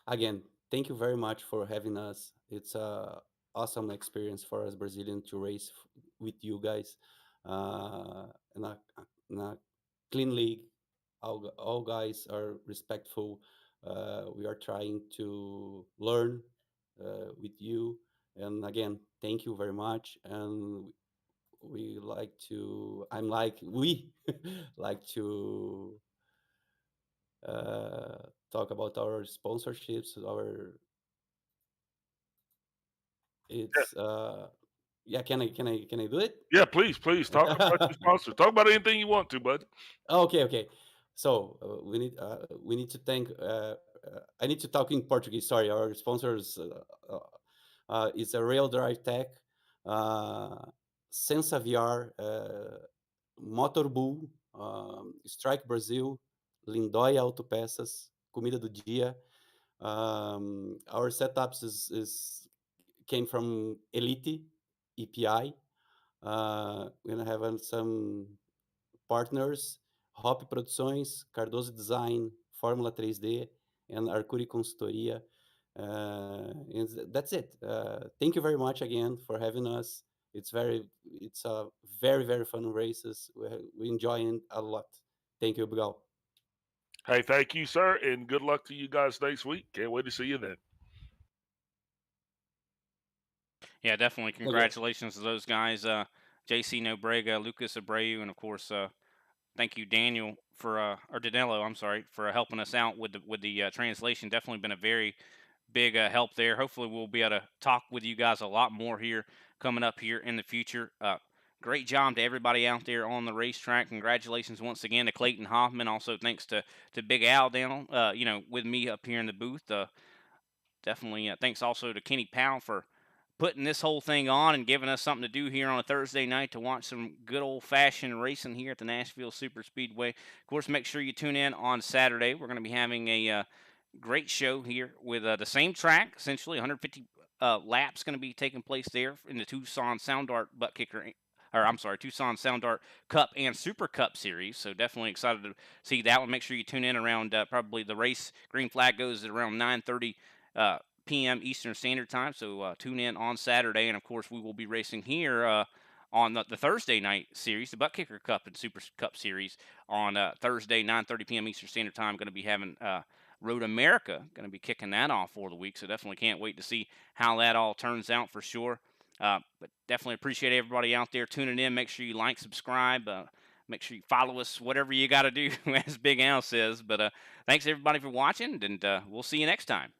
again, thank you very much for having us. It's a awesome experience for us Brazilian to race with you guys, uh, in a clean league. All guys are respectful. We are trying to learn with you, and again, thank you very much. And we like to. I'm like we like to talk about our sponsorships, our Yeah, it's yeah, can I do it? yeah, please talk about your sponsor. Talk about anything you want to, bud. Okay. So we need to thank. I need to talk in Portuguese. Sorry, our sponsors is a Rail Drive Tech, uh, Sensa VR, Motor Bull, Strike Brasil, Lindóia Autopeças, Comida do Dia. Our setups is came from Elite EPI. We're gonna have some partners: Hop Produções, Cardoso Design, Fórmula 3D, and Arcuri Consultoria. And that's it. Thank you very much again for having us. It's a very fun races. We enjoy it a lot. Thank you, Bigal. Hey, thank you, sir, and good luck to you guys next week. Can't wait to see you then. Yeah, definitely. Thank you. Congratulations to those guys, JC Nobrega, Lucas Abreu, and of course, thank you, Daniel, or Danilo. I'm sorry for helping us out with the translation. Definitely been a very big help there. Hopefully, we'll be able to talk with you guys a lot more here coming up here in the future. Great job to everybody out there on the racetrack. Congratulations once again to Clayton Hoffman. Also, thanks to Big Al down, with me up here in the booth. Definitely thanks also to Kenny Powell for putting this whole thing on and giving us something to do here on a Thursday night to watch some good old-fashioned racing here at the Nashville Super Speedway. Of course, make sure you tune in on Saturday. We're going to be having a great show here with the same track, essentially 150 laps going to be taking place there in the Tucson Sound Art ButtKicker, or I'm sorry, Tucson Sound Art Cup and Super Cup Series. So definitely excited to see that one. Make sure you tune in around probably the race green flag goes at around 9:30 p.m. Eastern Standard Time. So tune in on Saturday, and of course we will be racing here on the Thursday night series, the ButtKicker Cup and Super Cup Series on Thursday 9:30 p.m. Eastern Standard Time. Going to be having Road America going to be kicking that off for the week, so definitely can't wait to see how that all turns out for sure. But definitely appreciate everybody out there tuning in. Make sure you like, subscribe, make sure you follow us, whatever you got to do, as Big Al says. But thanks everybody for watching, and we'll see you next time.